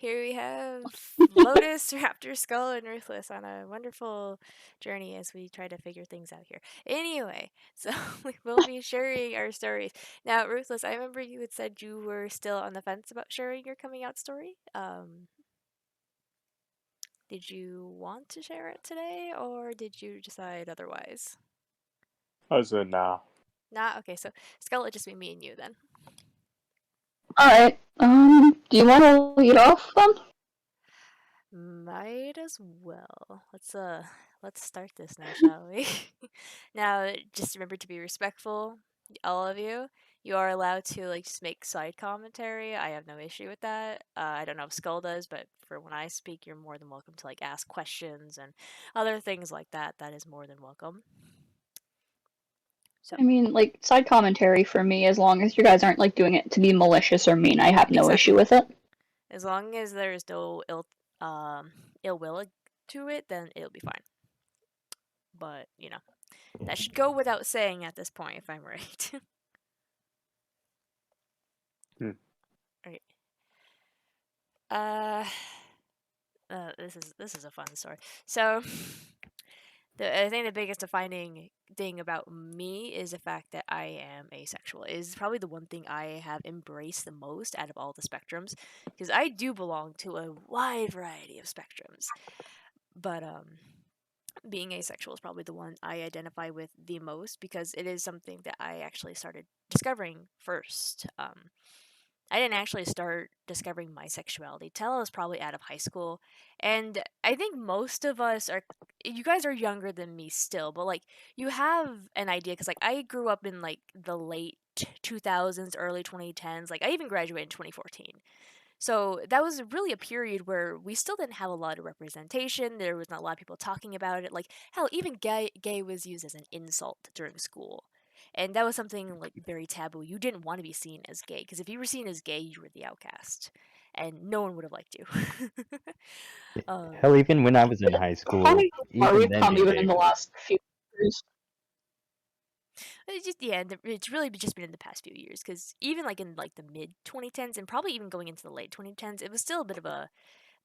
Here we have Lotus, Raptor, Skull, and Ruthless on a wonderful journey as we try to figure things out here. Anyway, so we will be sharing our stories. Now, Ruthless, I remember you had said you were still on the fence about sharing your coming out story. Did you want to share it today, or did you decide otherwise? I said, nah. Nah, okay, so Skull, it'll just be me and you then. Alright, do you want to lead off then? Might as well. Let's start this now, shall we? Now, just remember to be respectful, all of you. You are allowed to like just make side commentary. I have no issue with that. I don't know if Skull does, but for when I speak, you're more than welcome to like ask questions and other things like that. That is more than welcome. So I mean, like, side commentary for me, as long as you guys aren't, like, doing it to be malicious or mean, I have no issue exactly, with it. as long as there is no um ill will to it, then it'll be fine. But that should go without saying at this point, if I'm right. Hmm. Right. Uh, this is a fun story. So, I think the biggest defining thing about me is the fact that I am asexual. It is probably the one thing I have embraced the most out of all the spectrums, because I do belong to a wide variety of spectrums. But being asexual is probably the one I identify with the most because it is something that I actually started discovering first. I didn't actually start discovering my sexuality till I was probably out of high school. And I think most of us are, you guys are younger than me still, but like you have an idea because like I grew up in like the late 2000s, early 2010s. Like I even graduated in 2014. So that was really a period where we still didn't have a lot of representation. There was not a lot of people talking about it. Like hell, even gay was used as an insult during school. And that was something like very taboo. You didn't want to be seen as gay because if you were seen as gay, you were the outcast, and no one would have liked you. Hell, um, even when I was in high school, Funny how even we've then come being even gay in the was last few years. it's just yeah, it's really just been in the past few years because even like in like the mid 2010s and probably even going into the late 2010s, it was still a bit of a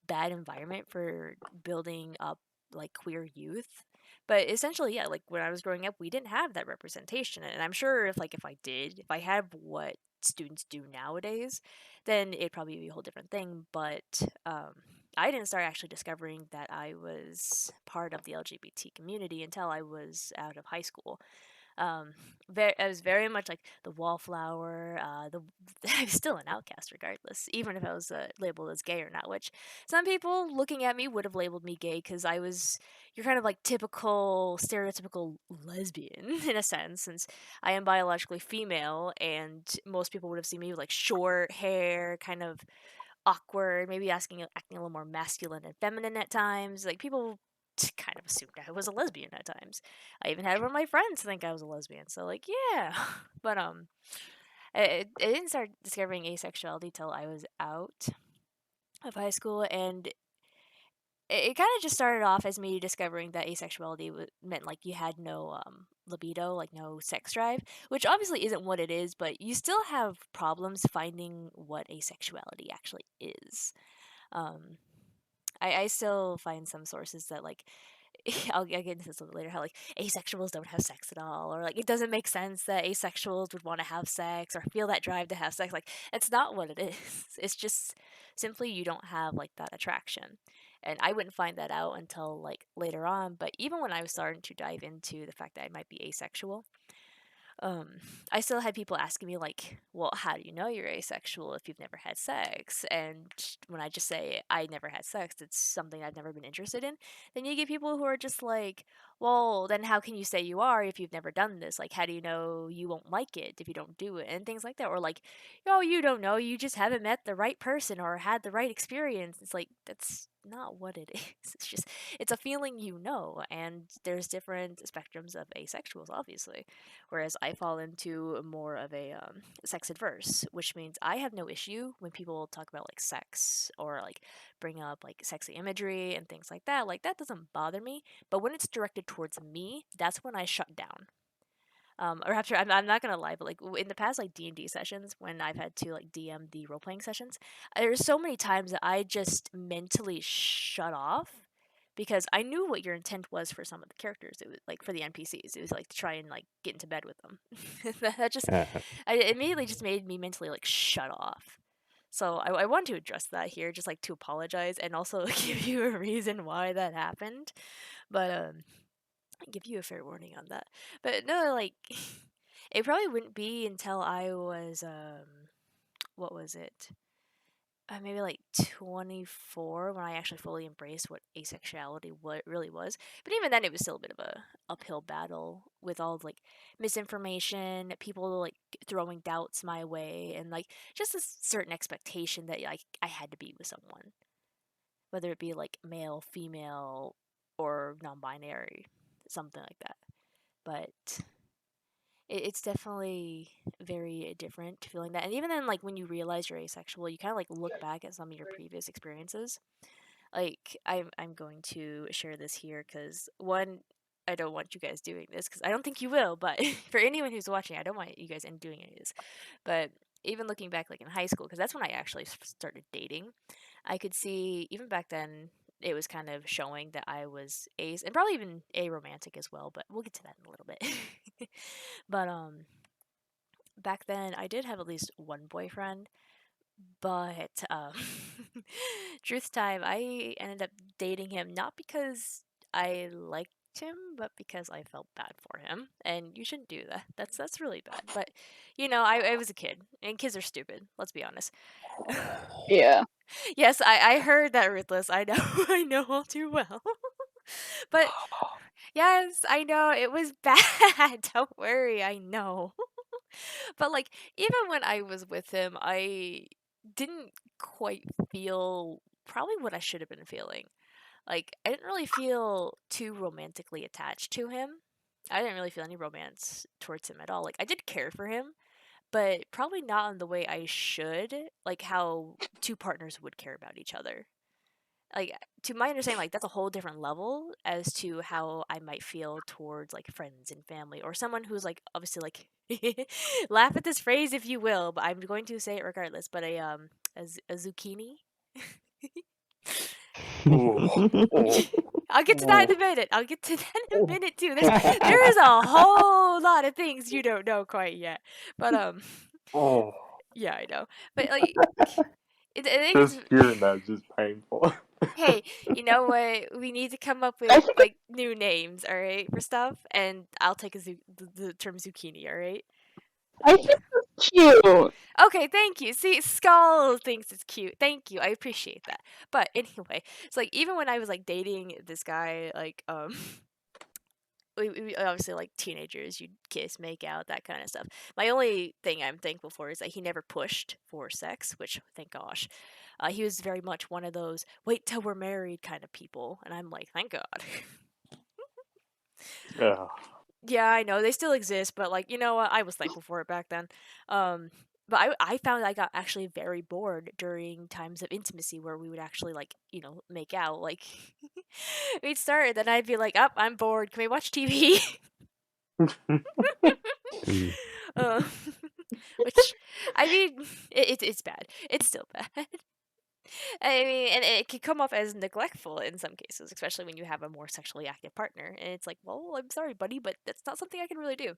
bad environment for building up like queer youth. But essentially, yeah, like when I was growing up, we didn't have that representation, and I'm sure if I had what students do nowadays, then it'd probably be a whole different thing. But I didn't start actually discovering that I was part of the LGBT community until I was out of high school. Um, I was very much like the wallflower. I was still an outcast regardless, even if I was labeled as gay or not. Which some people looking at me would have labeled me gay because I was you're kind of like typical stereotypical lesbian in a sense, since I am biologically female, and most people would have seen me with like short hair, kind of awkward, maybe acting a little more masculine and feminine at times. Like people kind of assumed I was a lesbian at times. I even had one of my friends think I was a lesbian. So like, yeah. But I didn't start discovering asexuality till I was out of high school, and it kind of just started off as me discovering that asexuality meant like you had no libido, like no sex drive, which obviously isn't what it is, but you still have problems finding what asexuality actually is. Um, I still find some sources that like I'll get into this a little later how like asexuals don't have sex at all, or like it doesn't make sense that asexuals would want to have sex or feel that drive to have sex. Like it's not what it is. It's just simply you don't have like that attraction. And I wouldn't find that out until like later on. But even when I was starting to dive into the fact that I might be asexual, um, I still had people asking me like, "Well, how do you know you're asexual if you've never had sex?" And when I just say I never had sex, it's something I've never been interested in. Then you get people who are just like, "Well, then how can you say you are if you've never done this? Like, how do you know you won't like it if you don't do it?" And things like that. Or like, "Oh, you don't know. You just haven't met the right person or had the right experience." It's like that's not what it is. It's a feeling you know, and there's different spectrums of asexuals, obviously. Whereas I fall into more of a sex adverse, which means I have no issue when people talk about like sex or like bring up like sexy imagery and things like that. Like that doesn't bother me. But when it's directed towards me, that's when I shut down. Or after, I'm not gonna lie, but like in the past like D&D sessions when I've had to like DM the role playing sessions, there's so many times that I just mentally shut off because I knew what your intent was for some of the characters. It was like for the NPCs, it was like to try and like get into bed with them. That just, it immediately just made me mentally like shut off. So I want to address that here, just like to apologize and also give you a reason why that happened. But give you a fair warning on that. But no, like it probably wouldn't be until I was what was it? Maybe like 24 when I actually fully embraced what asexuality what really was. But even then, it was still a bit of a uphill battle with all of, like misinformation, people like throwing doubts my way, and like just a certain expectation that like I had to be with someone, whether it be like male, female, or non-binary, something like that. But it's definitely very different feeling that. And even then, like when you realize you're asexual, you kind of like look back at some of your previous experiences. Like I'm going to share this here because one, I don't want you guys doing this because I don't think you will. But for anyone who's watching, I don't want you guys doing any of this. But even looking back, like in high school, because that's when I actually started dating, I could see even back then it was kind of showing that I was ace and probably even aromantic as well. But we'll get to that in a little bit. But back then I did have at least one boyfriend, but truth time, I ended up dating him not because I liked him, but because I felt bad for him. And you shouldn't do that. That's really bad. But I was a kid, and kids are stupid. Let's be honest. Yeah. Yes, I heard that, Ruthless. I know, I know all too well. But yes, I know it was bad. Don't worry, I know. But like even when I was with him, I didn't quite feel probably what I should have been feeling. Like I didn't really feel too romantically attached to him. I didn't really feel any romance towards him at all. Like I did care for him, but probably not in the way I should, like how two partners would care about each other. Like to my understanding, like that's a whole different level as to how I might feel towards like friends and family or someone who's like obviously like laugh at this phrase if you will, but I'm going to say it regardless. But a zucchini. Ooh. Oh. I'll get to that Oh. in a minute. I'll get to that in a minute too. There is a whole lot of things you don't know quite yet. But Oh. yeah, I know. But like I think it's Just hearing that is just painful. hey, you know what? We need to come up I with think like new names, all right, for stuff, and I'll take the term zucchini, all right? I think it's cute. Okay, thank you. See, Skull thinks it's cute. Thank you. I appreciate that. But anyway, it's like even when I was like dating this guy, like we obviously like teenagers, you'd kiss, make out, that kind of stuff. My only thing I'm thankful for is that he never pushed for sex, which thank gosh. He was very much one of those wait till we're married kind of people, and I'm like, thank God. Yeah. Yeah, I know they still exist, but like you know what, I was thankful for it back then. Um, but I found I got actually very bored during times of intimacy where we would actually like make out. Like we'd start, then I'd be like, "Up, I'm bored. Can we watch TV?" uh, which I mean, it's bad. It's still bad. I mean, and it can come off as neglectful in some cases, especially when you have a more sexually active partner. And it's like, well, I'm sorry, buddy, but that's not something I can really do.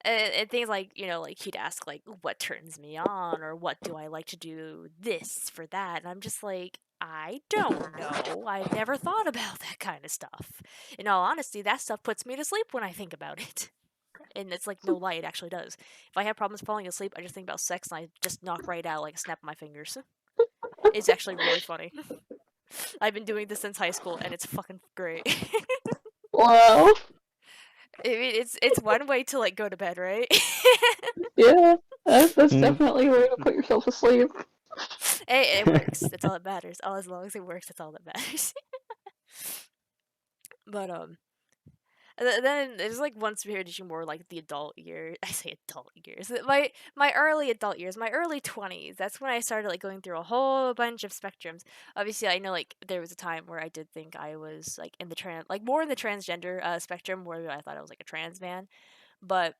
And things like like he'd ask like what turns me on or what do I like to do this for that, and I'm just like I don't know. I've never thought about that kind of stuff. In all honesty, that stuff puts me to sleep when I think about it. And it's like no lie, it actually does. If I have problems falling asleep, I just think about sex and I just knock right out like a snap of my fingers. It's actually really funny. I've been doing this since high school and it's fucking great. Well, I mean, it's one way to like go to bed, right? yeah. That's definitely a way to put yourself to sleep. It works. That's all that matters. All as long as it works, that's all that matters. But then there's like one transition more like the adult years. I say adult years. My early adult years, my early 20s. That's when I started like going through a whole bunch of spectrums. Obviously, I know like there was a time where I did think I was like in the more in the transgender spectrum, where I thought I was like a trans man. But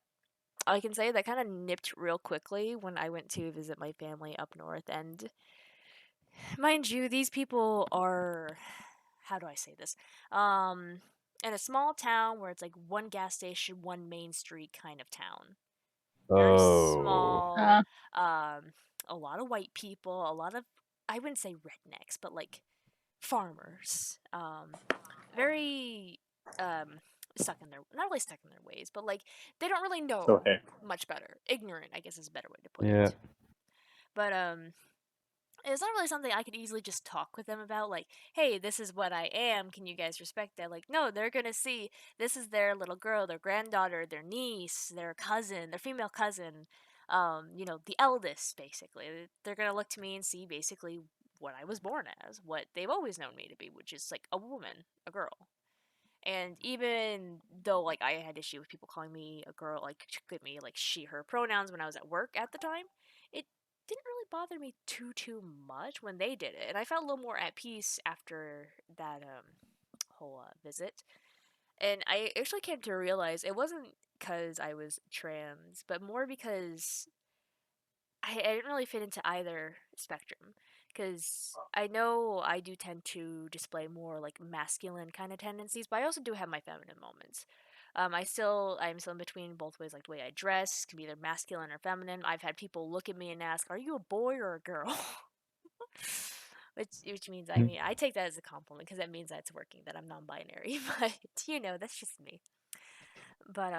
I can say that kind of nipped real quickly when I went to visit my family up north. And mind you, these people are, how do I say this? Um, in a small town where it's like one gas station, one main street kind of town. Very Oh. small, um, a lot of white people, a lot of, I wouldn't say rednecks, but like farmers. Very um stuck in their, not really stuck in their ways, but like they don't really So know hey. much better. Ignorant, I guess is a better way to put Yeah. it. But it's not really something I could easily just talk with them about, like, hey, this is what I am, can you guys respect that? Like, no, they're gonna see this is their little girl, their granddaughter, their niece, their cousin, their female cousin, the eldest, basically. They're gonna look to me and see basically what I was born as, what they've always known me to be, which is like a woman, a girl. And even though like I had issue with people calling me a girl, like give me like she her pronouns when I was at work at the time, it didn't really bother me too much when they did it, and I felt a little more at peace after that whole visit. And I actually came to realize it wasn't because I was trans, but more because I didn't really fit into either spectrum. Because I know I do tend to display more like masculine kind of tendencies, but I also do have my feminine moments. I'm still in between both ways, like the way I dress can be either masculine or feminine. I've had people look at me and ask, "Are you a boy or a girl?" which means, I mean, I take that as a compliment because that means that it's working, that I'm non-binary. But that's just me. But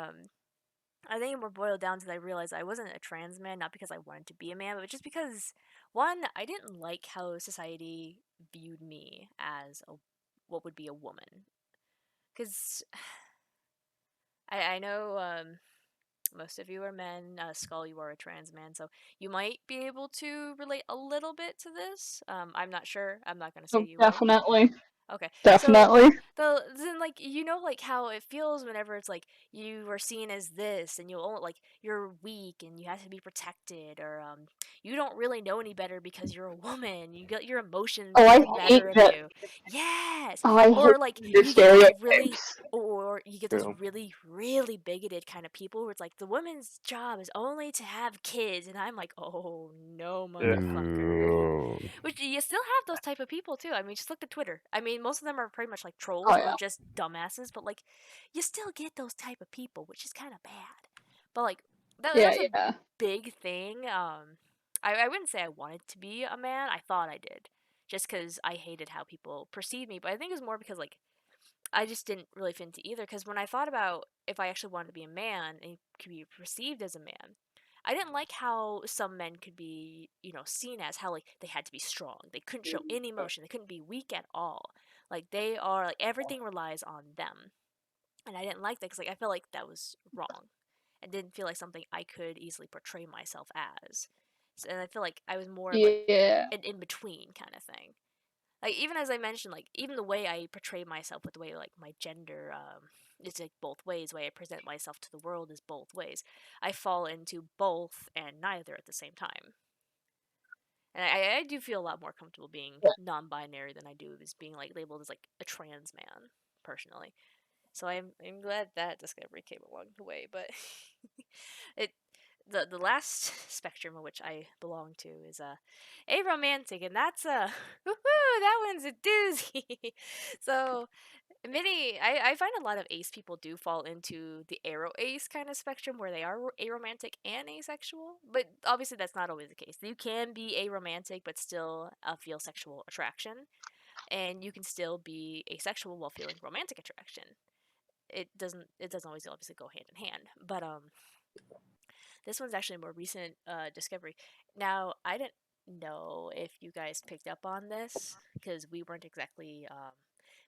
I think it more boiled down to that I realized I wasn't a trans man, not because I wanted to be a man, but just because, one, I didn't like how society viewed me as what would be a woman. Because I know most of you are men. Skull, you are a trans man, so you might be able to relate a little bit to this. I'm not sure. I'm not going to say Oh, you won't. definitely. Okay. So Definitely. then like like how it feels whenever it's like you are seen as this and you'll only like you're weak and you have to be protected, or you don't really know any better because you're a woman. You get your emotions Oh, get I the better hate of that. you. Yes. Oh, I hate Or like gender you get those really stereotypes. or you get those Yeah. really, really bigoted kind of people where it's like the woman's job is only to have kids, and I'm like, oh no, Yeah. motherfucker. Which you still have those type of people too. I mean, just look at Twitter. I mean, most of them are pretty much like Oh trolls or yeah. just dumbasses, but like, you still get those type of people, which is kind of bad. But like, that Yeah, was a yeah. big thing. I wouldn't say I wanted to be a man. I thought I did, just because I hated how people perceive me. But I think it was more because like I just didn't really fit into either. Because when I thought about if I actually wanted to be a man and could be perceived as a man, I didn't like how some men could be, seen as how like they had to be strong. They couldn't show any emotion. They couldn't be weak at all. Like they are like everything relies on them. And I didn't like that because like I felt like that was wrong. And didn't feel like something I could easily portray myself as. So, and I feel like I was more like Yeah. an in between kind of thing. Like even as I mentioned, like even the way I portray myself with the way like my gender, it's like both ways. The way I present myself to the world is both ways. I fall into both and neither at the same time. And I do feel a lot more comfortable being non-binary than I do as being like labeled as like a trans man, personally. So I'm glad that discovery came along the way. But it the last spectrum of which I belong to is aromantic, and that's that one's a doozy. So I find a lot of ace people do fall into the aro ace kind of spectrum where they are aromantic and asexual, but obviously that's not always the case. You can be aromantic but still feel sexual attraction, and you can still be asexual while feeling romantic attraction. It doesn't always obviously go hand in hand, but this one's actually a more recent discovery. Now, I didn't know if you guys picked up on this because we weren't exactly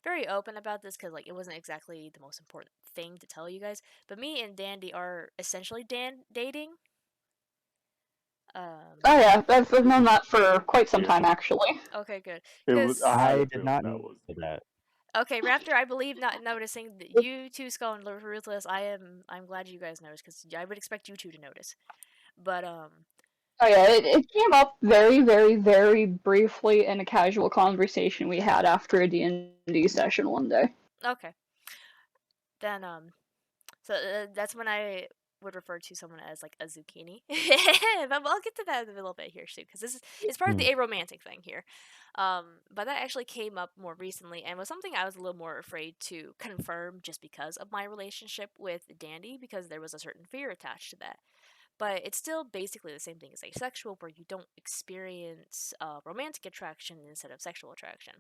very open about this because like it wasn't exactly the most important thing to tell you guys. But me and Dandy are essentially dating. Um, Oh yeah. I've known that for quite some Yeah. time actually. okay, good. It was. I Because had a I did feeling not that know was. that. okay, Raptor, I believe not noticing that you two, Skull and Ruthless. I'm glad you guys noticed because I would expect you two to notice. But Oh yeah. It came up very, very, very briefly in a casual conversation we had after a D&D session one day. okay. Then so that's when I would refer to someone as like a zucchini, but I'll get to that in a little bit here soon because this is it's part of the aromantic thing here. But that actually came up more recently and was something I was a little more afraid to confirm just because of my relationship with Dandy because there was a certain fear attached to that. But it's still basically the same thing as asexual, where you don't experience romantic attraction instead of sexual attraction.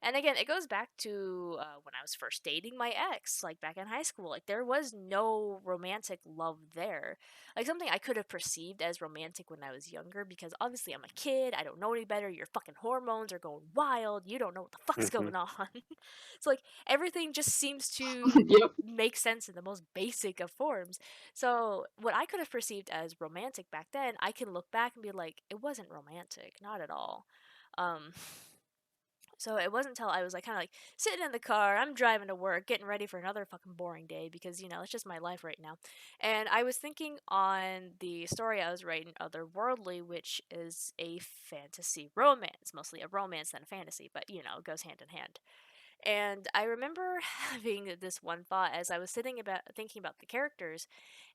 And again, it goes back to when I was first dating my ex, like back in high school. Like, there was no romantic love there. Like, something I could have perceived as romantic when I was younger, because obviously I'm a kid, I don't know any better, your fucking hormones are going wild, you don't know what the fuck's Mhm. going on. So, like, everything just seems to Yep. make sense in the most basic of forms. So, what I could have perceived as romantic back then, I can look back and be like, it wasn't romantic, not at all. Um, so it wasn't until I was like kind of like sitting in the car, I'm driving to work, getting ready for another fucking boring day because it's just my life right now. And I was thinking on the story I was writing, Otherworldly, which is a fantasy romance, mostly a romance than a fantasy, but it goes hand in hand. And I remember having this one thought as I was thinking about the characters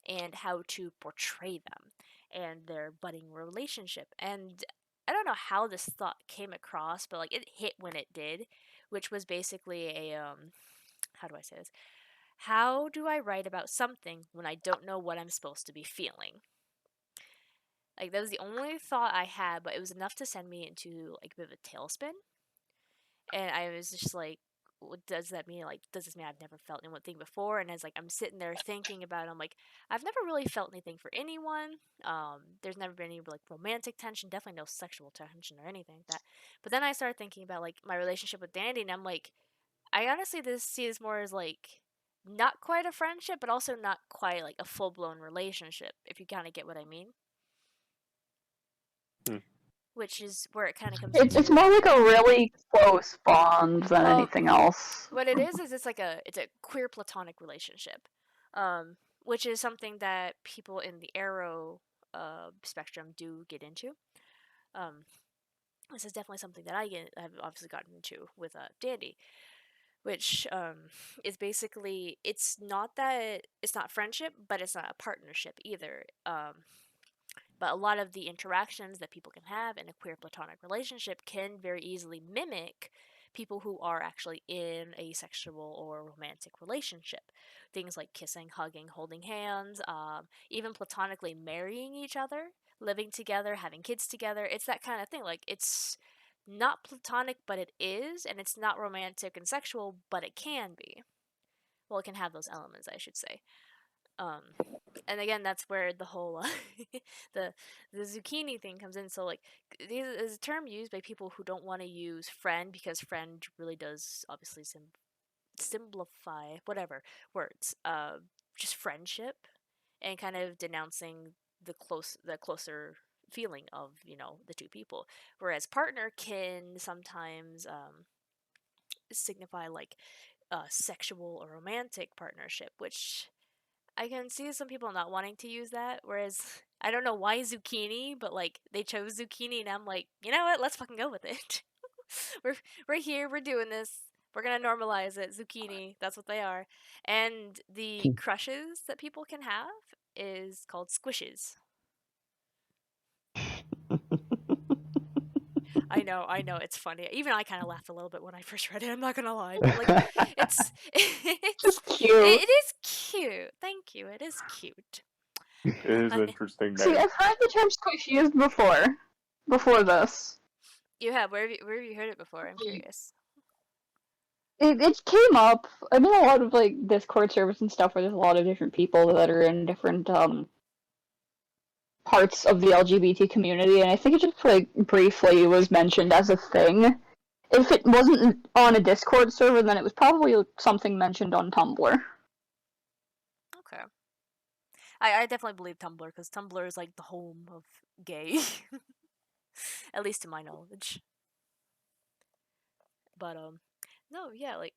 and how to portray them and their budding relationship. And I don't know how this thought came across, but like it hit when it did, which was basically a how do I say this? How do I write about something when I don't know what I'm supposed to be feeling? Like that was the only thought I had, but it was enough to send me into like a bit of a tailspin. And I was just like, what does that mean? Like, does this mean I've never felt anything before? And as like I'm sitting there thinking about it, I'm like, I've never really felt anything for anyone. There's never been any like romantic tension, definitely no sexual tension or anything like that. But then I started thinking about like my relationship with Dandy, and I'm like, I honestly see this more as like not quite a friendship, but also not quite like a full blown relationship, if you kind of get what I mean. Hmm. Which is where it kind of comes It's into more like a really close bond than well, anything else. what it is it's a queer platonic relationship, um, which is something that people in the arrow spectrum do get into. Um, this is definitely something that I've obviously gotten into with Dandy, which is basically it's not friendship, but it's not a partnership either. But a lot of the interactions that people can have in a queer platonic relationship can very easily mimic people who are actually in a sexual or romantic relationship. Things like kissing, hugging, holding hands, even platonically marrying each other, living together, having kids together. It's that kind of thing. Like, it's not platonic, but it is, and it's not romantic and sexual, but it can be. Well, it can have those elements, I should say. Um, and again, that's where the whole the the zucchini thing comes in. So like, this is a term used by people who don't want to use friend because friend really does obviously simplify whatever words. Just friendship and kind of denouncing the closer feeling of the two people. Whereas partner can sometimes signify like a sexual or romantic partnership, which I can see some people not wanting to use that, whereas I don't know why zucchini, but like they chose zucchini, and I'm like, you know what? Let's fucking go with it. we're we're here. We're doing this. We're gonna normalize it. Zucchini. That's what they are. And the crushes that people can have is called squishes. I know, it's funny. Even I kind of laughed a little bit when I first read it. I'm not gonna lie, but like, it's Just it cute. is cute. Thank you. It is cute. It is I, an interesting See, name. I've heard the term squishy used before this. You have where have you heard it before? I'm curious. It came up. I'm in a lot of like Discord servers and stuff where there's a lot of different people that are in different parts of the LGBT community, and I think it just like briefly was mentioned as a thing. If it wasn't on a Discord server, then it was probably something mentioned on Tumblr. Okay. I definitely believe Tumblr because Tumblr is like the home of gay, at least to my knowledge. But no, yeah, like,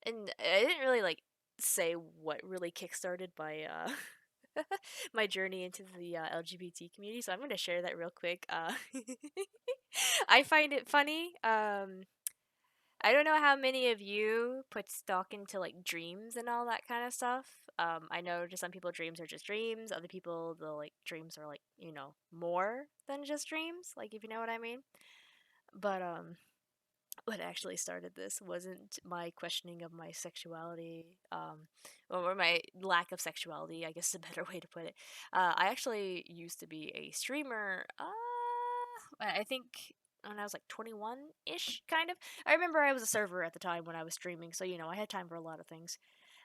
and I didn't really like say what really kickstarted my my journey into the LGBT community, so I'm gonna share that real quick. I find it funny. I don't know how many of you put stock into like dreams and all that kind of stuff. I know to some people dreams are just dreams. Other people, the like dreams are like more than just dreams. Like if you know what I mean. But what actually started this wasn't my questioning of my sexuality, or my lack of sexuality, I guess is a better way to put it. I actually used to be a streamer, I think when I was like 21 ish, kind of. I remember I was a server at the time when I was streaming, so I had time for a lot of things.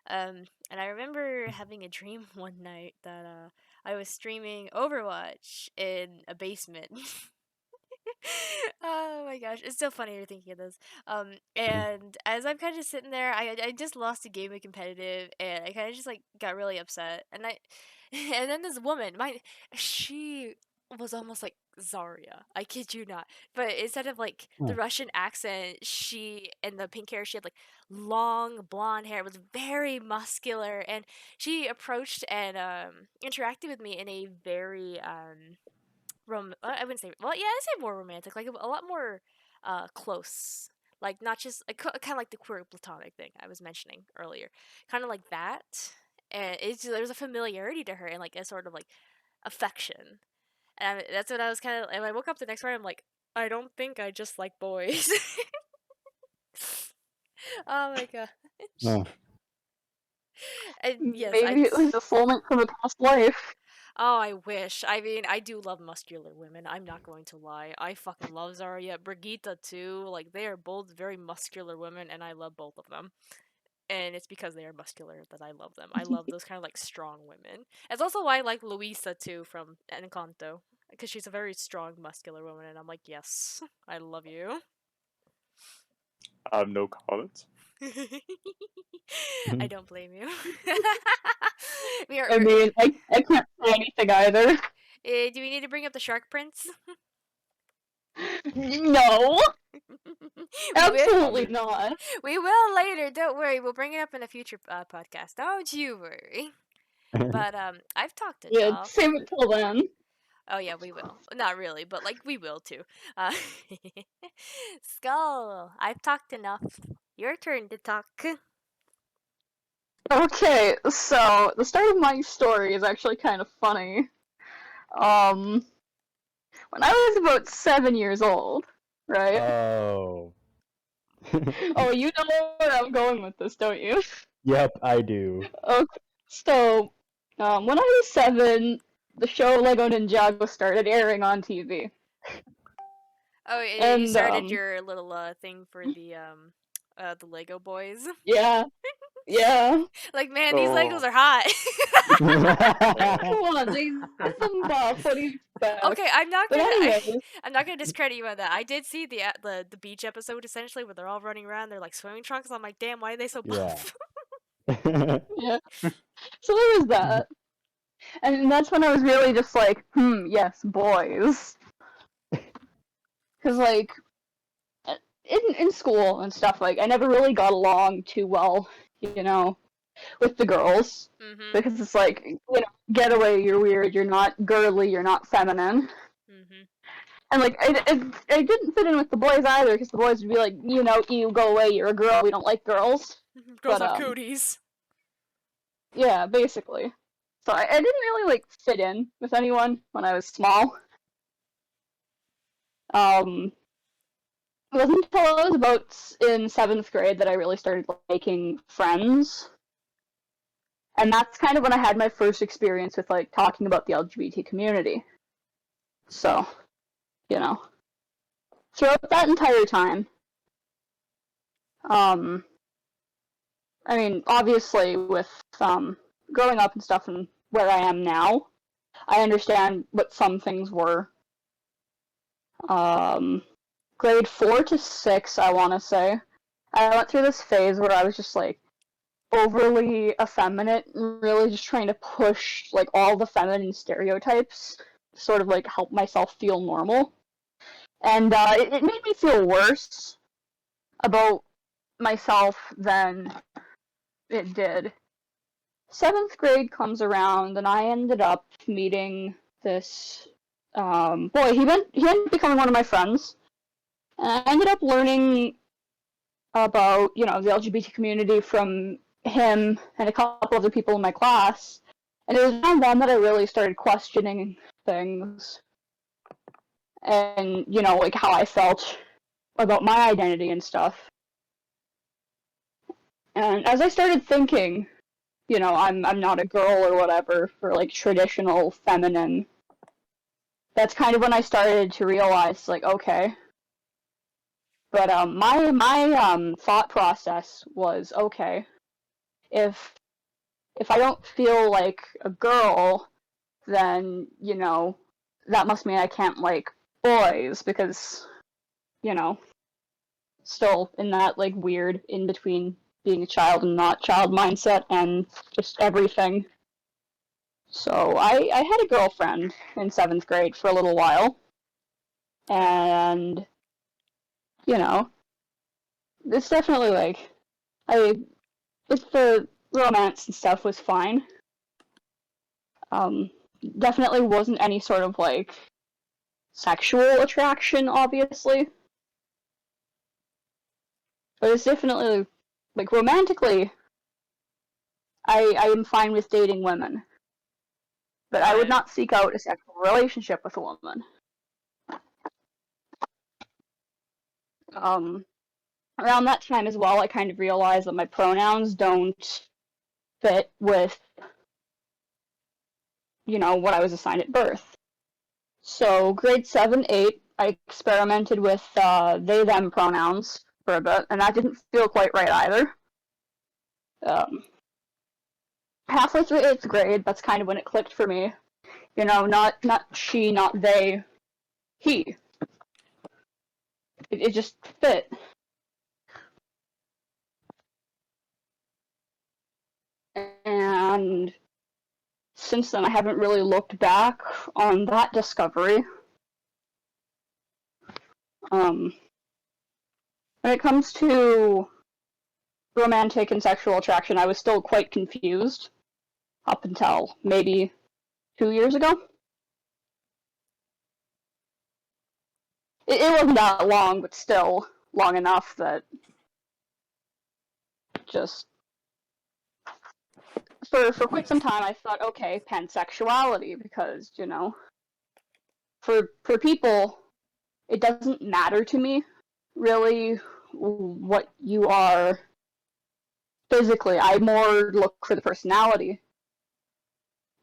And I remember having a dream one night that I was streaming Overwatch in a basement. Oh my gosh, it's so funny you're thinking of this. And as I'm kind of sitting there, I just lost a game of competitive, and I kind of just like got really upset, and and then this woman, she was almost like Zarya. I kid you not. But instead of like the Oh. Russian accent, she and the pink hair, she had like long blonde hair. It was very muscular, and she approached and interacted with me in a very I wouldn't say, well, yeah, I'd say more romantic, like a lot more close, like not just kind of like the queer platonic thing I was mentioning earlier, kind of like that. And there was a familiarity to her and like a sort of like affection, and that's what I was kind of. And I woke up the next morning, I'm like, I don't think I just like boys. Oh my god. Oh. And yes, Maybe it was a soulmate from a past life. Oh, I wish. I mean, I do love muscular women. I'm not going to lie. I fucking love Zarya, Brigitte too. Like they are both very muscular women, and I love both of them. And it's because they are muscular that I love them. I love those kind of like strong women. It's also why I like Luisa too from Encanto, because she's a very strong, muscular woman, and I'm like, yes, I love you. I have no comments. I don't blame you. I mean, I can't say anything either. Do we need to bring up the Shark Prince? No, We absolutely will. not. We will later. Don't worry. We'll bring it up in a future podcast. Don't you worry. But I've talked Yeah, enough. save it till then. Oh yeah, we will. Not really, but like we will too. Uh, Skull, I've talked enough. Your turn to talk. Okay, so the start of my story is actually kind of funny. Um, when I was about 7 years old, right? Oh. Oh, you know where I'm going with this, don't you? Yep, I do. Okay, so when I was 7, the show Lego Ninjago started airing on TV, Oh, you and started your little thing for the Lego boys. yeah, yeah. Like, man, these Oh. Legos are hot. Come on, they did some buff. What do you expect? Okay, I'm not But gonna. anyways, I'm not gonna discredit you on that. I did see the beach episode essentially where they're all running around. They're like swimming trunks. I'm like, damn, why are they so buff? yeah. So there was that, and that's when I was really just like, yes, boys. Because like in school and stuff, like I never really got along too well, with the girls. Mhm. Because it's like, get away, you're weird, you're not girly, you're not feminine. Mhm. And like, I didn't fit in with the boys either, because the boys would be like, you go away, you're a girl, we don't like girls. Girls But, have cooties. Yeah, basically. So I didn't really like fit in with anyone when I was small. It wasn't until I was about in 7th grade that I really started making friends. And that's kind of when I had my first experience with like talking about the LGBT community. So, throughout that entire time, I mean, obviously with growing up and stuff and where I am now, I understand what some things were. Grade 4 to 6, I want to say, I went through this phase where I was just like overly effeminate and really just trying to push like all the feminine stereotypes to sort of like help myself feel normal. And it made me feel worse about myself than it did. 7th grade comes around, and I ended up meeting this boy. He ended up becoming one of my friends, and I ended up learning about, the LGBT community from him and a couple other people in my class. And it was around then that I really started questioning things and, like how I felt about my identity and stuff. And as I started thinking, I'm not a girl or whatever, or like traditional feminine, that's kind of when I started to realize, like, okay. But my thought process was, okay, if I don't feel like a girl, then, that must mean I can't like boys because, you know, still in that like weird in between being a child and not child mindset and just everything. So I had a girlfriend in 7th grade for a little while, and you know, it's definitely like I with the romance and stuff was fine. Um, Definitely wasn't any sort of like sexual attraction, obviously, but it's definitely like romantically. I am fine with dating women, but I would Right. not seek out a sexual relationship with a woman. Um, Around that time as well, I kind of realized that my pronouns don't fit with, what I was assigned at birth. So grade 7, 8, I experimented with they, them pronouns for a bit, and that didn't feel quite right either. Um, Halfway through 8th grade, that's kind of when it clicked for me. Not she, not they, he. It just fit. And since then, I haven't really looked back on that discovery. When it comes to romantic and sexual attraction, I was still quite confused up until maybe 2 years ago. It wasn't that long, but still long enough that just for quite some time I thought, okay, pansexuality, because for people it doesn't matter to me really what you are physically. I more look for the personality.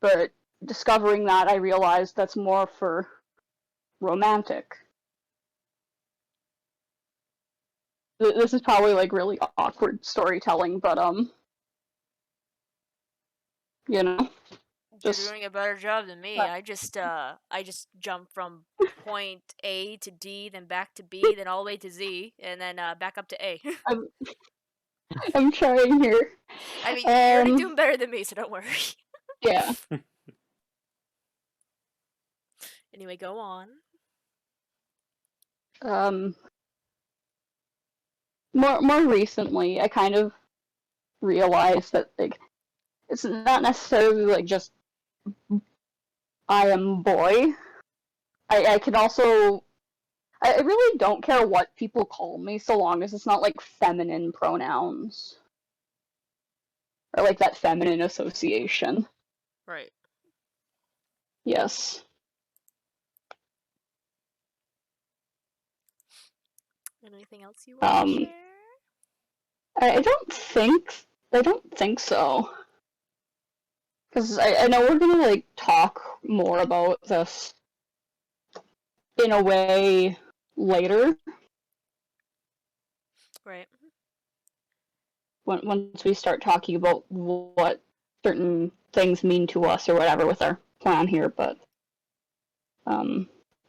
But discovering that, I realized that's more for romantic. This is probably like really awkward storytelling, but you know, You're just doing a better job than me. uh, I just jumped from point A to D, then back to B, then all the way to Z, and then back up to A. I'm I'm trying here. I mean, you're already Um, doing better than me, so don't worry. yeah. Anyway, go on. Um, more recently, I kind of realized that like it's not necessarily like just I am boy. I can also I really don't care what people call me so long as it's not like feminine pronouns or like that feminine association. Right. Yes. Anything else you want to Um, share? I don't think so. Because I know we're gonna like talk more about this in a way later Right. once we start talking about what certain things mean to us or whatever with our plan here. But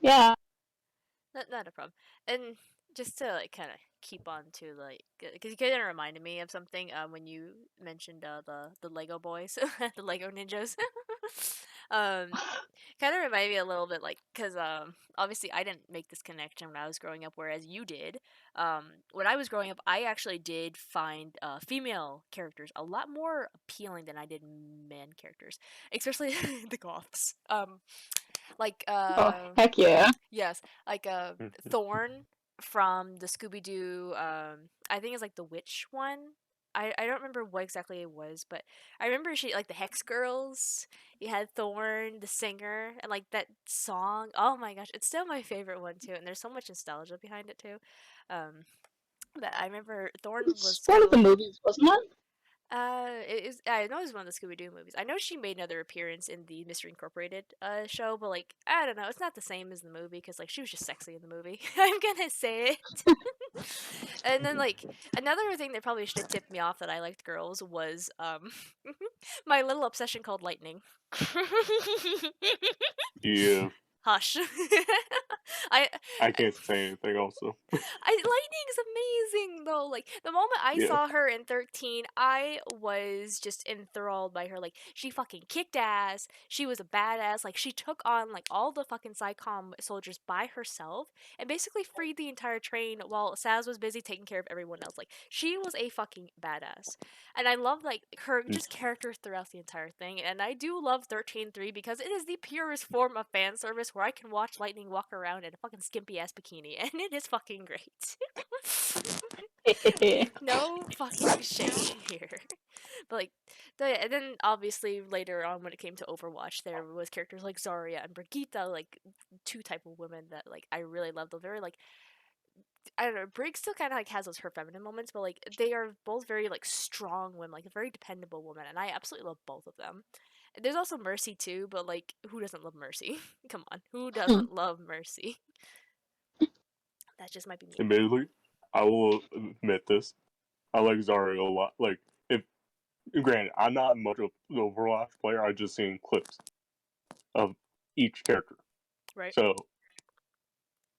yeah. Not a problem. And just to like kind of keep on to like, because you kind of reminded me of something when you mentioned the Lego boys, the Lego ninjas. um, Kind of reminded me a little bit like because obviously I didn't make this connection when I was growing up, whereas you did. When I was growing up, I actually did find female characters a lot more appealing than I did man characters, especially the goths. Like Oh heck yeah. yes, like Thorn. from the Scooby-Doo, I think it's like the witch one. I don't remember what exactly it was, but I remember she like the Hex Girls. You had Thorn, the singer, and like that song. Oh my gosh, it's still my favorite one too, and there's so much nostalgia behind it too. Um, but I remember Thorn It's was one kind of of the like movies, wasn't it? it is. I know it was one of the Scooby Doo movies. I know she made another appearance in the Mystery Incorporated show, but like I don't know, it's not the same as the movie because like she was just sexy in the movie. I'm gonna say it. And then like another thing that probably should have tipped me off that I liked girls was my little obsession called lightning. Yeah, Hush. I I can't say anything. Also, Lightning's amazing though. Like the moment I yeah, saw her in 13, I was just enthralled by her. Like she fucking kicked ass. She was a badass. Like she took on like all the fucking Psycom soldiers by herself and basically freed the entire train while Saz was busy taking care of everyone else. Like she was a fucking badass. And I love like her just character throughout the entire thing. And I do love 13.3 because it is the purest form of fan service where I can watch Lightning walk around in a fucking skimpy ass bikini and it is fucking great. No fucking shade here. But like and then obviously later on when it came to Overwatch there was characters like Zarya and Brigitte, like two type of women that like I really love. They're very like I don't know, Brig still kind of like has those her feminine moments, but like they are both very like strong women, like very dependable women, and I absolutely love both of them. There's also Mercy too, but like who doesn't love Mercy? Come on, who doesn't love Mercy? That just might be me. admittedly, I will admit this. I like Zarya a lot. Like, if granted, I'm not much of an Overwatch player. I just seen clips of each character. Right? So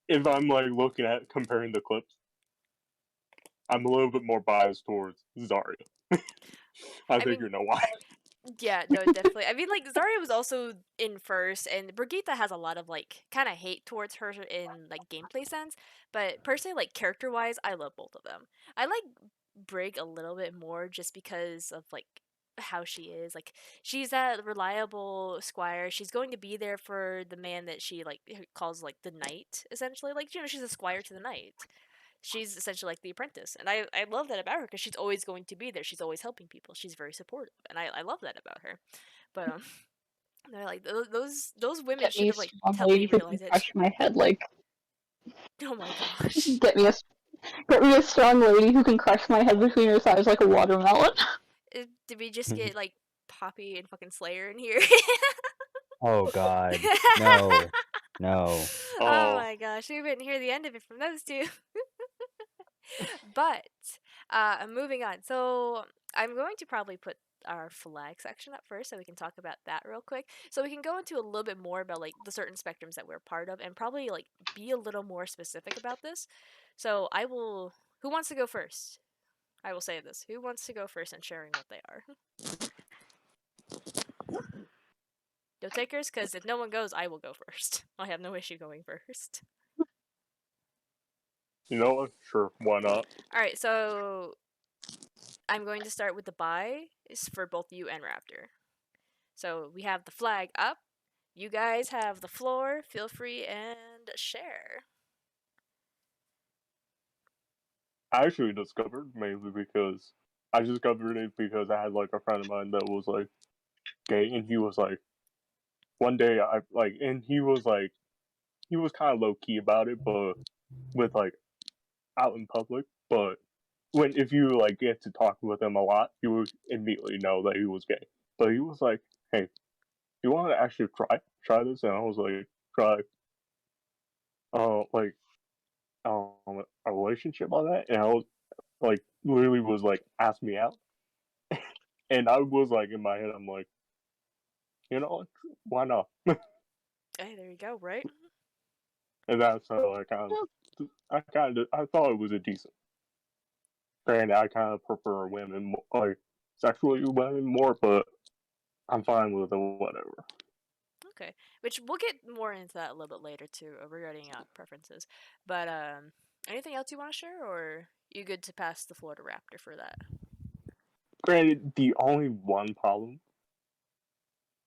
if I'm like looking at comparing the clips, I'm a little bit more biased towards Zarya. I I think mean, you know why. yeah, no, definitely. I mean, like Zarya was also in first, and Brigitte has a lot of like kind of hate towards her in like gameplay sense. But personally, like character wise, I love both of them. I like Brig a little bit more just because of like how she is. Like she's that reliable squire. She's going to be there for the man that she like calls like the knight, essentially. Like she's a squire to the knight. She's essentially like the apprentice, and I love that about her because she's always going to be there. She's always helping people. She's very supportive, and I love that about her. But they're like those women Get should me a have like strong tell me lady and who can realize it. crush my head like. Oh my gosh. Get me a get me a strong lady who can crush my head between her thighs like a watermelon. Did we just get like Poppy and fucking Slayer in here? Oh God, no, no. Oh Oh, my gosh, we didn't hear the end of it from those two. But moving on. So I'm going to probably put our flag section up first so we can talk about that real quick. So we can go into a little bit more about like the certain spectrums that we're part of and probably like be a little more specific about this. So I will who wants to go first? I will say this. Who wants to go first in sharing what they are? No takers, because if no one goes, I will go first. I have no issue going first. you know what? Sure, why not? Alright, so I'm going to start with the buy is for both you and Raptor. So we have the flag up. You guys have the floor. Feel free and share. I actually discovered mainly because I discovered it because I had like a friend of mine that was like gay, and he was like, one day I like, and he was like, he was kind of low key about it, but with like out in public. But when if you like get to talk with him a lot, you would immediately know that he was gay. But he was like, "Hey, do you want to actually try this?" And I was like, "Try, like, a relationship on that?" And I was like, literally was like, "Ask me out," and I was like, in my head, I'm like, you know, why not? Hey, there you go, right? And that's how I thought it was a decent. Granted, I kind of prefer women, like sexually women more, but I'm fine with it, whatever. Okay. Which we'll get more into that a little bit later too, regarding preferences. But anything else you want to share, or you good to pass the floor to Raptor for that? Granted, the only one problem,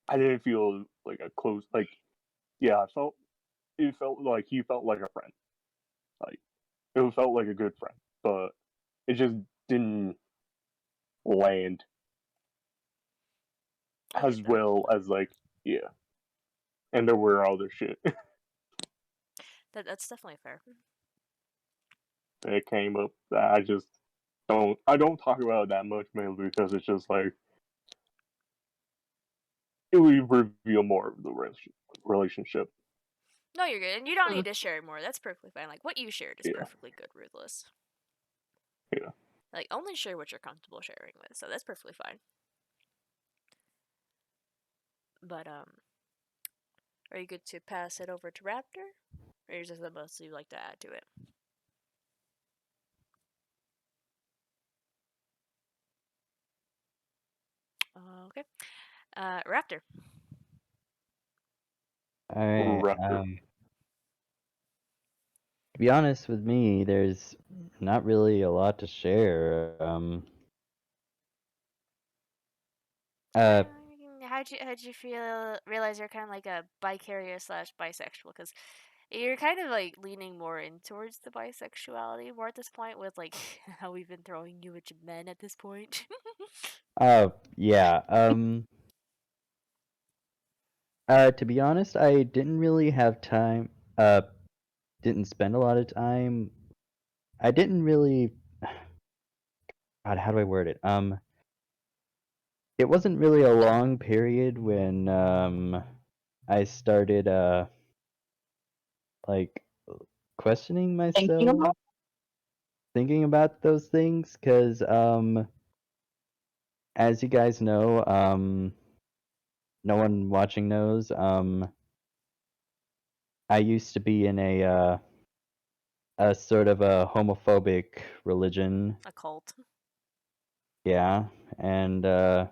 I didn't feel like a close, like, yeah, it felt like he felt like a friend. Like, it felt like a good friend, but it just didn't land I get as that. well as like yeah. And there were other shit That's definitely fair. that came up that I don't talk about it that much mainly because it's just like it would reveal more of the relationship. No, you're good, and you don't need to share more. That's perfectly fine. Like what you shared is Yeah, perfectly good, Ruthless. yeah. Like only share what you're comfortable sharing with, so that's perfectly fine. But are you good to pass it over to Raptor, or is there something else you'd like to add to it? Okay, Raptor. All right. Raptor. To be honest with me, there's not really a lot to share. Uh, How'd you realize you're kind of like a bi-carrier slash bisexual? Because you're kind of like leaning more in towards the bisexuality more at this point, with like how we've been throwing you at men at this point. yeah. To be honest, I didn't really have time. Didn't spend a lot of time. I didn't really. God, how do I word it? It wasn't really a long period when I started like questioning Thinking myself, about. thinking about those things, because as you guys know, no one watching knows, I used to be in a sort of a homophobic religion. A cult. Yeah, and yeah,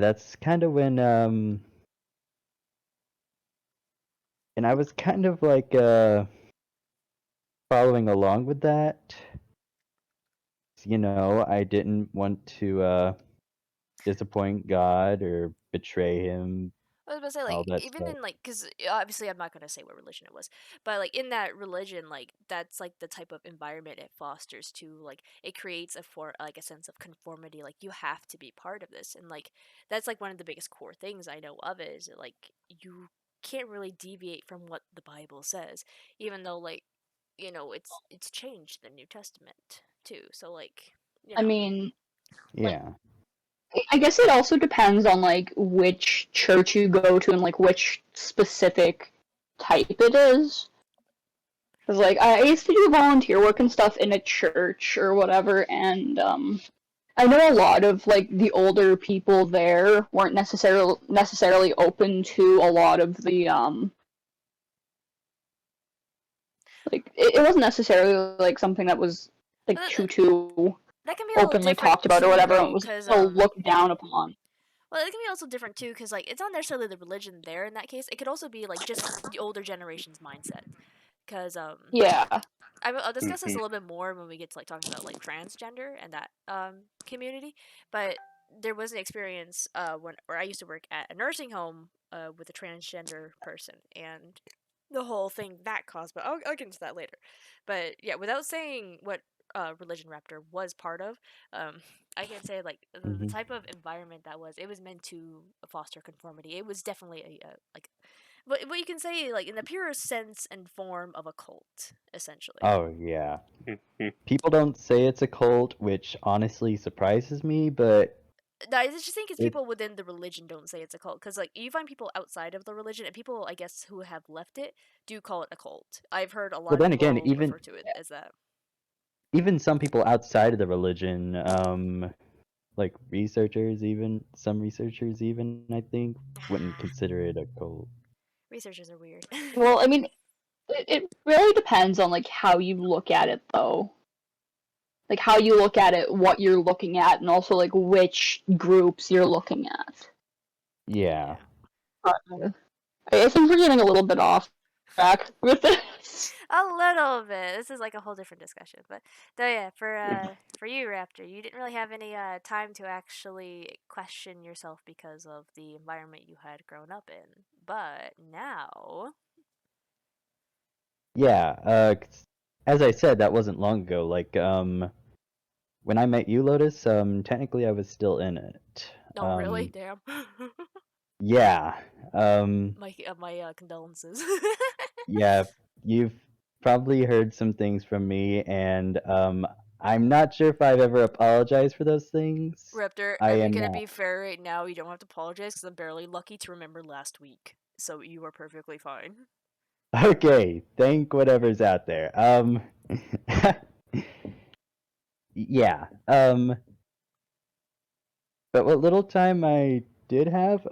that's kind of when and I was kind of like following along with that. You know, I didn't want to disappoint God or betray him, I was about to say, all like, that even stuff. in, like, because obviously I'm not going to say what religion it was, but, like, in that religion, like, that's, like, the type of environment it fosters too. Like, it creates like, a sense of conformity. Like, you have to be part of this. And, like, that's, like, one of the biggest core things I know of is, like, you can't really deviate from what the Bible says, even though, like, it's changed the New Testament too. So, like, you I know. mean, like, Yeah. I guess it also depends on like which church you go to and like which specific type it is. Because like I used to do volunteer work and stuff in a church or whatever, and I know a lot of like the older people there weren't necessarily open to a lot of the like it wasn't necessarily like something that was like But too that can be a little openly different talked about or too, whatever, and it though, was because still looked down upon. well, it can be also different too, because like it's not necessarily the religion there in that case. It could also be like just the older generation's mindset. Because Yeah, I'll discuss this Hmm. a little bit more when we get to like talking about like transgender and that community. But there was an experience where I used to work at a nursing home with a transgender person, and the whole thing that caused. But I'll get into that later. But yeah, without saying what religion Raptor was part of, I can say like the Hmm. type of environment that was. It was meant to foster conformity. It was definitely a like what you can say like in the purest sense and form of a cult, essentially. Oh, yeah. Hmm. People don't say it's a cult, which honestly surprises me, but I just think it's it. people within the religion don't say it's a cult, because like you find people outside of the religion and people I guess who have left it do call it a cult. I've heard a lot But of then again, people refer to it as that. even some people outside of the religion, like researchers, even some researchers, even I think, wouldn't consider it a cult. Researchers are weird. well, I mean, it really depends on like how you look at it, though. Like how you look at it, what you're looking at, and also like which groups you're looking at. Yeah. Yeah. I think we're getting a little bit off track with this. A little bit. This is like a whole different discussion. But though yeah, for you, Raptor, you didn't really have any time to actually question yourself because of the environment you had grown up in. But now Yeah. as I said, that wasn't long ago. Like, when I met you, Lotus, technically I was still in it. Oh, really? Damn. Yeah. My condolences. Yeah, you've probably heard some things from me, and I'm not sure if I've ever apologized for those things. Raptor, I I'm am gonna not. be fair right now. You don't have to apologize because I'm barely lucky to remember last week. So you are perfectly fine. Okay, thank whatever's out there. Yeah. But what little time I did have,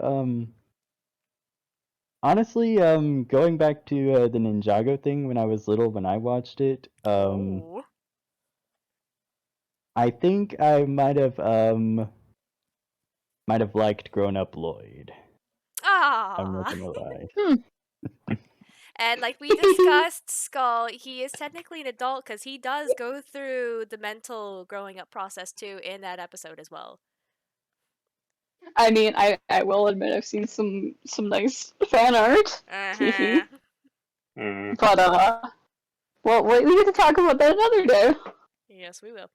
honestly, going back to the Ninjago thing when I was little, when I watched it, Oh. I think I might have liked Grown Up Lloyd. I'm not Ah. gonna lie. And like we discussed, Skull, he is technically an adult because he does go through the mental growing up process too in that episode as well. I mean, I will admit I've seen some nice fan art. Teehee. Uh-huh. But well, we get to talk about that another day. Yes, we will.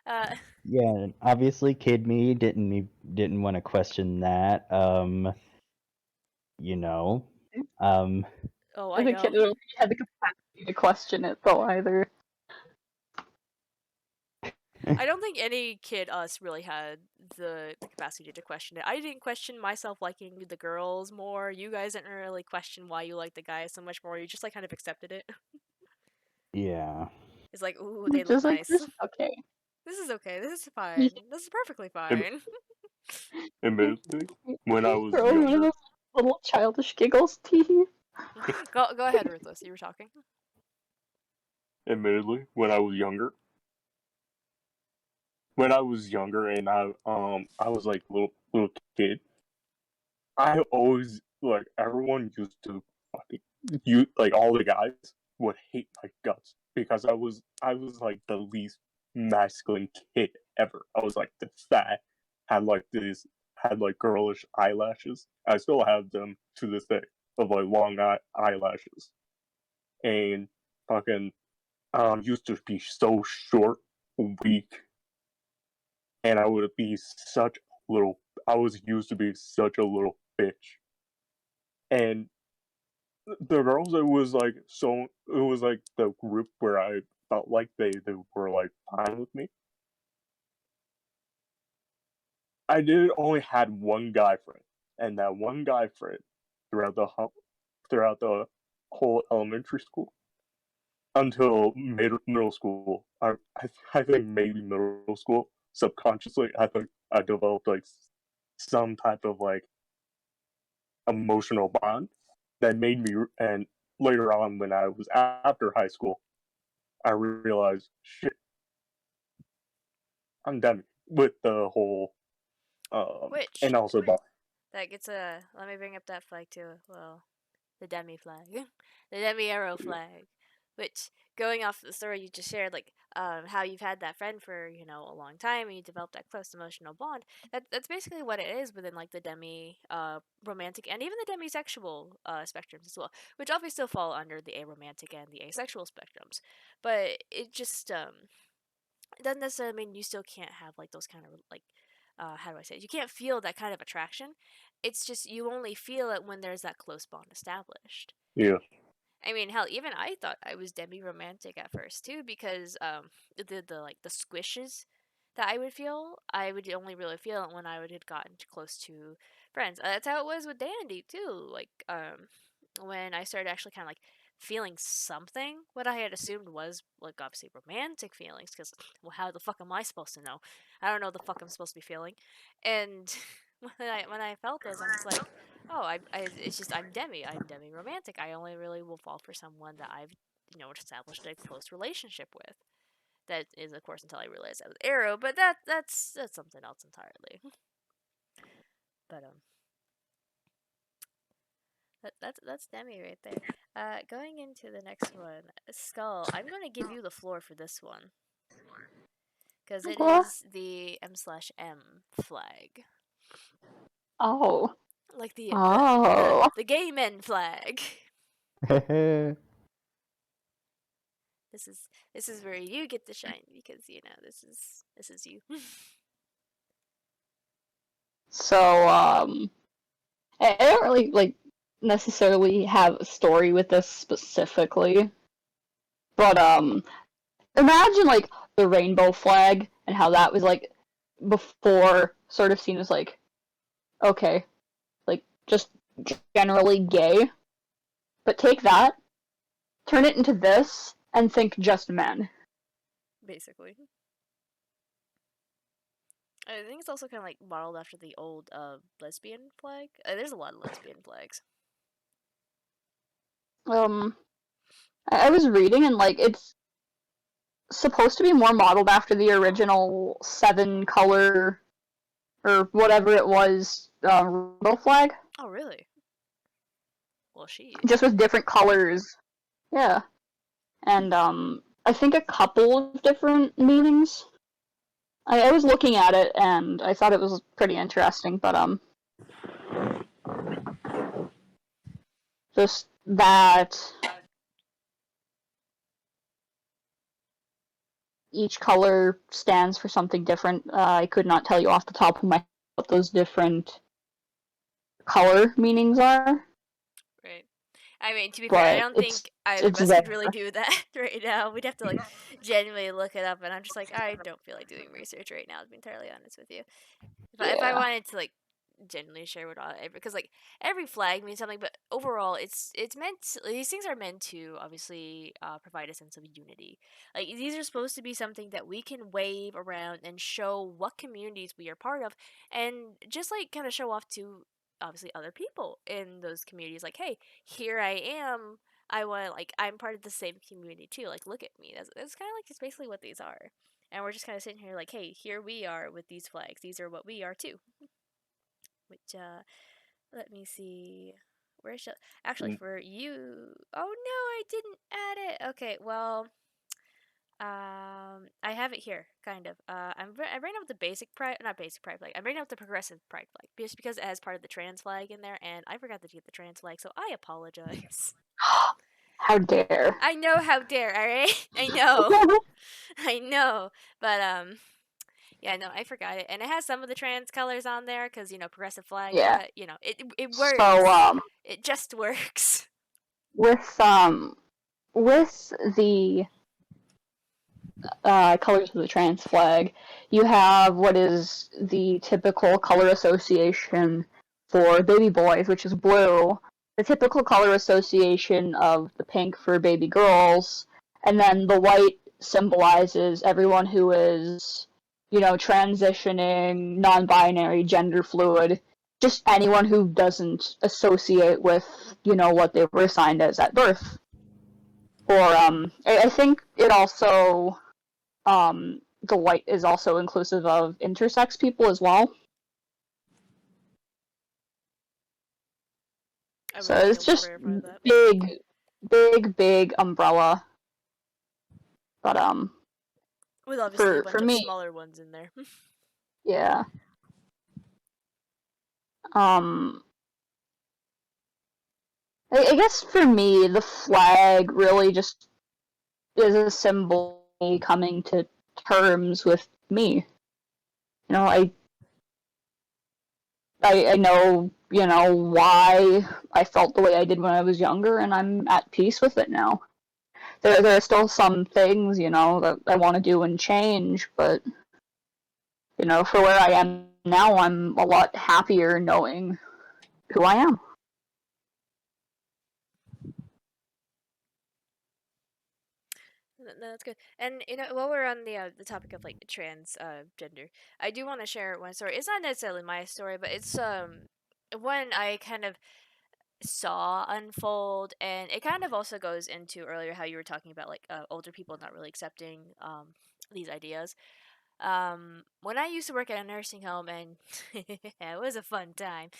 Uh, Yeah, and obviously, Kid Me didn't want to question that. You know, um, oh, I I think know. it really had the capacity to question it though either. I don't think any kid us really had the capacity to question it. I didn't question myself liking the girls more. You guys didn't really question why you like the guys so much more. You just like kind of accepted it. yeah. It's like, ooh, they look Just like nice. this, okay. This is okay. This is fine. This is perfectly fine. Admittedly, when I was Throwing one of younger, those little childish giggles. Teehee. Go ahead, Ruthless. You were talking. when I was younger, and I was like little kid, I always like everyone used to fucking you like all the guys would hate my guts because I was like the least masculine kid ever. I was like the fat, had like these had like girlish eyelashes. I still have them to this day of like long eyelashes, and fucking used to be so short, weak, and I would be such a little. I was used to be such a little bitch, and the girls, it was like the group where I felt like they were like fine with me. I did only had one guy friend, and that one guy friend throughout throughout the whole elementary school until middle school. I think maybe middle school subconsciously I think I developed like some type of like emotional bond that made me, and later on when I was after high school I realized, shit, I'm done with the whole, Which and also, that gets a. Let me bring up that flag too. Well, the demi flag, the demi arrow flag. Which, going off the story you just shared, like how you've had that friend for a long time and you developed that close emotional bond. That's basically what it is within like the demi romantic and even the demisexual spectrums as well, which obviously still fall under the aromantic and the asexual spectrums. But it just it doesn't necessarily mean you still can't have like those kind of like how do I say it? You can't feel that kind of attraction. It's just you only feel it when there's that close bond established. yeah, I mean, hell, even I thought I was demi romantic at first too, because the like the squishes that I would feel, I would only really feel it when I would had gotten close to friends. That's how it was with Dandy too. Like when I started actually kind of like feeling something, what I had assumed was like obviously romantic feelings, because well, how the fuck am I supposed to know? I don't know the fuck I'm supposed to be feeling, and when I felt those, I'm just like, oh, it's just I'm demi romantic. I only really will fall for someone that I've established a close relationship with. That is, of course, until I realized I was arrow, but that's something else entirely. But that's demi right there. Going into the next one, Skull. I'm gonna give you the floor for this one because it What? is the M/M flag, Oh. like Oh. the gay men flag. This is where you get to shine because this is you. So, I don't really like necessarily have a story with this specifically, but imagine like the rainbow flag and how that was like before sort of seen as like okay, like just generally gay, but take that, turn it into this, and think just men. Basically. I think it's also kind of like modeled after the old lesbian flag. There's a lot of lesbian flags. Um, I was reading and like it's supposed to be more modeled after the original seven color or whatever it was rainbow flag, Oh, really? Well, she. just with different colors. Yeah, and I think a couple of different meanings. I was looking at it and I thought it was pretty interesting, but just that each color stands for something different. I could not tell you off the top of my head what those different color meanings are, Right. I mean, to be fair, I but don't think either of it's us there. could really do that right now. We'd have to like genuinely look it up, and I'm just like, I don't feel like doing research right now. To be entirely honest with you, if I Yeah, wanted to like genuinely share what all because like every flag means something, but overall, it's meant these things are meant to obviously provide a sense of unity. Like these are supposed to be something that we can wave around and show what communities we are part of, and just like kind of show off to obviously other people in those communities. Like, hey, here I am. I want like I'm part of the same community too. Like, look at me. That's kind of like just basically what these are. And we're just kind of sitting here like, hey, here we are with these flags. These are what we are too. Which let me see. Where shall actually Mm. for you? Oh no, I didn't add it. Okay, well, I have it here, kind of. I'm bringing up the basic pride, not basic pride flag. I'm bringing up the progressive pride flag just because it has part of the trans flag in there, and I forgot to get the trans flag, so I apologize. how dare. I know how dare, all right? I know, I know, but yeah, no, I forgot it, and it has some of the trans colors on there because progressive flag, Yeah. but it So works. It just works. with the colors of the trans flag, you have what is the typical color association for baby boys, which is blue, the typical color association of the pink for baby girls, and then the white symbolizes everyone who is, transitioning, non binary, gender fluid, just anyone who doesn't associate with, what they were assigned as at birth. Or, I think it also the white is also inclusive of intersex people as well. I So wouldn't be it's able to just verify that. big umbrella. But With obviously a for bunch of me, smaller ones in there. yeah. Um, I guess for me, the flag really just is a symbol of me coming to terms with me. I know, why I felt the way I did when I was younger, and I'm at peace with it now. There are still some things, that I want to do and change, but, for where I am now, I'm a lot happier knowing who I am. No, that's good. And while we're on the topic of like trans gender, I do want to share one story. It's not necessarily my story, but it's one I kind of saw unfold, and it kind of also goes into earlier how you were talking about like older people not really accepting these ideas. When I used to work at a nursing home, and it was a fun time.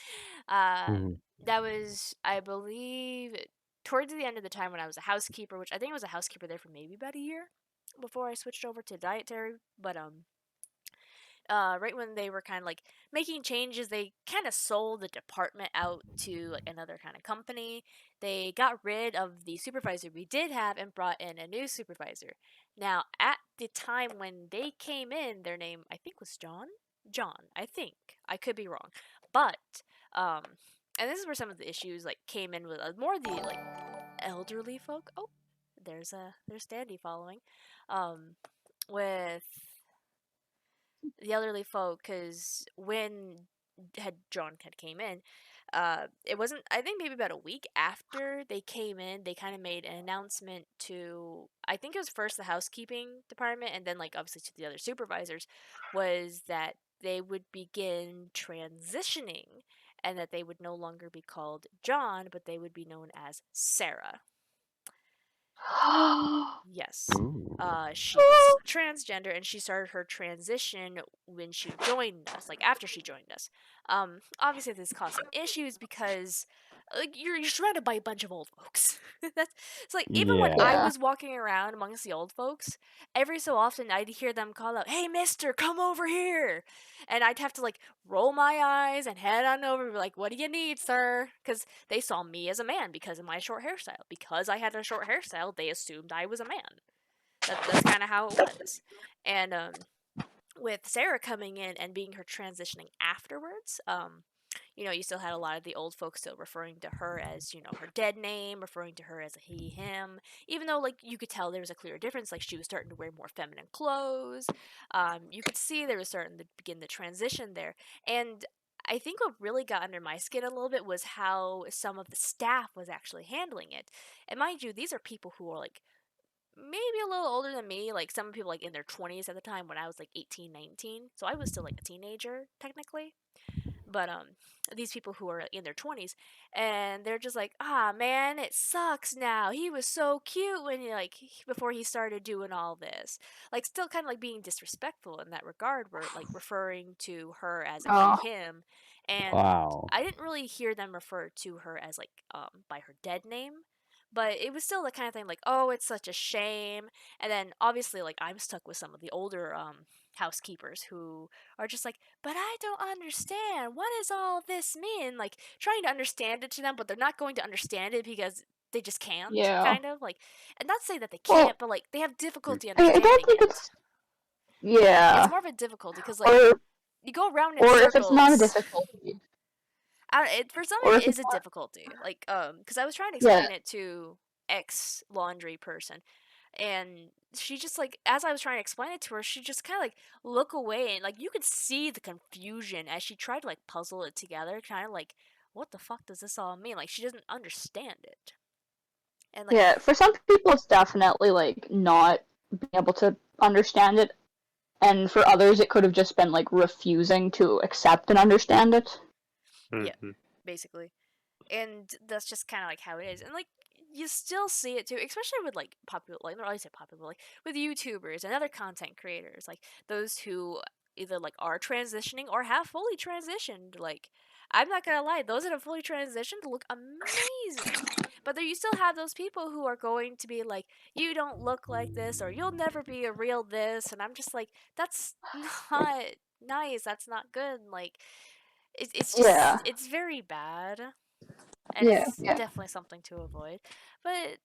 Mhm. That was, I believe, towards the end of the time when I was a housekeeper, which I think I was a housekeeper there for maybe about a year before I switched over to dietary. But right when they were kind of like making changes, they kind of sold the department out to like another kind of company. They got rid of the supervisor we did have and brought in a new supervisor. Now, at the time when they came in, their name I think was John. John, I think. I could be wrong, but um, and this is where some of the issues like came in with more the like elderly folk. Oh, there's Dandy following, with the elderly folk, because when John had came in, it wasn't, I think maybe about a week after they came in, they kind of made an announcement to, I think it was first the housekeeping department and then like obviously to the other supervisors, was that they would begin transitioning and that they would no longer be called John, but they would be known as Sarah. Yes. Ooh. She was transgender and she started her transition when she joined us, like after she joined us. Obviously this caused some issues because like you're surrounded by a bunch of old folks. That's it's like even when Yeah. I Yeah. was walking around amongst the old folks, every so often I'd hear them call out, "Hey, mister, come over here." And I'd have to like roll my eyes and head on over and be like, "What do you need, sir?" Because they saw me as a man because of my short hairstyle. Because I had a short hairstyle, they assumed I was a man. That's kind of how it was. And with Sarah coming in and being her transitioning afterwards, you still had a lot of the old folks still referring to her as, her dead name, referring to her as a he, him, even though, like, you could tell there was a clear difference, like, she was starting to wear more feminine clothes. You could see they were starting to begin the transition there. And I think what really got under my skin a little bit was how some of the staff was actually handling it. And mind you, these are people who are, like, maybe a little older than me, like some people like in their 20s at the time when I was like 18, 19. So I was still like a teenager technically. But these people who are in their 20s and they're just like, "Ah, man, it sucks now. He was so cute when before he started doing all this." Like still kind of like being disrespectful in that regard, where like referring to her as a he Oh. him. And Wow. I didn't really hear them refer to her as like by her dead name, but it was still the kind of thing like, "Oh, it's such a shame." And then obviously like I'm stuck with some of the older housekeepers who are just like, "But I don't understand. What does all this mean?" Like trying to understand it to them, but they're not going to understand it because they just can't, Yeah. kind of like, and not say that they Well, can't, but like they have difficulty I don't understanding think it. it's. It's Yeah. more of a difficulty because like Or you go around in or if it's not a circles. difficulty, For some or it if it's is a not. difficulty. Like because I was trying to Yeah. explain it to ex laundry person, and she just like as I was trying to explain it to her, she just kind of like look away and like you could see the confusion as she tried to like puzzle it together, kind of like what the fuck does this all mean? Like she doesn't understand it, and like Yeah. For some people, it's definitely like not being able to understand it, and for others, it could have just been like refusing to accept and understand it. yeah, Mhm. basically. And that's just kind of like how it is, and like you still see it too, especially with like popular, like not really say popular, like with YouTubers and other content creators, like those who either like are transitioning or have fully transitioned. Like I'm not gonna lie, those that have fully transitioned look amazing, but there you still have those people who are going to be like, "You don't look like this," or "You'll never be a real this," and I'm just like, that's not nice. That's not good. Like it's Yeah. just it's very bad, and Yeah. it's Yeah. definitely something to avoid. But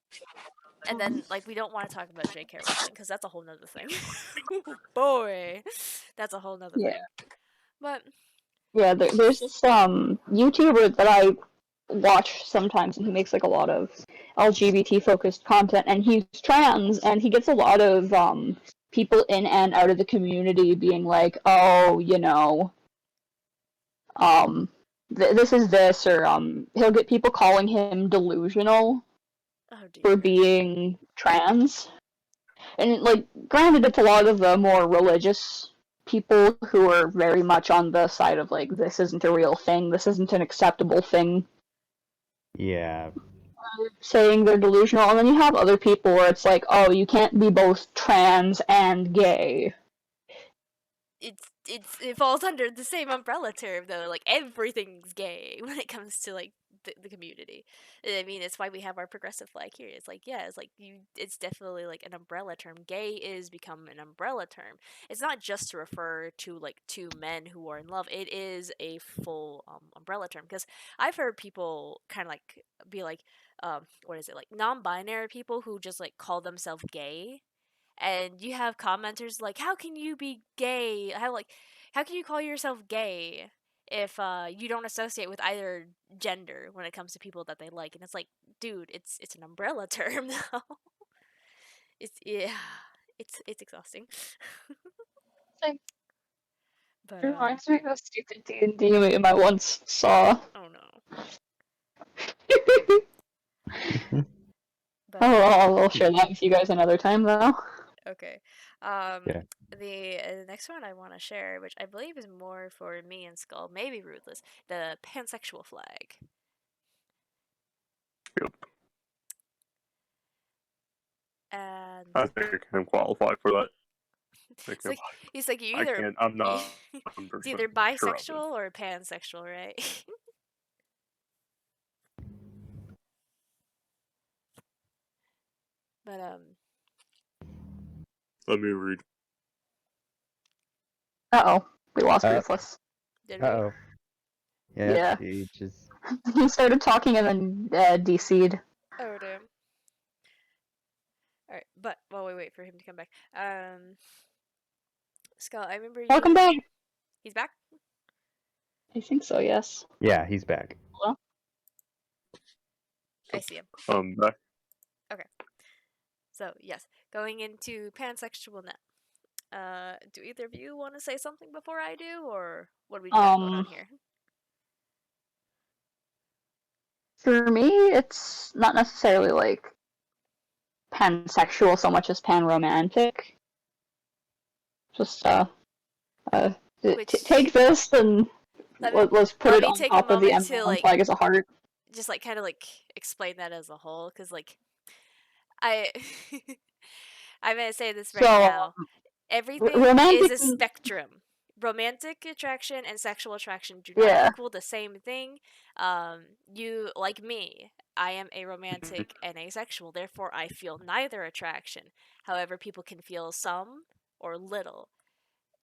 and then like we don't want to talk about JK Rowling because that's a whole nother thing. Ooh, boy, that's a whole nother Yeah. thing. But Yeah. There's this YouTuber that I watch sometimes, and he makes like a lot of LGBT focused content, and he's trans, and he gets a lot of people in and out of the community being like, "Oh, um, this is this," or he'll get people calling him delusional oh for dear, being trans. And like, granted, it's a lot of the more religious people who are very much on the side of like, this isn't a real thing, this isn't an acceptable thing, Yeah. saying they're delusional. And then you have other people where it's like, oh, you can't be both trans and gay. it falls under the same umbrella term though. Like everything's gay when it comes to like the community. I mean, it's why we have our progressive flag here. It's like, yeah, it's like it's definitely like an umbrella term. Gay is become an umbrella term. It's not just to refer to like two men who are in love. It is a full umbrella term, because I've heard people kind of like be like, what is it, like non-binary people who just like call themselves gay, and you have commenters like, how can you be gay, how can you call yourself gay if you don't associate with either gender when it comes to people that they like. And it's like, dude, it's an umbrella term now. It's, yeah, it's exhausting. Like, But it reminds me of a stupid D&D meme I once saw. oh no. But I'll share that with you guys another time, though. okay. Yeah. The next one I want to share, which I believe is more for me and Skull, maybe Ruthless, the Pansexual Flag. Yep. And I think I can qualify for that. it's like, he's like, you I either can't. I'm not. it's either 100% sure of bisexual or pansexual, right? But Let me read. Uh-oh. We lost Uh, Ruthless. did we? Uh-oh. Yeah, Yeah. he just... He started talking and then DC'd. Oh damn. All right, but while we wait for him to come back, Skull, I remember you. Welcome back! He's back. I think so, yes. Yeah, he's back. I see him. Back. So yes, going into pansexual now. Do either of you want to say something before I do, or what do we got going on here? For me, it's not necessarily like pansexual so much as panromantic. Just take this and let's put it on top of the emblem flag as a heart. Just like kind of like explain that as a whole, because like I'm gonna say this right now. Everything is a spectrum. Romantic attraction and sexual attraction do not equal the same thing. You, like me, I am aromantic and asexual, therefore I feel neither attraction. However, people can feel some or little.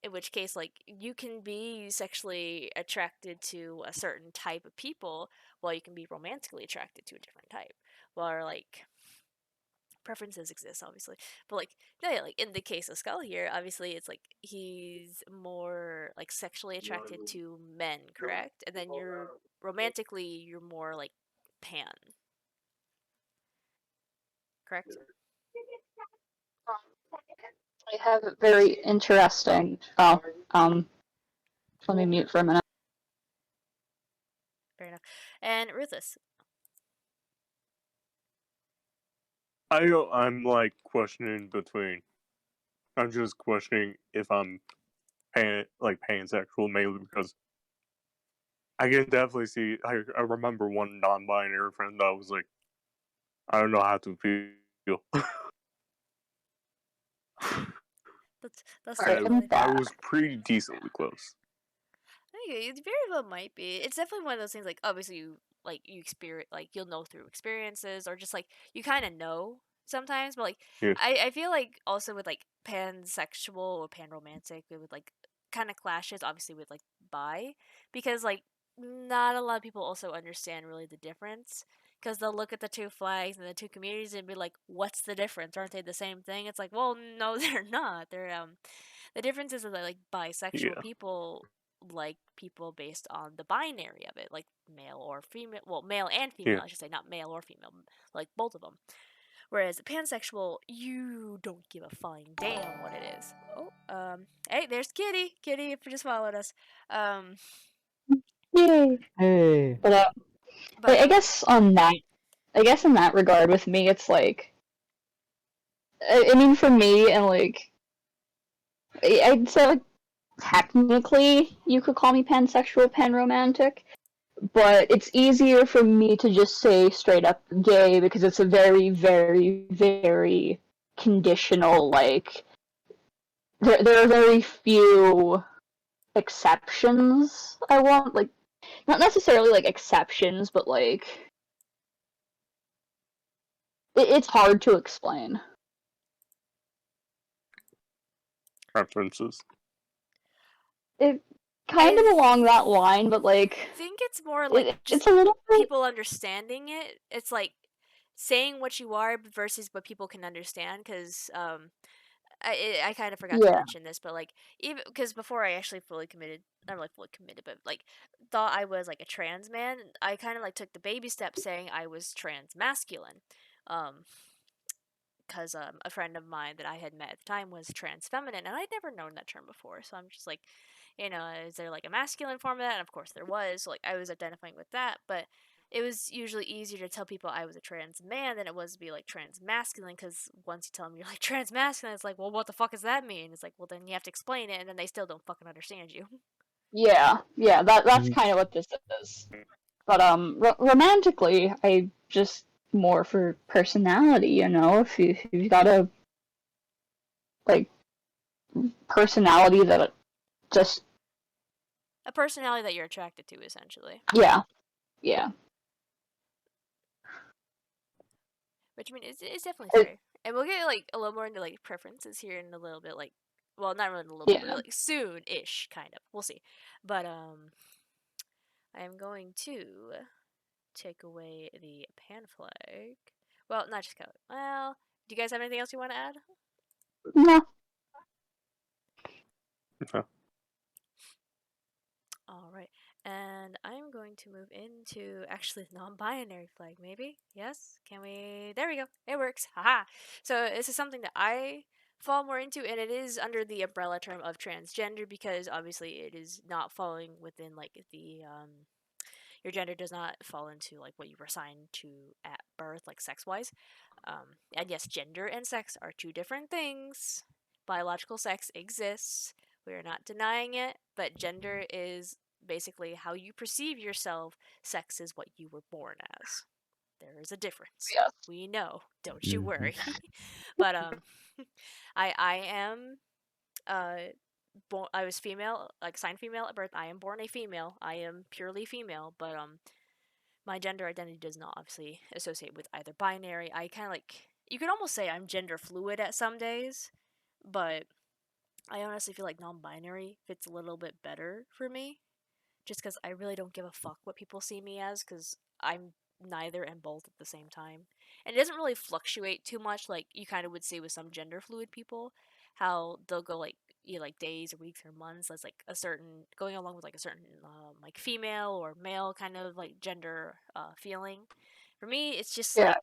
In which case, like, you can be sexually attracted to a certain type of people, while you can be romantically attracted to a different type. Or like, preferences exist, obviously, but like, yeah, like in the case of Skull here, obviously it's like he's more like sexually attracted to men, correct? And then you're romantically, you're more like pan, correct? I have a very interesting. Let me mute for a minute. Fair enough. And Ruthless. I'm like questioning between. I'm just questioning if I'm pansexual, mainly because I can definitely see. I remember one non-binary friend that was like, I don't know how to feel. That's I was pretty decently close. It very well might be. It's definitely one of those things. Like, obviously, you experience, like, you'll know through experiences, or just like you kind of know sometimes. But like, Yeah. I feel like also with like pansexual or panromantic, it would like kind of clashes, obviously, with like bi, because like not a lot of people also understand really the difference. Because they'll look at the two flags and the two communities and be like, "What's the difference? Aren't they the same thing?" It's like, well, no, they're not. They're the difference is that like bisexual people like people based on the binary of it, like male or female. Well, male and female, I should say, not male or female, like both of them. Whereas pansexual, you don't give a flying damn what it is. Oh, hey, there's Kitty. Kitty just followed us. Yay! Hey. But I guess in that regard, with me, it's like, I mean, for me, and like, I'd say like, technically, you could call me pansexual, panromantic, but it's easier for me to just say straight up gay because it's a very, very, very conditional, like, there are very few exceptions I want, like, not necessarily like exceptions, but like it's hard to explain. Preferences. It kind of along that line, but like I think it's more like just it's a little bit. people understanding it. It's like saying what you are versus what people can understand. Because I kind of forgot to Yeah, mention this, but like even because before I actually fully committed, not really fully committed, but like thought I was like a trans man, I kind of like took the baby step saying I was trans masculine. Um, because a friend of mine that I had met at the time was trans feminine, and I'd never known that term before. So I'm just like, is there like a masculine form of that? And of course there was. So, like I was identifying with that, but it was usually easier to tell people I was a trans man than it was to be like trans masculine. Because once you tell them you're like trans masculine, it's like, well, what the fuck does that mean? It's like, well, then you have to explain it, and then they still don't fucking understand you. yeah. That's Mhm. kind of what this is. But romantically, I just more for personality. If you've got a like personality that just A personality that you're attracted to, essentially. yeah. Which I mean, it's definitely It, fair, and we'll get like a little more into like preferences here in a little bit. Like, well, not really in a little bit, but yeah. like soon-ish, kind of. We'll see. But I am going to take away the pan flag. Well, not just go. Well, do you guys have anything else you want to add? No. Okay. All right, and I'm going to move into actually the non-binary flag. Maybe yes. Can we? There we go. It works. Haha. So this is something that I fall more into, and it is under the umbrella term of transgender because obviously it is not falling within like the your gender does not fall into like what you were assigned to at birth, like sex wise. And yes, gender and sex are two different things. Biological sex exists. We are not denying it, but gender is basically how you perceive yourself. Sex is what you were born as. There is a difference. Yes. We know. Don't you Mhm. worry. But I am I was female, like signed female at birth. I am born a female. I am purely female, but my gender identity does not obviously associate with either binary. I kind of like you could almost say I'm gender fluid at some days, but I honestly feel like non-binary fits a little bit better for me just cuz I really don't give a fuck what people see me as cuz I'm neither and both at the same time. And it doesn't really fluctuate too much like you kind of would see with some gender fluid people how they'll go like like days or weeks or months as like a certain going along with like a certain like female or male kind of like gender feeling. For me, it's just Yeah. like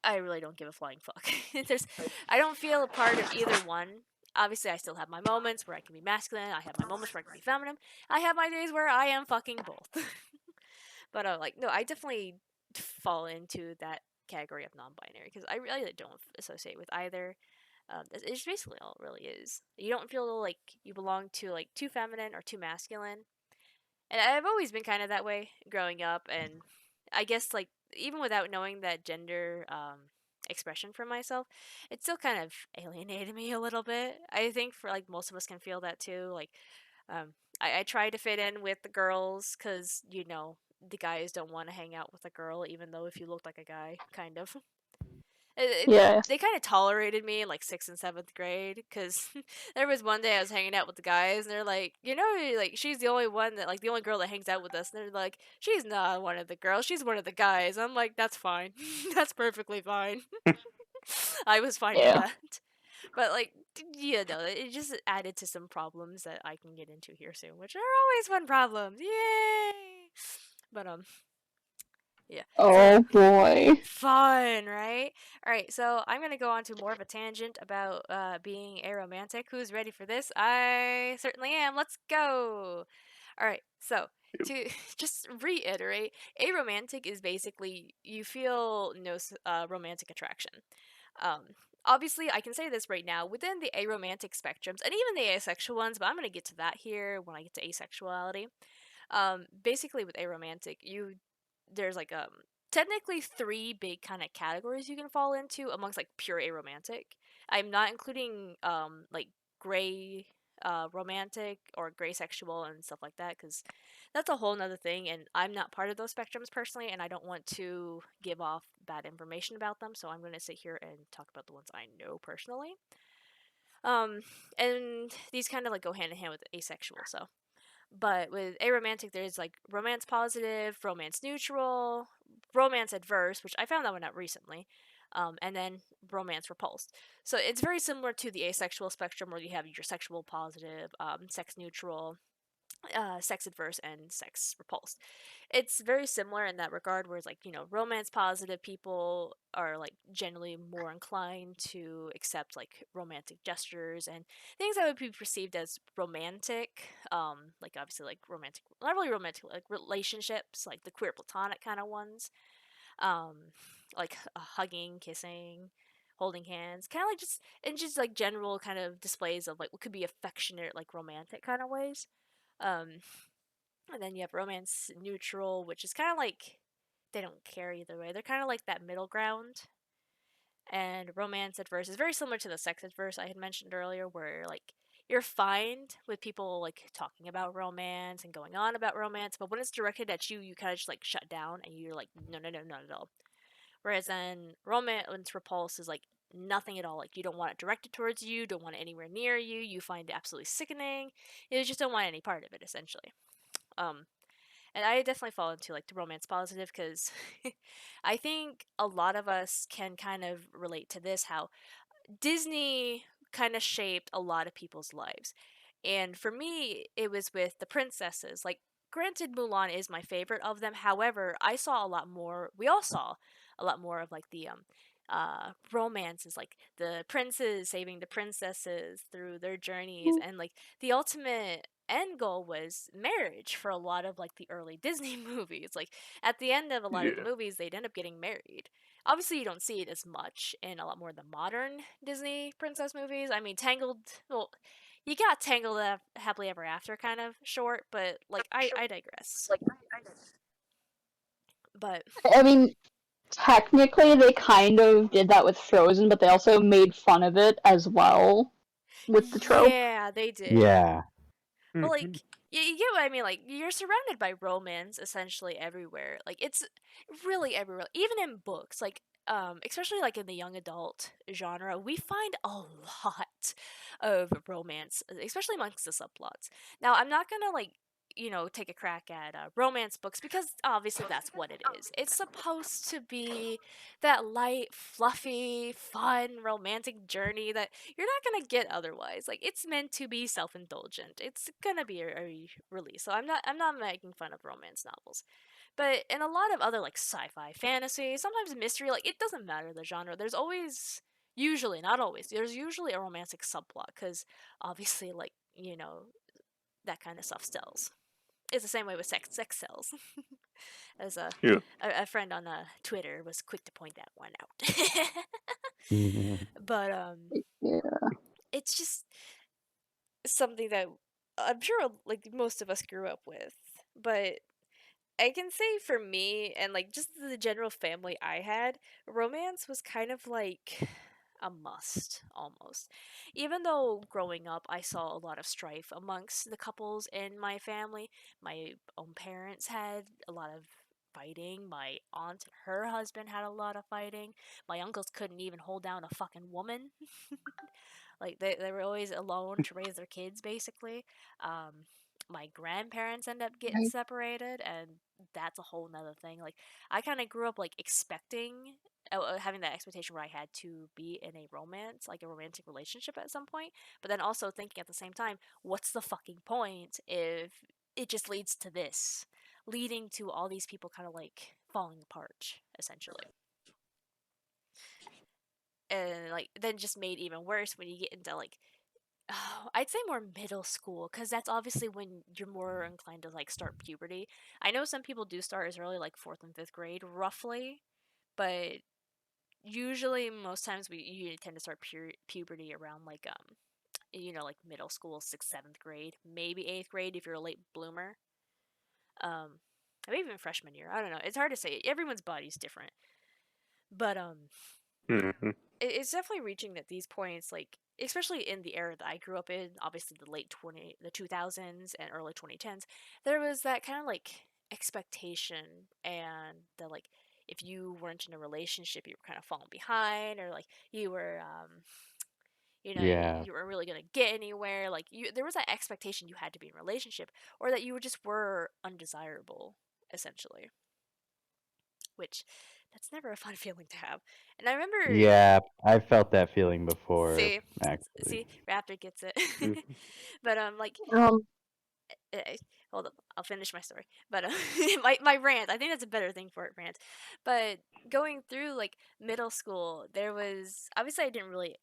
I really don't give a flying fuck. I don't feel a part of either one. Obviously, I still have my moments where I can be masculine. I have my moments where I can be feminine. I have my days where I am fucking both. But like, no, I definitely fall into that category of non-binary because I really don't associate with either. It's basically all it really is. You don't feel like you belong to like too feminine or too masculine, and I've always been kind of that way growing up. And I guess like even without knowing that gender expression for myself, it still kind of alienated me a little bit. I think for like most of us can feel that too. Like um, I try to fit in with the girls because the guys don't want to hang out with a girl, even though if you look like a guy, kind of. Yeah. They kind of tolerated me in like sixth and seventh grade because there was one day I was hanging out with the guys and they're like, like she's the only one that like the only girl that hangs out with us. And they're like, she's not one of the girls, she's one of the guys. I'm like, that's fine, that's perfectly fine. I was fine with Yeah. that. But like, it just added to some problems that I can get into here soon, which are always fun problems. Yay! But yeah. So Oh boy. fun, right? All right, so I'm gonna go on to more of a tangent about being aromantic. Who's ready for this? I certainly am. Let's go. All right, so to just reiterate, aromantic is basically you feel no romantic attraction. Um, Obviously, I can say this right now within the aromantic spectrums and even the asexual ones, but I'm gonna get to that here when I get to asexuality. Basically with aromantic, there's like technically three big kind of categories you can fall into amongst like pure aromantic. I'm not including like gray romantic or gray sexual and stuff like that, because that's a whole nother thing, and I'm not part of those spectrums personally, and I don't want to give off bad information about them, so I'm going to sit here and talk about the ones I know personally. And these kind of like go hand in hand with asexual, so. But with aromantic, there's like romance positive, romance neutral, romance adverse, which I found that one out recently, and then romance repulsed. So it's very similar to the asexual spectrum, where you have your sexual positive, sex neutral, sex adverse, and sex repulsed. It's very similar in that regard, whereas like romance positive people are like generally more inclined to accept like romantic gestures and things that would be perceived as romantic, like obviously like romantic, not really romantic, like relationships, like the queer platonic kind of ones, um like hugging, kissing, holding hands, kind of like just like general kind of displays of like what could be affectionate, like romantic kind of ways. um and then you have romance neutral, which is kind of like they don't care either way. They're kind of like that middle ground. And romance adverse is very similar to the sex adverse I had mentioned earlier, where like you're fine with people like talking about romance and going on about romance, but when it's directed at you, you kind of just like shut down and you're like, no, no, no, not at all. Whereas then romance repulse is like nothing at all. Like you don't want it directed towards you, don't want it anywhere near you. You find it absolutely sickening. You just don't want any part of it, essentially. Um, and I definitely fall into like the romance positive because I think a lot of us can kind of relate to this, how Disney kind of shaped a lot of people's lives. And for me, it was with the princesses. Like, granted, Mulan is my favorite of them. However, I saw a lot more, we all saw a lot more of like the romances, like the princes saving the princesses through their journeys, and like the ultimate end goal was marriage for a lot of like the early Disney movies. Like at the end of a lot of the Yeah. movies, they'd end up getting married. Obviously, you don't see it as much in a lot more of the modern Disney princess movies. I mean, Tangled, well, you got Tangled Happily Ever After kind of short, but like I digress. But I mean, technically, they kind of did that with Frozen, but they also made fun of it as well with the trope. yeah, they did. Yeah. But Mhm. like you get what I mean. Like you're surrounded by romance essentially everywhere. Like it's really everywhere, even in books. Like especially like in the young adult genre, we find a lot of romance, especially amongst the subplots. Now, I'm not gonna like take a crack at romance books because obviously that's what it is. It's supposed to be that light, fluffy, fun, romantic journey that you're not gonna get otherwise. Like it's meant to be self-indulgent. It's gonna be a release. So I'm not making fun of romance novels. But in a lot of other like sci-fi, fantasy, sometimes mystery, like it doesn't matter the genre. There's always usually, not always, there's usually a romantic subplot cuz obviously like, that kind of stuff sells. It's the same way with sex sells. As Yeah. a friend on Twitter was quick to point that one out. Mhm. But Yeah. it's just something that I'm sure like most of us grew up with. But I can say for me and like just the general family I had, romance was kind of like a must almost. Even though growing up I saw a lot of strife amongst the couples in my family, my own parents had a lot of fighting, my aunt and her husband had a lot of fighting, my uncles couldn't even hold down a fucking woman. Like they were always alone to raise their kids basically. My grandparents end up getting Right. separated, and that's a whole nother thing. Like I kind of grew up like expecting, having that expectation where I had to be in a romance, like a romantic relationship at some point, but then also thinking at the same time, what's the fucking point if it just leads to this, leading to all these people kind of like falling apart essentially. And like then just made even worse when you get into like, oh, I'd say more middle school, because that's obviously when you're more inclined to like start puberty. I know some people do start as early like fourth and fifth grade, roughly, but usually most times you tend to start puberty around like like middle school, sixth, seventh grade, maybe eighth grade if you're a late bloomer. Um, maybe even freshman year. I don't know. It's hard to say. Everyone's body's different, but Mhm. it's definitely reaching at these points like especially in the era that I grew up in, obviously the 2000s and early 2010s, there was that kind of like expectation and the like if you weren't in a relationship, you were kind of falling behind, or like you were Yeah. you weren't really gonna get anywhere. Like there was that expectation you had to be in a relationship, or that you just were undesirable, essentially. Which that's never a fun feeling to have. And I remember, Yeah, I felt that feeling before, see, actually. Raptor gets it. Mhm. But Um, hold up, I'll finish my story. But my rant, I think that's a better thing for it, rant. But going through like middle school, there was obviously I didn't really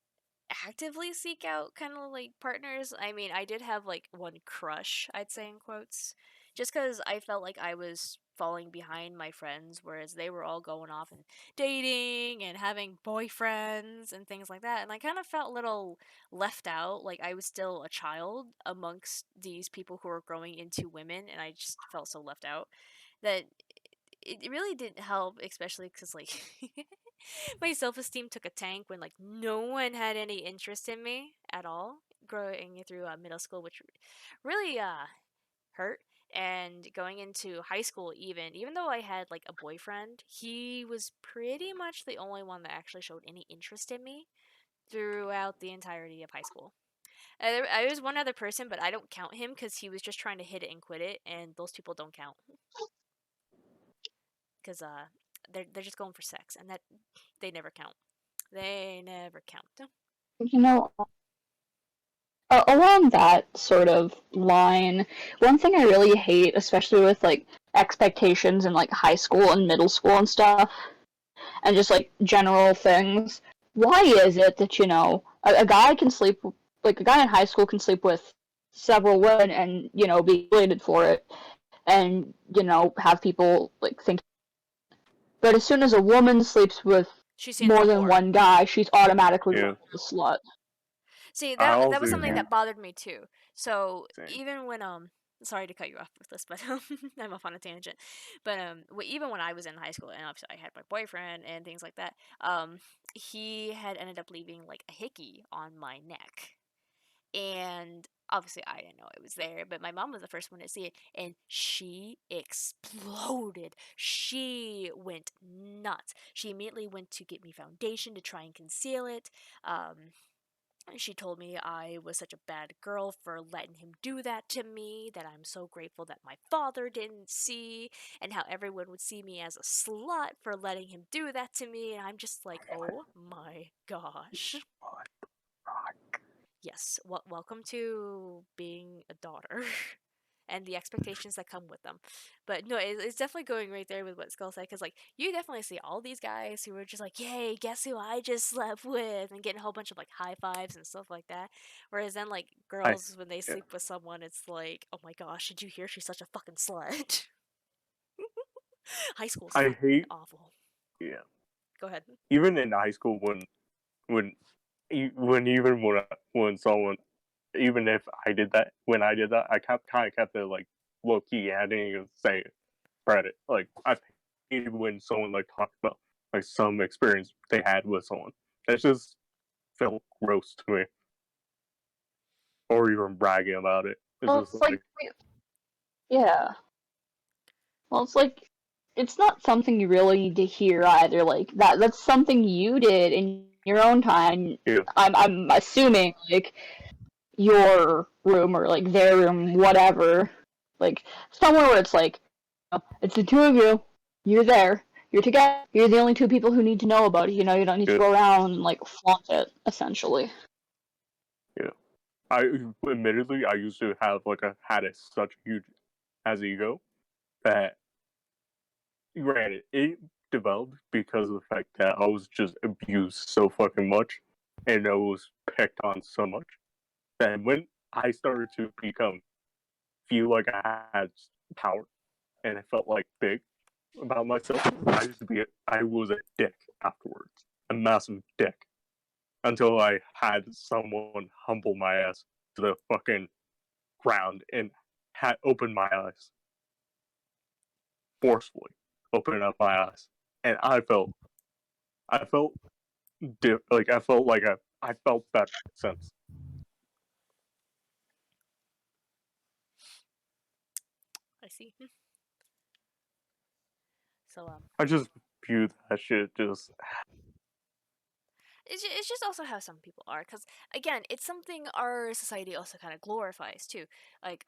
actively seek out kind of like partners. I mean, I did have like one crush, I'd say in quotes, just because I felt like I was falling behind my friends, whereas they were all going off and dating and having boyfriends and things like that. And I kind of felt a little left out, like I was still a child amongst these people who were growing into women, and I just felt so left out that it really didn't help, especially because like my self-esteem took a tank when like no one had any interest in me at all growing through middle school, which really hurt. And going into high school, even though I had like a boyfriend, he was pretty much the only one that actually showed any interest in me throughout the entirety of high school. I was one other person, but I don't count him because he was just trying to hit it and quit it, and those people don't count because they're just going for sex, and that they never count. They never count. you know, along that sort of line, one thing I really hate, especially with like expectations in like high school and middle school and stuff, and just like general things. Why is it that a guy can sleep like a guy in high school can sleep with several women and be slated for it and have people like think, but as soon as a woman sleeps with She's seen as a more than whore. one guy, she's automatically Yeah, a slut. See, I that also was something hate that bothered me too. So same. even when sorry to cut you off with this, but I'm off on a tangent. But even when I was in high school, and obviously I had my boyfriend and things like that, he had ended up leaving like a hickey on my neck, and obviously I didn't know it was there, but my mom was the first one to see it, and she exploded. She went nuts. She immediately went to get me foundation to try and conceal it. She told me I was such a bad girl for letting him do that to me, that I'm so grateful that my father didn't see, and how everyone would see me as a slut for letting him do that to me. And I'm just like, oh my gosh. Yes, welcome to being a daughter. And the expectations that come with them. But no, it's definitely going right there with what Skull said, because like you definitely see all these guys who are just like, "Yay, guess who I just slept with," and getting a whole bunch of like high fives and stuff like that. Whereas then like I girls, when they yeah. sleep with someone, it's like, "Oh my gosh, did you hear she's such a fucking slut?" High school's I fucking hate awful. yeah. Go ahead. Even in high school, when when someone, even if I did that, when I did that, I kind of kept it like low key. I didn't even say it, spread it. Like I hated when someone like talked about like some experience they had with someone. That just felt gross to me, or even bragging about it. It's Well, just it's like, like yeah. Well, it's like it's not something you really need to hear either. Like that's something you did in your own time. yeah, I'm assuming like your room or like their room, whatever. Like somewhere where it's like it's the two of you. You're there. You're together. You're the only two people who need to know about it. You don't need to yeah, go around and like flaunt it. Essentially. yeah. I admittedly I used to have like had such a huge as ego that granted, it developed because of the fact that I was just abused so fucking much and I was picked on so much that when I started to feel like I had power and I felt like big about myself, I was a dick afterwards. A massive dick. Until I had someone humble my ass to the fucking ground and had opened my eyes. Forcefully opening up my eyes. And I felt like I felt that sense. I see. So I just view that shit just. it's just also how some people are, because again, it's something our society also kind of glorifies too. Like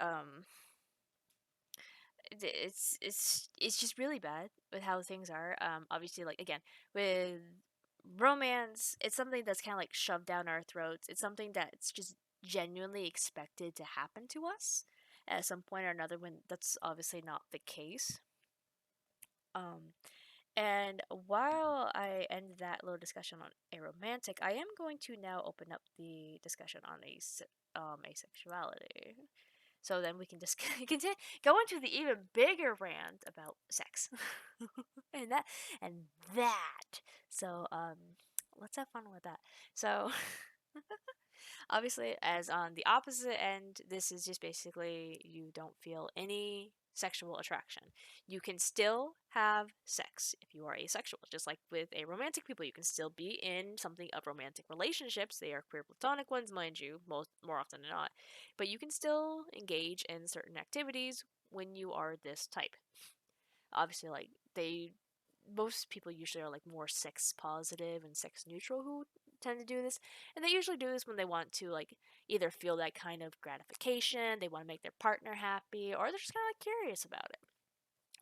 it's just really bad with how things are. Obviously, like again with romance, it's something that's kind of like shoved down our throats. It's something that's just genuinely expected to happen to us at some point or another, when that's obviously not the case. Um, and while I end that little discussion on aromantic, I am going to now open up the discussion on asexuality. So then we can just continue, go into the even bigger rant about sex, and that and that. So let's have fun with that. So obviously, as on the opposite end, this is just basically you don't feel any sexual attraction. You can still have sex if you are asexual, just like with aromantic people. You can still be in something of romantic relationships. They are queer platonic ones, mind you, more often than not. But you can still engage in certain activities when you are this type. Obviously, like they most people usually are like more sex positive and sex neutral who tend to do this, and they usually do this when they want to like either feel that kind of gratification, they want to make their partner happy, or they're just kind of like curious about it.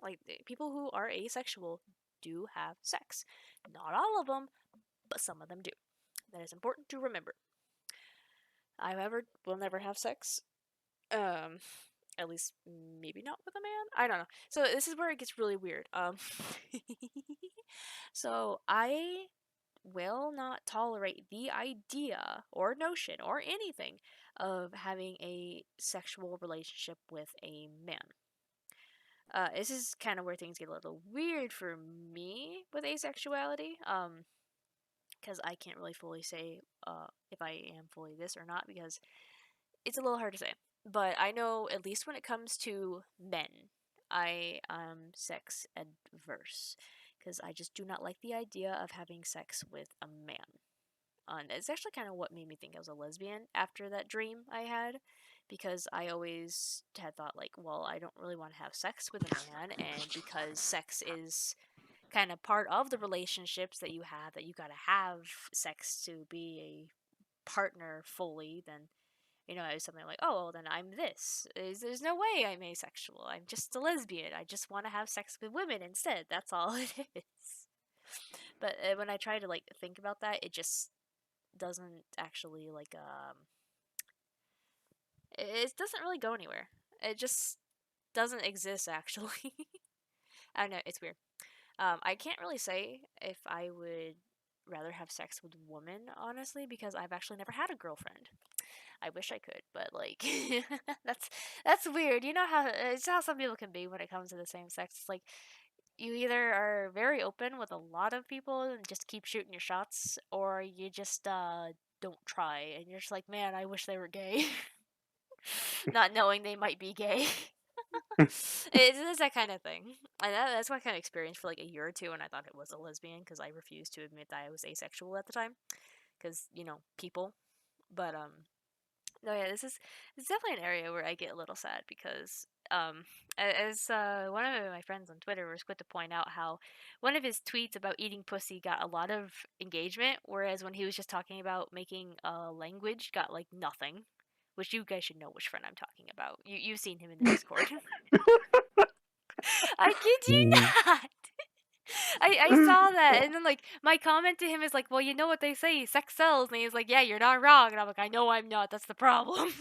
Like people who are asexual do have sex, not all of them, but some of them do. That is important to remember. I, however, will never have sex. um at least maybe not with a man. I don't know. So this is where it gets really weird. So I will not tolerate the idea or notion or anything of having a sexual relationship with a man. This is kind of where things get a little weird for me with asexuality. Because I can't really fully say if I am fully this or not, because it's a little hard to say. But I know, at least when it comes to men, I am sex adverse, because I just do not like the idea of having sex with a man. And it's actually kind of what made me think I was a lesbian after that dream I had, because I always had thought, like, well, I don't really want to have sex with a man, and because sex is kind of part of the relationships that you have, that you gotta have sex to be a partner fully, then it was something like, oh, well, then I'm this. There's no way I'm asexual. I'm just a lesbian. I just want to have sex with women instead. That's all it is. But when I try to like think about that, it just doesn't actually like it doesn't really go anywhere. It just doesn't exist actually. I don't know. It's weird. I can't really say if I would rather have sex with women, honestly, because I've actually never had a girlfriend. I wish I could, but like that's that's weird. You know how it's how some people can be when it comes to the same sex. It's like you either are very open with a lot of people and just keep shooting your shots, or you just don't try and you're just like, man, I wish they were gay, not knowing they might be gay. It's that kind of thing. And that's my kind of experience for like a year or two, and I thought it was a lesbian because I refused to admit that I was asexual at the time, because people. But no, yeah, this is definitely an area where I get a little sad, because as one of my friends on Twitter was quick to point out, how one of his tweets about eating pussy got a lot of engagement, whereas when he was just talking about making a language, got like nothing. Which you guys should know which friend I'm talking about. You've seen him in the Discord. I kid you not. I saw that, and then like my comment to him is like, well, you know what they say, sex sells, and he's like, yeah, you're not wrong, and I'm like, I know I'm not. That's the problem.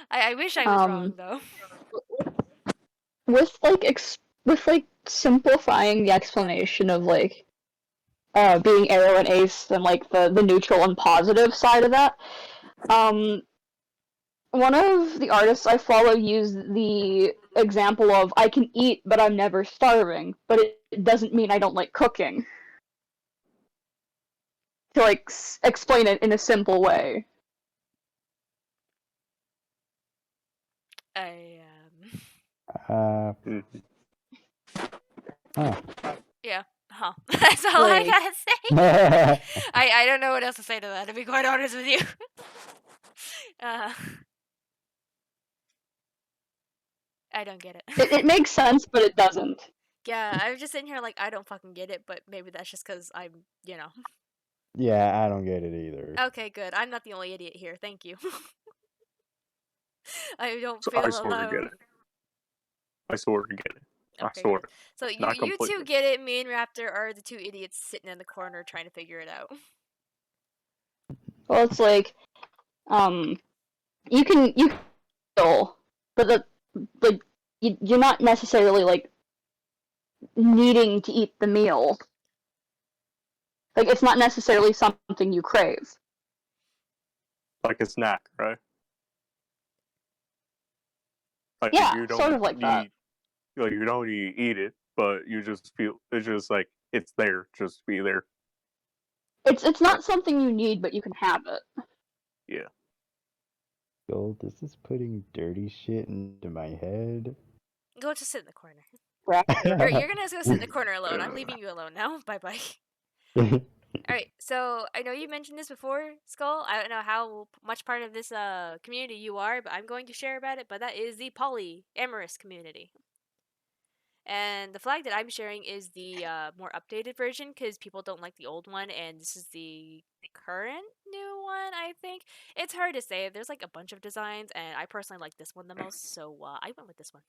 I wish I was wrong Um, though. with simplifying the explanation of like being arrow and ace, and like the neutral and positive side of that. Um, One of the artists I follow used the example of I can eat, but I'm never starving, but it doesn't mean I don't like cooking. To like explain it in a simple way. I Uh, Mhm. huh. yeah. Huh. That's all I Like, gotta say. I don't know what else to say to that, to be quite honest with you. uh, I don't get it. it makes sense, but it doesn't. Yeah, I was just sitting here like, I don't fucking get it, but maybe that's just because I'm, Yeah, I don't get it either. Okay, good. I'm not the only idiot here. Thank you. I don't So I feel sort of get alone. it. I sort of get it. I Okay, sort good. of. So you Not you two completely. get it. Me and Raptor are the two idiots sitting in the corner trying to figure it out. Well, it's like, um, you can feel, but like you're not necessarily like needing to eat the meal. Like it's not necessarily something you crave. Like a snack, right? Like Yeah, you sort don't of like that. need, like you don't need to eat it, but you just feel it's just like it's there, just be there. It's not something you need, but you can have it. Yeah. Gold, this is putting dirty shit into my head. Go just sit in the corner. Right? You're gonna go sit in the corner alone. I'm leaving you alone now. Bye bye. All right. So I know you mentioned this before, Skull. I don't know how much part of this community you are, but I'm going to share about it. But that is the polyamorous community. And the flag that I'm sharing is the more updated version because people don't like the old one, and this is the current new one. I think it's hard to say. There's like a bunch of designs, and I personally like this one the most, so I went with this one.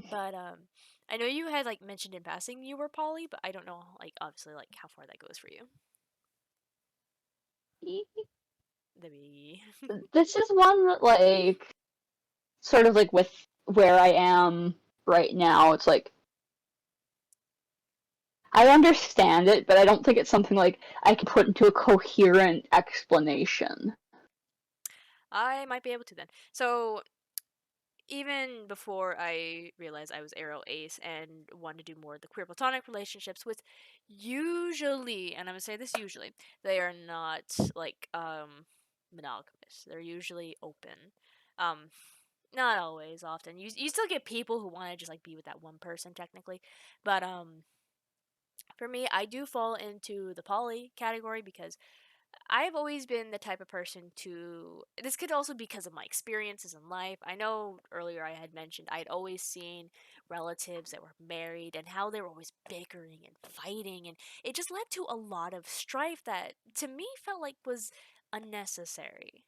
But I know you had like mentioned in passing you were poly, but I don't know like obviously like how far that goes for you. The This is one that like sort of like with where I am right now. It's like I understand it, but I don't think it's something like I can put into a coherent explanation. I might be able to then. So even before I realized I was Arrow Ace and wanted to do more of the queer platonic relationships with usually, and I'm gonna say this usually, they are not like monogamous. They're usually open. Um Not always, often. You still get people who want to just like be with that one person technically. But for me, I do fall into the poly category because I've always been the type of person to. This could also be because of my experiences in life. I know earlier I had mentioned I'd always seen relatives that were married and how they were always bickering and fighting, and it just led to a lot of strife that to me felt like was unnecessary.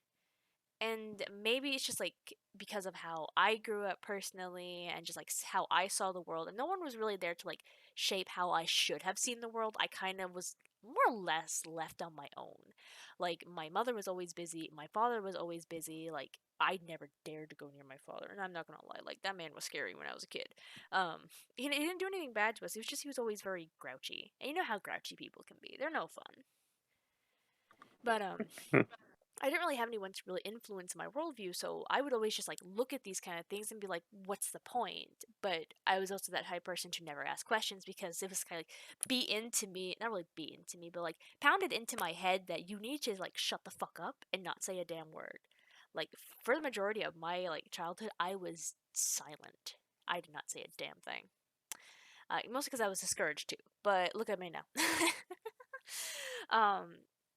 And maybe it's just like because of how I grew up personally and just like how I saw the world, and no one was really there to like shape how I should have seen the world. I kind of was more or less left on my own. Like my mother was always busy, my father was always busy. Like I never dared to go near my father, and I'm not gonna lie, like that man was scary when I was a kid. He didn't do anything bad to us. It was just he was always very grouchy, and you know how grouchy people can be. They're no fun. But I didn't really have anyone to really influence my worldview, so I would always just like look at these kind of things and be like, "What's the point?" But I was also that type of person to never ask questions because it was kind of like be into me, not really be into me, but like pounded into my head that you need to like shut the fuck up and not say a damn word. Like for the majority of my like childhood, I was silent. I did not say a damn thing. Mostly because I was discouraged too. But look at me now. um,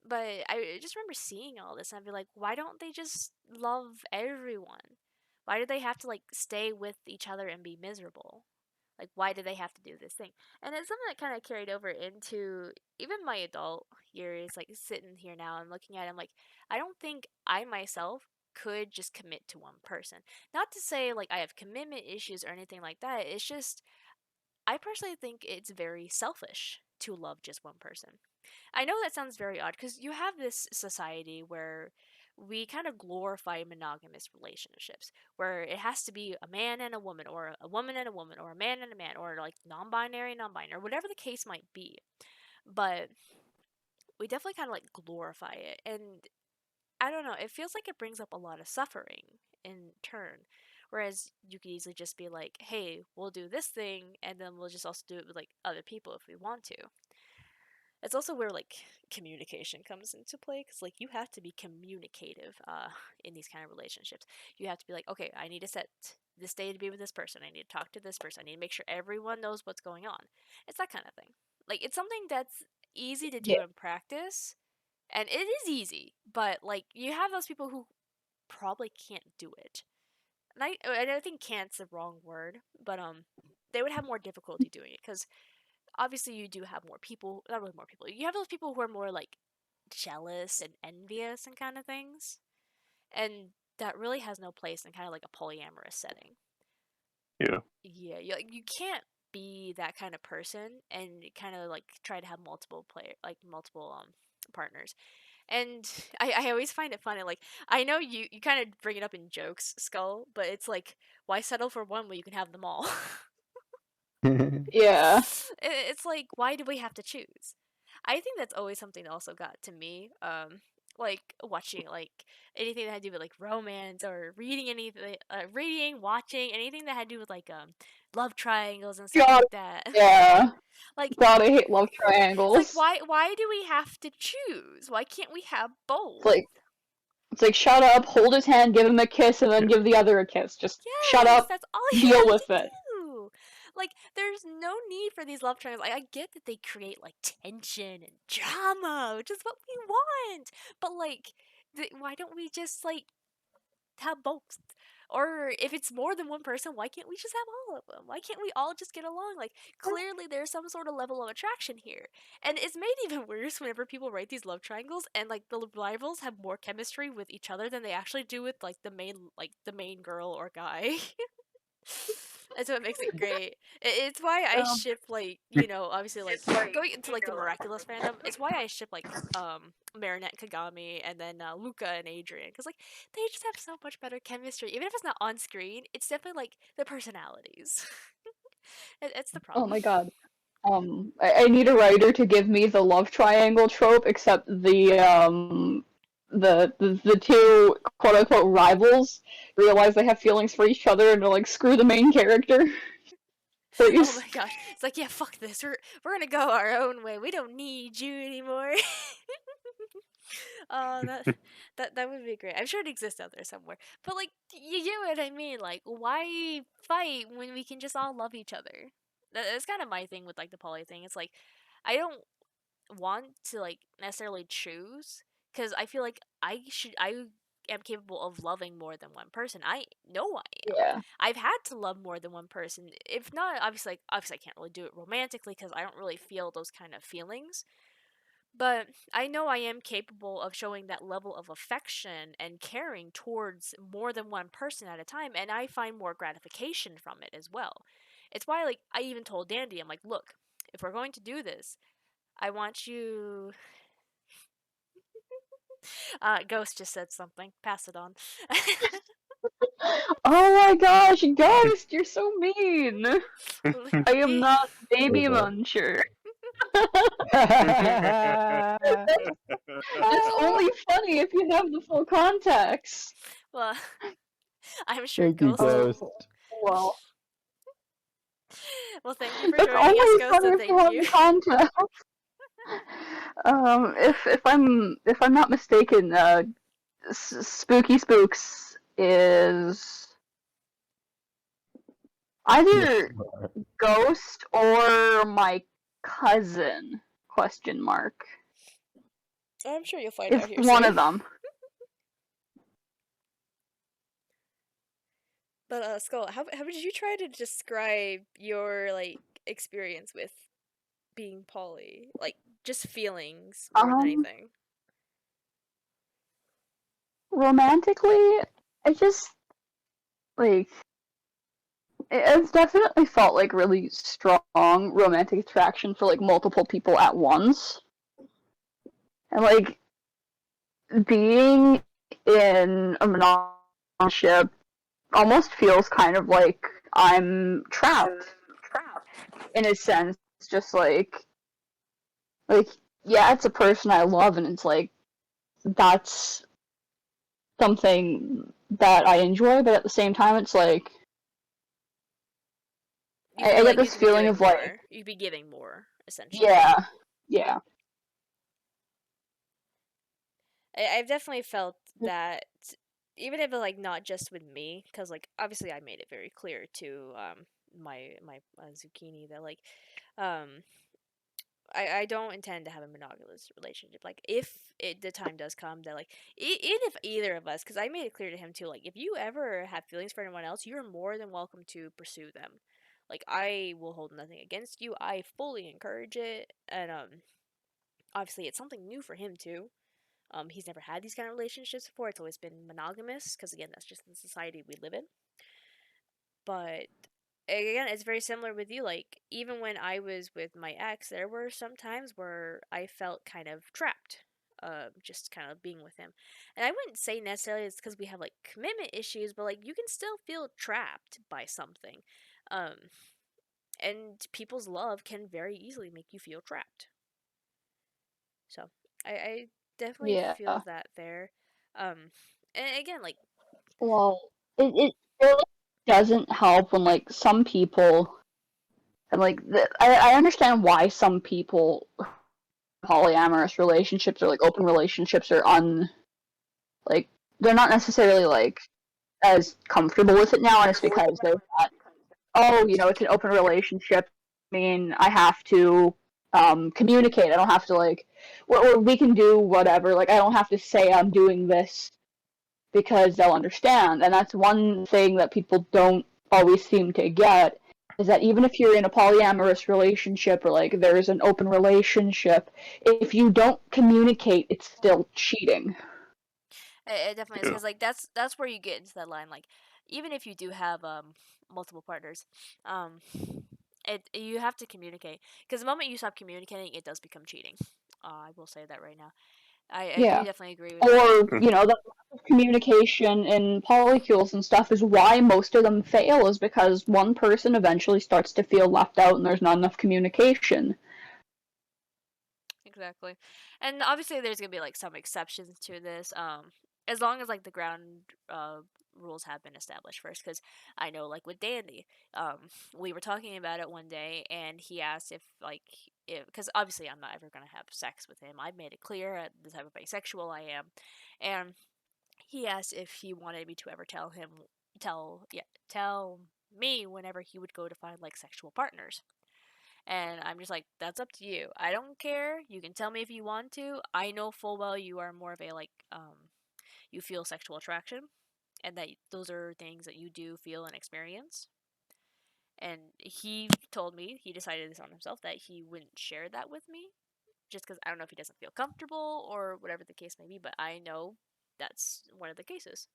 but I just remember seeing all this and I'd be like, why don't they just love everyone? Why do they have to like stay with each other and be miserable? Like, why do they have to do this thing? And it's something that kind of carried over into even my adult years, like sitting here now and looking at it, I'm like, I don't think I myself could just commit to one person. Not to say like I have commitment issues or anything like that. It's just I personally think it's very selfish to love just one person. I know that sounds very odd because you have this society where we kind of glorify monogamous relationships where it has to be a man and a woman or a woman and a woman or a man and a man or like non-binary or whatever the case might be. But we definitely kind of like glorify it, and I don't know, it feels like it brings up a lot of suffering in turn. Whereas you could easily just be like, hey, we'll do this thing, and then we'll just also do it with like other people if we want to. it's also where like communication comes into play because like you have to be communicative in these kind of relationships. You have to be like, okay, I need to set this day to be with this person. I need to talk to this person. I need to make sure everyone knows what's going on. It's that kind of thing. Like it's something that's easy to do Yeah. in practice, and it is easy, but like you have those people who probably can't do it. And I think "can't's" the wrong word, but they would have more difficulty doing it because obviously you do have more people, not really more people. You have those people who are more like jealous and envious and kind of things, and that really has no place in kind of like a polyamorous setting. Yeah. Yeah, you can't be that kind of person and kind of like try to have multiple partners. And I always find it funny. Like I know you kind of bring it up in jokes, Skull, but it's like why settle for one when you can have them all? Yeah. It's like why do we have to choose? I think that's always something that also got to me. Like watching like anything that had to do with like romance or reading anything, watching anything that had to do with like love triangles and stuff God, like that. yeah. Like God, I hate love it's like triangles. why do we have to choose? Why can't we have It's both? like it's like shut up, hold his hand, give him a kiss, and then Yeah. give the other a kiss. Just shut Yes, up, that's all you deal have to with it. do. Like, there's no need for these love triangles. Like, I get that they create like tension and drama, which is what we want. But like, why don't we just like have both? Or if it's more than one person, why can't we just have all of them? Why can't we all just get along? Like, clearly there's some sort of level of attraction here. And it's made even worse whenever people write these love triangles and like the rivals have more chemistry with each other than they actually do with the main girl or guy. That's what makes it great. It's why I Um, ship like obviously like going into like the miraculous fandom. It's why I ship like Marinette Kagami and then Luca and Adrian because like they just have so much better chemistry. Even if it's not on screen, it's definitely like the personalities. It's the oh problem. my god. I need a writer to give me the love triangle trope, except the two quote unquote rivals realize they have feelings for each other and they're like, screw the main character. Oh Please. my gosh, it's like yeah, fuck this. We're gonna go our own way. We don't need you anymore. Oh, that would be great. I'm sure it exists out there somewhere. But like, you get what I mean? Like, why fight when we can just all love each other? That's kind of my thing with like the poly thing. It's like, I don't want to like necessarily choose because I feel like I am capable of loving more than one person. I know I am. Yeah. I've had to love more than one person. If not, obviously I can't really do it romantically because I don't really feel those kind of feelings. But I know I am capable of showing that level of affection and caring towards more than one person at a time, and I find more gratification from it as well. It's why, like, I even told Dandy, I'm like, look, if we're going to do this, I want you. Ghost just said something. Pass it on. Oh my gosh, Ghost, you're so mean. I am not baby Okay. muncher. It's only funny if you have the full context. Well, I'm sure Thank you, Ghost. Oh, Ghost. well. Well, thank you for It's joining us, only Ghost, funny and if you thank have you. the context. If I'm not mistaken, Spooky Spooks is Yes, either you are. Ghost or my cousin? Question mark. I'm sure you'll find out It's here one of soon. them. But Skull, how would you try to describe your like experience with being poly? Like just feelings more than Um, anything. Romantically, I just like it's definitely felt like really strong romantic attraction for like multiple people at once. And like being in a monogamous almost feels kind of like I'm trapped in a sense. Just like yeah, it's a person I love, and it's like that's something that I enjoy, but at the same time, it's like You I feel get like you this could be feeling doing of like more. You'd be giving more, essentially. yeah, yeah. I've definitely felt that, even if like not just with me, because like obviously I made it very clear to my zucchini that like um I don't intend to have a monogamous relationship. Like, if the time does come that, like, even if either of us, because I made it clear to him too, like, if you ever have feelings for anyone else, you're more than welcome to pursue them. Like, I will hold nothing against you. I fully encourage it, and obviously, it's something new for him too. He's never had these kind of relationships before. It's always been monogamous, because again, that's just the society we live in. But again, it's very similar with you. Like, even when I was with my ex, there were some times where I felt kind of trapped, just kind of being with him. And I wouldn't say necessarily it's because we have like commitment issues, but like you can still feel trapped by something. Um, and people's love can very easily make you feel trapped. So I definitely Yeah. feel that there. And again, like, Well, it really doesn't help when like some people and I understand why some people polyamorous relationships or like open relationships are like they're not necessarily like as comfortable with it now, and it's because they're not, oh, it's an open relationship. I mean, I have to communicate. I don't have to like, or we can do whatever. Like, I don't have to say I'm doing this because they'll understand. And that's one thing that people don't always seem to get is that even if you're in a polyamorous relationship or like there's an open relationship, if you don't communicate, it's still cheating. it definitely is, Yeah. because like that's where you get into that line. Like, even if you do have multiple partners, um, you have to communicate, because the moment you stop communicating, it does become cheating. I will say that right now. I do Yeah. definitely agree with that. Or, the lack of communication in polycules and stuff is why most of them fail, is because one person eventually starts to feel left out and there's not enough communication. Exactly. And obviously there's gonna be like some exceptions to this, as long as like the ground rules have been established first. Because I know, like, with Dandy, we were talking about it one day, and he asked if like, if, because obviously I'm not ever gonna have sex with him. I've made it clear the type of bisexual I am. And he asked if he wanted me to ever tell me whenever he would go to find like sexual partners. And I'm just like, that's up to you. I don't care. You can tell me if you want to. I know full well you are more of a like, you feel sexual attraction, and that those are things that you do feel and experience. And he told me, he decided this on himself, that he wouldn't share that with me, just because I don't know if he doesn't feel comfortable or whatever the case may be. But I know that's one of the cases.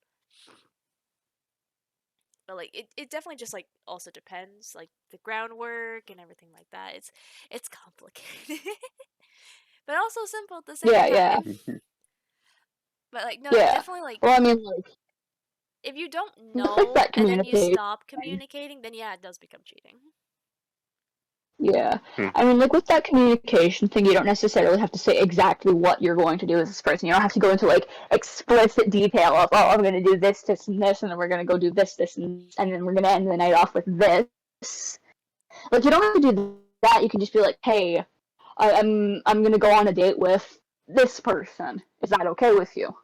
But like, it definitely just like also depends, like the groundwork and everything like that. It's complicated. But also simple at the same Yeah, yeah, time. But like, no, yeah. definitely, like, Well, I mean, like, if you don't with like know that and then you communication. stop communicating, then yeah, it does become cheating. Yeah. Hmm. I mean, like, with that communication thing, you don't necessarily have to say exactly what you're going to do with this person. You don't have to go into, like, explicit detail of, oh, I'm going to do this, this, and this, and then we're going to go do this, this, and then we're going to end the night off with this. Like, you don't have to do that. You can just be like, hey, I'm going to go on a date with this person. Is that okay with you?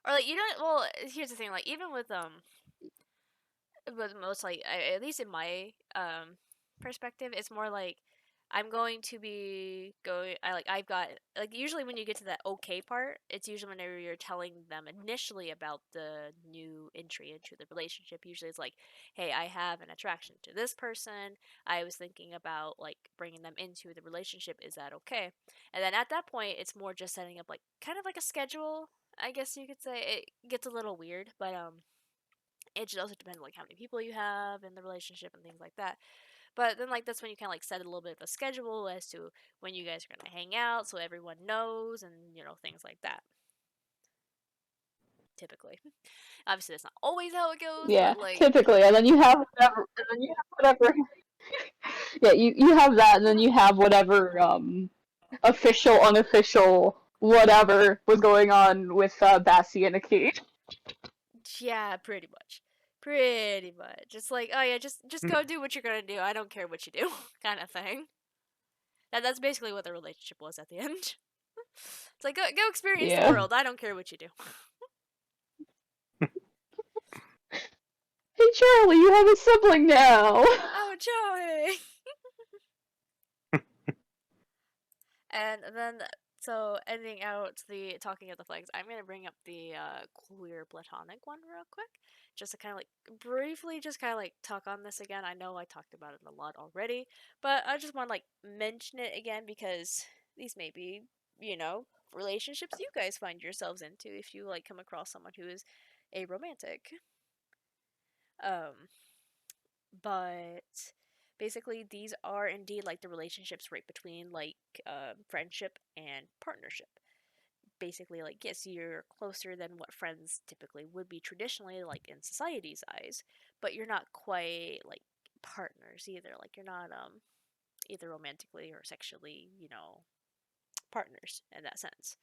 Or like, you don't. Well, here's the thing. Like, even with most, like, at least in my perspective, it's more like, I'm going to be going. I've got, like, usually when you get to that okay part, it's usually whenever you're telling them initially about the new entry into the relationship. Usually it's like, hey, I have an attraction to this person. I was thinking about like bringing them into the relationship. Is that okay? And then at that point, it's more just setting up like kind of like a schedule. I guess you could say it gets a little weird, but it just also depends like how many people you have in the relationship and things like that. But then like that's when you kind of like set a little bit of a schedule as to when you guys are gonna hang out, so everyone knows, and things like that. Typically, obviously that's not always how it goes, Yeah, but like, typically. And then you have whatever, and then you have whatever. Yeah, you have that, and then you have whatever official, unofficial, whatever was going on with Bassie and Aki. yeah, pretty much. It's like, oh yeah, just go do what you're gonna do. I don't care what you do, kind of thing. That's basically what the relationship was at the end. It's like, go experience the Yeah. world. I don't care what you do. Hey Charlie, you have a sibling now! Oh, Joey! And then, so ending out the talking of the flags, I'm gonna bring up the queer platonic one real quick, just to kind of like briefly, just kind of like talk on this again. I know I talked about it a lot already, but I just want to like mention it again because these may be, relationships you guys find yourselves into if you like come across someone who is a romantic. Um, but basically these are indeed like the relationships right between like friendship and partnership. Basically, like, yes, you're closer than what friends typically would be traditionally, like in society's eyes, but you're not quite like partners either. Like you're not either romantically or sexually, partners in that sense.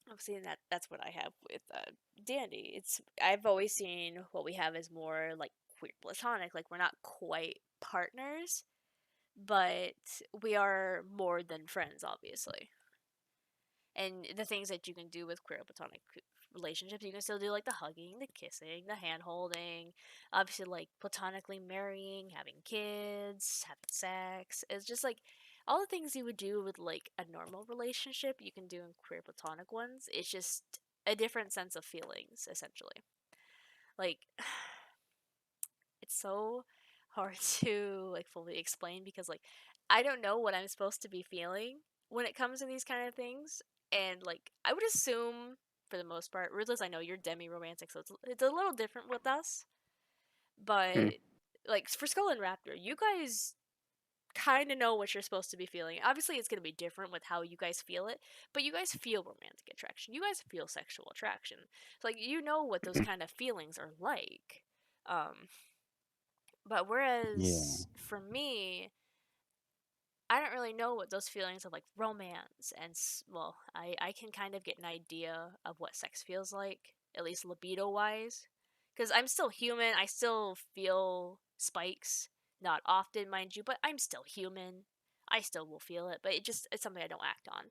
Obviously, that's what I have with Dandy. I've always seen what we have as more like queer platonic. Like we're not quite partners, but we are more than friends, obviously. And the things that you can do with queer platonic relationships, you can still do like the hugging, the kissing, the hand holding, obviously like platonically marrying, having kids, having sex. It's just like all the things you would do with like a normal relationship, you can do in queer platonic ones. It's just a different sense of feelings, essentially. Like it's so hard to like fully explain because like I don't know what I'm supposed to be feeling when it comes to these kind of things, and like I would assume for the most part, Ruthless, I know you're demi-romantic, so it's a little different with us, Hmm. but like for Skull and Raptor, you guys kind of know what you're supposed to be feeling. Obviously, it's going to be different with how you guys feel it, but you guys feel romantic attraction. You guys feel sexual attraction. So, like, you know what those kind of feelings are like. Um, but Yeah. whereas for me, I don't really know what those feelings of like romance and well, I can kind of get an idea of what sex feels like, at least libido wise, because I'm still human. I still feel spikes, not often, mind you, but I'm still human. I still will feel it, but it's something I don't act on.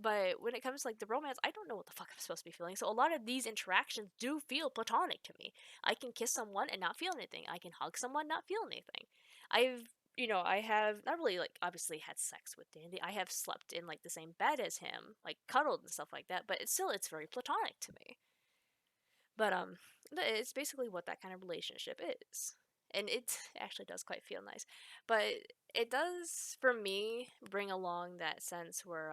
But when it comes to like the romance, I don't know what the fuck I'm supposed to be feeling. So a lot of these interactions do feel platonic to me. I can kiss someone and not feel anything. I can hug someone, not feel anything. I have not really like obviously had sex with Dandy. I have slept in like the same bed as him, like cuddled and stuff like that. But it's very platonic to me. But it's basically what that kind of relationship is, and it actually does quite feel nice. But it does for me bring along that sense where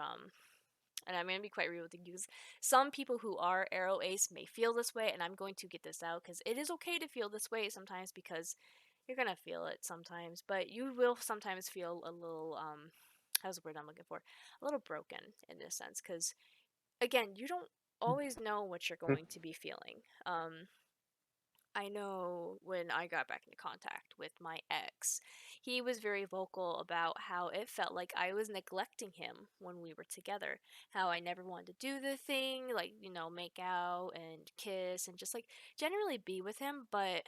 and I'm going to be quite real with you because some people who are arrow ace may feel this way, and I'm going to get this out because it is okay to feel this way sometimes because you're going to feel it sometimes, but you will sometimes feel a little, how's the word I'm looking for? A little broken in this sense because, again, you don't always know what you're going to be feeling. I know when I got back into contact with my ex, he was very vocal about how it felt like I was neglecting him when we were together. How I never wanted to do the thing, like, make out and kiss and just like generally be with him, but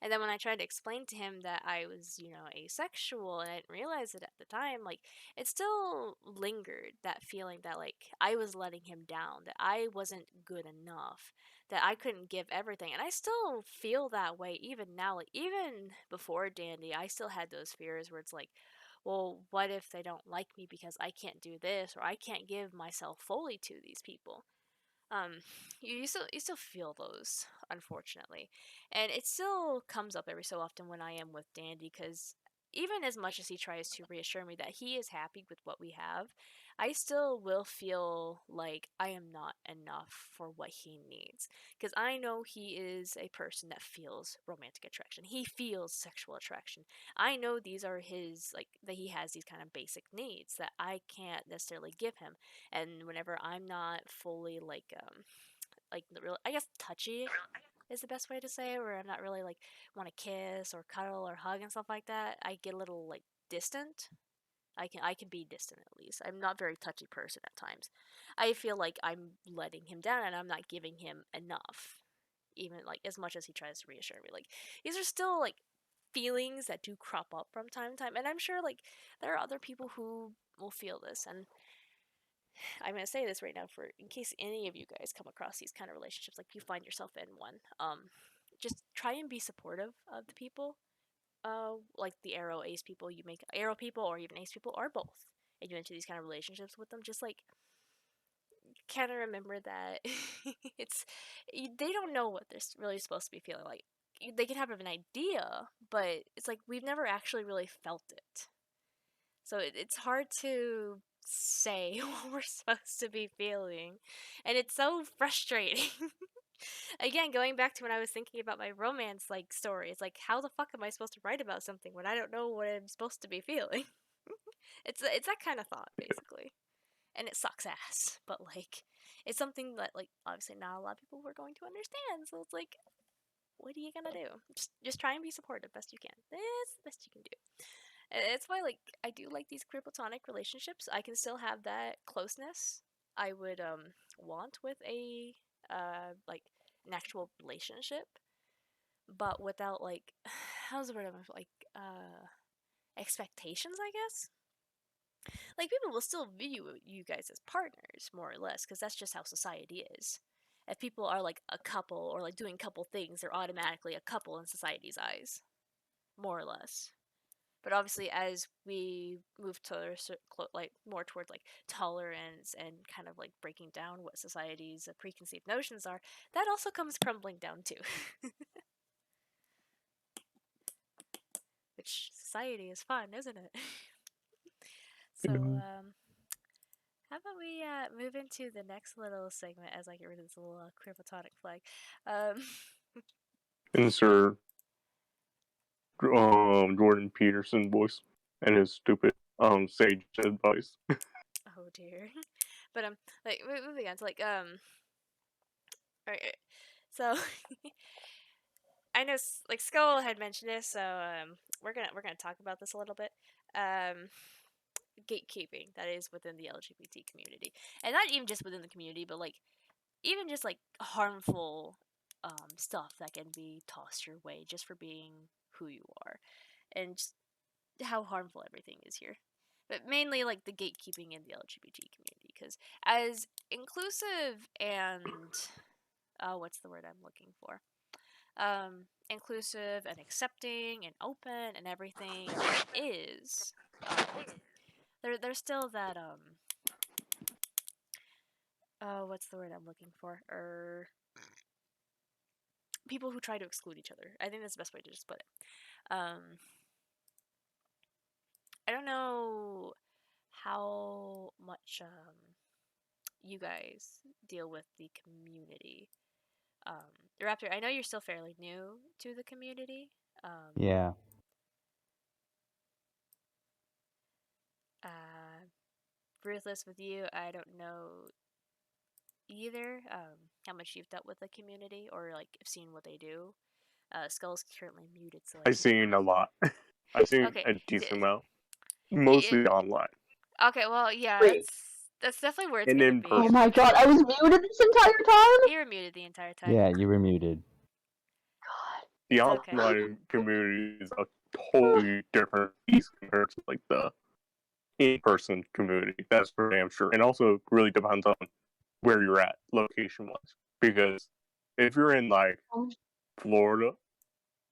and then when I tried to explain to him that I was, asexual and I didn't realize it at the time, like, it still lingered that feeling that, like, I was letting him down, that I wasn't good enough, that I couldn't give everything. And I still feel that way even now. Like, even before Dandy, I still had those fears where it's like, well, what if they don't like me because I can't do this or I can't give myself fully to these people? um you still feel those, unfortunately, and it still comes up every so often when I am with Dandy because even as much as he tries to reassure me that he is happy with what we have, I still will feel like I am not enough for what he needs because I know he is a person that feels romantic attraction, he feels sexual attraction. I know these are his, like, that he has these kind of basic needs that I can't necessarily give him, and whenever I'm not fully like the real, I guess, touchy is the best way to say it, where I'm not really like want to kiss or cuddle or hug and stuff like that, I get a little like distant. I can be distant, at least. I'm not a very touchy person at times. I feel like I'm letting him down and I'm not giving him enough, even like as much as he tries to reassure me. Like these are still like feelings that do crop up from time to time, and I'm sure like there are other people who will feel this, and I'm gonna say this right now for in case any of you guys come across these kind of relationships, like you find yourself in one. Just try and be supportive of the people, like the arrow ace people you make, arrow people, or even ace people, or both, and you enter these kind of relationships with them. Just like kind of remember that they don't know what they're really supposed to be feeling like. They can have an idea, but it's like we've never actually really felt it. So it's hard to say what we're supposed to be feeling. And it's so frustrating. Again, going back to when I was thinking about my romance like story, it's like how the fuck am I supposed to write about something when I don't know what I'm supposed to be feeling? It's that kind of thought basically. And it sucks ass, but like it's something that like obviously not a lot of people were going to understand. So it's like what are you gonna do? Just try and be supportive best you can. That's the best you can do. And it's why like I do like these queer platonic relationships. I can still have that closeness I would want with a like an actual relationship, but without like how's the word like expectations, I guess. Like people will still view you guys as partners more or less because that's just how society is. If people are like a couple or like doing couple things, they're automatically a couple in society's eyes, more or less. But obviously, as we move to like more towards like tolerance and kind of like breaking down what society's preconceived notions are, that also comes crumbling down too. Which society is fun, isn't it? So, how about we move into the next little segment as I get rid of this little queer platonic flag. Um, Insert Jordan Peterson voice and his stupid sage advice. oh dear. But like moving on to like alright. So I know like Skull had mentioned this, so we're gonna talk about this a little bit. Um, gatekeeping that is within the LGBT community, and not even just within the community, but like even just like harmful stuff that can be tossed your way just for being who you are, and just how harmful everything is here. But mainly like the gatekeeping in the LGBT community, because as inclusive and what's the word I'm looking for? Inclusive and accepting and open and everything is, there's still that what's the word I'm looking for? People who try to exclude each other. I think that's the best way to just put it. I don't know how much you guys deal with the community. Raptor, I know you're still fairly new to the community. Yeah. Ruthless with you, I don't know either how much you've dealt with the community or like seen what they do. Skull's currently muted, so I've seen a lot. I've seen okay. a decent amount, mostly online Okay, well, yeah, Wait. that's definitely where it's and gonna in be. Oh person. my god, I was muted this entire time? You were muted the entire time. Yeah, you were muted. The It's okay. online community is a totally different beast compared to like the in-person community. That's for damn sure. And also really depends on where you're at, location-wise. Because if you're in like Florida,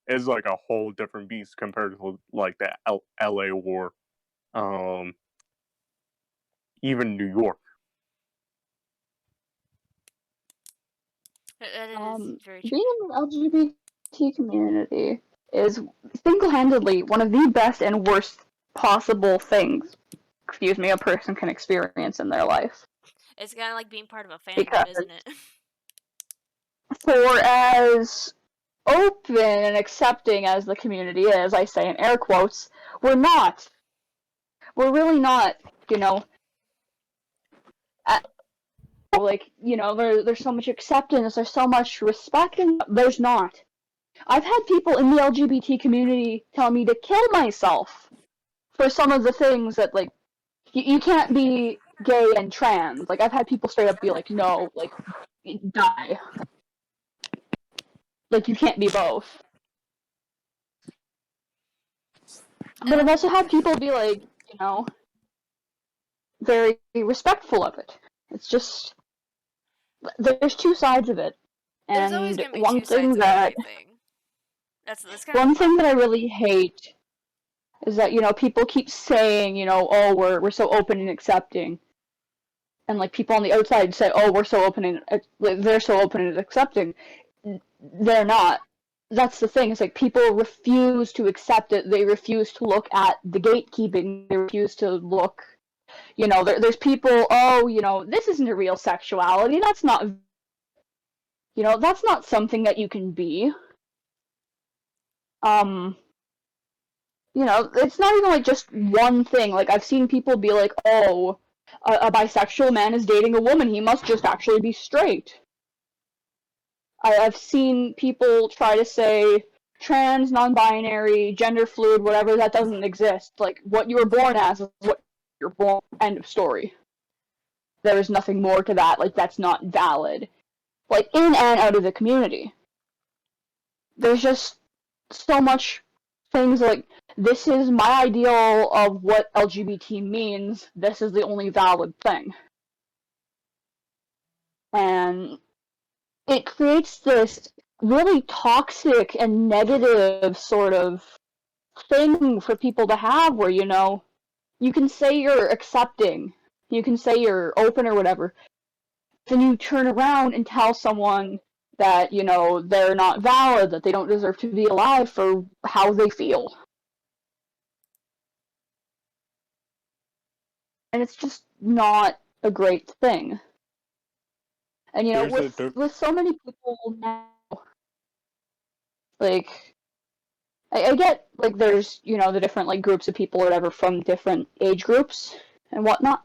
it's like a whole different beast compared to like that LA or even New York. That is very true. Being in the LGBT community is single-handedly one of the best and worst possible things, a person can experience in their life. It's kind of like being part of a fandom, Because isn't it? for as open and accepting as the community is, I say in air quotes, we're not. We're really not, you know, there's so much acceptance, there's so much respect, and there's not. I've had people in the LGBT community tell me to kill myself for some of the things that, like, you can't be gay and trans. Like, I've had people straight up be like, no, like, die. Like, you can't be both. But I've also had people be like, very respectful of it. It's just there's two sides of it, There's always and gonna be two sides of everything. That's kind of one the thing that problem. I really hate is that people keep saying, oh, we're so open and accepting, and like people on the outside say, oh, we're so open and they're so open and accepting. They're not. That's the thing. It's like people refuse to accept it. They refuse to look at the gatekeeping. They refuse to look. There's people. Oh, this isn't a real sexuality. That's not. That's not something that you can be. Um, it's not even like just one thing. Like I've seen people be like, oh, a bisexual man is dating a woman. He must just actually be straight. I've seen people try to say trans, non-binary, gender fluid, whatever, that doesn't exist. Like, what you were born as is what you're born. End of story. There is nothing more to that. Like, that's not valid. Like, in and out of the community. There's just so much things like, this is my ideal of what LGBT means. This is the only valid thing. And it creates this really toxic and negative sort of thing for people to have where, you can say you're accepting, you can say you're open or whatever, then you turn around and tell someone that, they're not valid, that they don't deserve to be alive for how they feel. And it's just not a great thing. And, with so many people now, like, I get, like, there's, the different, like, groups of people or whatever from different age groups and whatnot.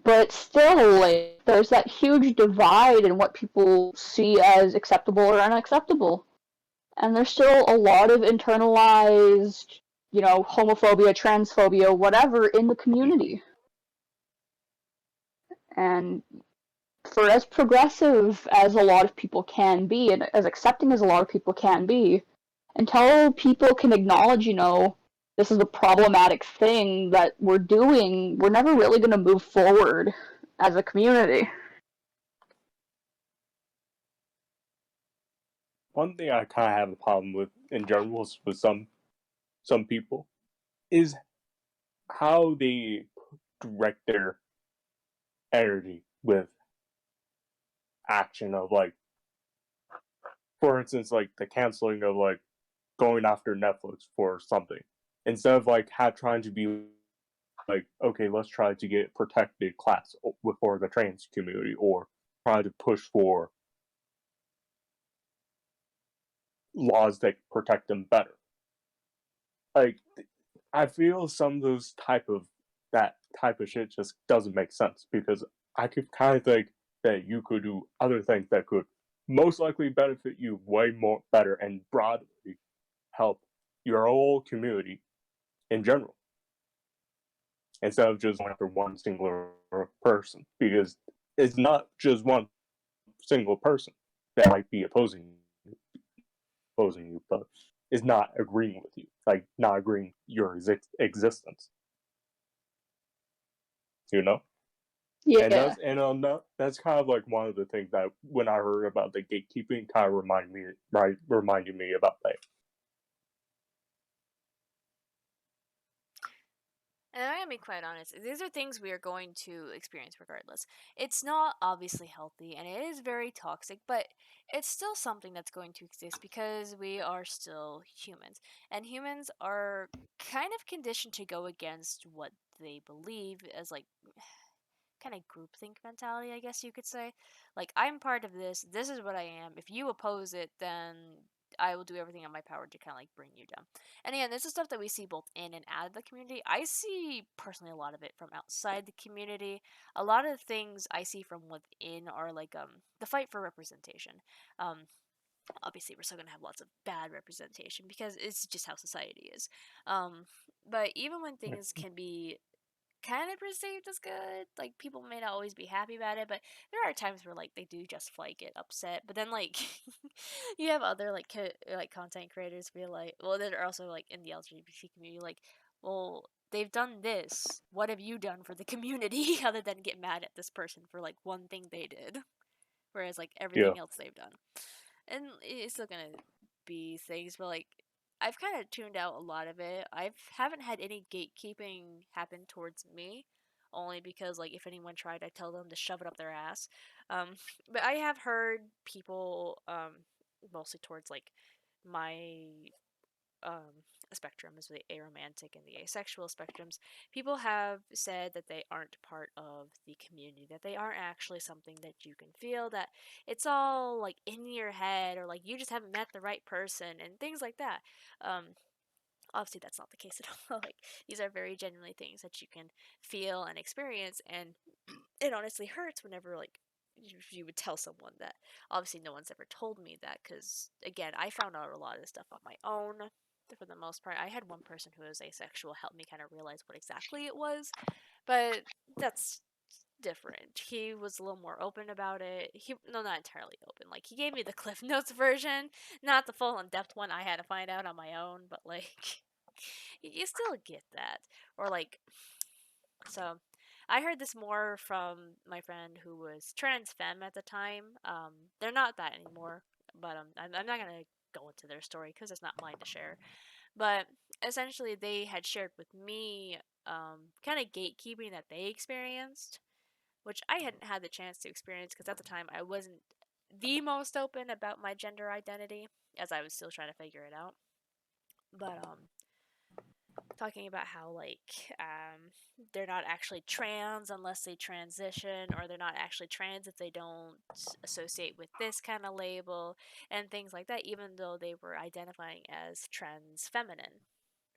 But still, like, there's that huge divide in what people see as acceptable or unacceptable. And there's still a lot of internalized, homophobia, transphobia, whatever, in the community. And for as progressive as a lot of people can be, and as accepting as a lot of people can be, until people can acknowledge, this is a problematic thing that we're doing, we're never really going to move forward as a community. One thing I kind of have a problem with in general with some people is how they direct their energy with action of, like, for instance, like the canceling of, like, going after Netflix for something instead of like trying to be like, okay, let's try to get protected class for the trans community, or try to push for laws that protect them better. Like, I feel some of those that type of shit just doesn't make sense, because I could kind of think that you could do other things that could most likely benefit you way more better and broadly help your whole community in general, instead of just going after one singular person, because it's not just one single person that might be opposing you, but is not agreeing with you, like not agreeing your existence. You know, Yeah. that's kind of like one of the things that when I heard about the gatekeeping, kind of reminded me about that. And I'm gonna be quite honest, these are things we are going to experience regardless. It's not obviously healthy and it is very toxic, but it's still something that's going to exist because we are still humans. And humans are kind of conditioned to go against what they believe as like kind of groupthink mentality, I guess you could say. Like, I'm part of this, this is what I am. If you oppose it, then I will do everything in my power to kind of like bring you down. And again, this is stuff that we see both in and out of the community. I see personally a lot of it from outside the community. A lot of things I see from within are like the fight for representation. Um, Obviously we're still gonna have lots of bad representation because it's just how society is. But even when things can be kind of perceived as good. Like, people may not always be happy about it, but there are times where like they do just like get upset. But then like you have other like like content creators be like, well, that are also like in the LGBT community, like, well, they've done this. What have you done for the community other than get mad at this person for like one thing they did? Whereas like Yeah. everything else they've done, and it's still gonna be things, but like I've kind of tuned out a lot of it. I haven't had any gatekeeping happen towards me, only because like if anyone tried, I tell them to shove it up their ass. Um, but I have heard people, mostly towards like my spectrum is the aromantic and the asexual spectrums. People have said that they aren't part of the community, that they aren't actually something that you can feel, that it's all like in your head, or like you just haven't met the right person and things like that. Um, Obviously that's not the case at all. Like, these are very genuinely things that you can feel and experience, and it honestly hurts whenever like you would tell someone that. Obviously no one's ever told me that, because again, I found out a lot of this stuff on my own for the most part. I had one person who was asexual help me kind of realize what exactly it was, but that's different. He was a little more open about it. No, not entirely open. Like, he gave me the Cliff Notes version, not the full in-depth one I had to find out on my own, but like you still get that. Or like, so I heard this more from my friend who was trans femme at the time. They're not that anymore, but I'm not gonna go into their story because it's not mine to share. But essentially, they had shared with me kind of gatekeeping that they experienced, which I hadn't had the chance to experience because at the time I wasn't the most open about my gender identity, as I was still trying to figure it out. But talking about how like they're not actually trans unless they transition, or they're not actually trans if they don't associate with this kind of label, and things like that, even though they were identifying as trans feminine.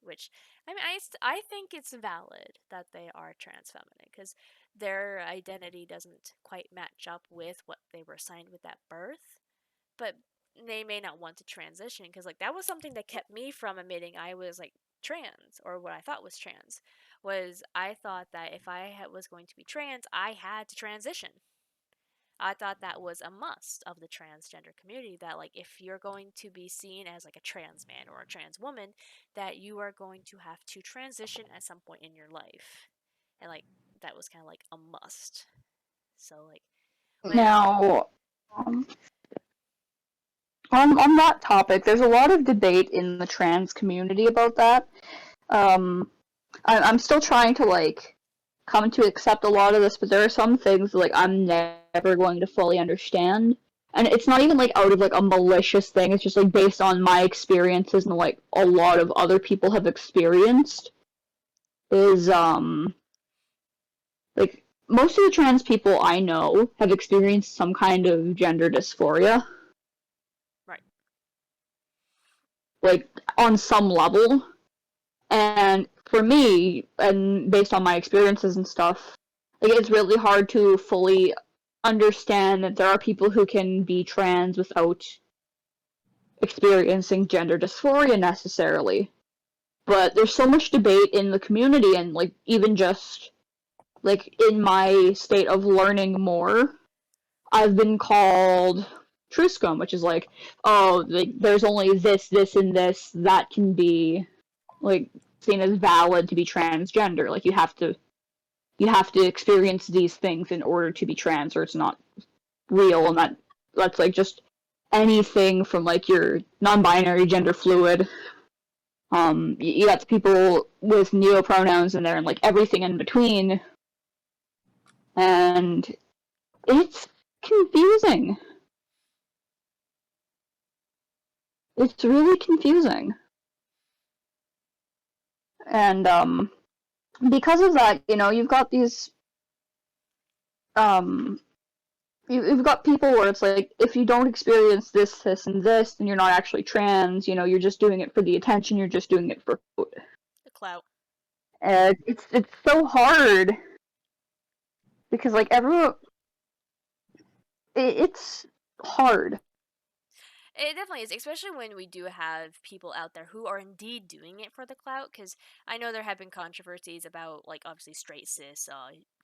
Which, I mean, I think it's valid that they are trans feminine, because their identity doesn't quite match up with what they were assigned with at birth, but they may not want to transition, because like that was something that kept me from admitting I was like trans, or what I thought was trans. Was I thought that if I was going to be trans, I had to transition. I thought that was a must of the transgender community, that like if you're going to be seen as like a trans man or a trans woman, that you are going to have to transition at some point in your life. And like that was kind of like a must. So like when Now, um, on that topic, there's a lot of debate in the trans community about that. I'm still trying to like come to accept a lot of this, but there are some things like I'm never going to fully understand. And it's not even like out of like a malicious thing. It's just like based on my experiences and like a lot of other people have experienced. Is like most of the trans people I know have experienced some kind of gender dysphoria. right. Like on some level. And for me, and based on my experiences and stuff, like it's really hard to fully understand that there are people who can be trans without experiencing gender dysphoria necessarily. But there's so much debate in the community, and like even just like in my state of learning more, I've been called Truscum, which is like, oh, like, there's only this, and this that can be like seen as valid to be transgender. Like you have to experience these things in order to be trans, or it's not real. And that's like just anything from like your non-binary, gender fluid. You got the people with neo pronouns in there, and like everything in between, and it's confusing. It's really confusing, and because of that, you've got these um you've got people where it's like, if you don't experience this, and this, then you're not actually trans. You're just doing it for the attention. You're just doing it for food. The clout. And it's so hard because like everyone, it's hard. It definitely is, especially when we do have people out there who are indeed doing it for the clout. Because I know there have been controversies about, like, obviously straight cis,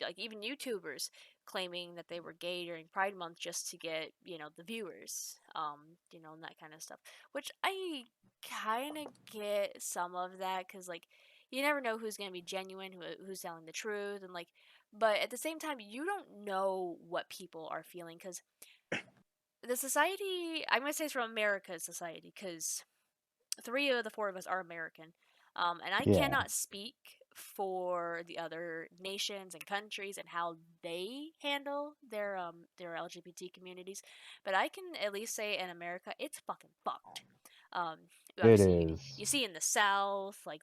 like even YouTubers claiming that they were gay during Pride Month just to get, the viewers, and that kind of stuff. Which I kind of get some of that, because like you never know who's gonna be genuine, who's telling the truth, and like, but at the same time, you don't know what people are feeling, because the society, I'm gonna say it's from America's society, because three of the four of us are American, and I Yeah, cannot speak for the other nations and countries and how they handle their LGBT communities, but I can at least say in America it's fucking fucked. Um, it Obviously is. you see in the South, like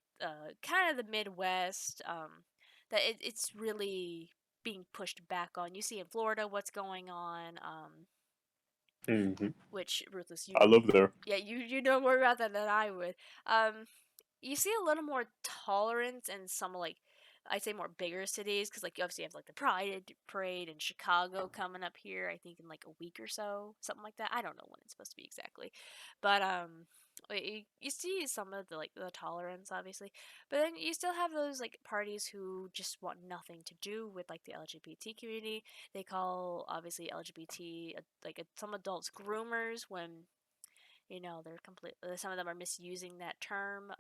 kind of the Midwest, that it's really being pushed back on. You see in Florida what's going on. Hmm. Which Ruthless, I live there. yeah, you know more about that than I would. You see a little more tolerance in some, like, I'd say more bigger cities, because like you obviously have like the Pride Parade in Chicago coming up here. I think in like a week or so, something like that. I don't know when it's supposed to be exactly, but you see some of the, like, the tolerance, obviously, but then you still have those like parties who just want nothing to do with like the LGBT community. They call obviously LGBT some adults groomers when they're complete. Some of them are misusing that term.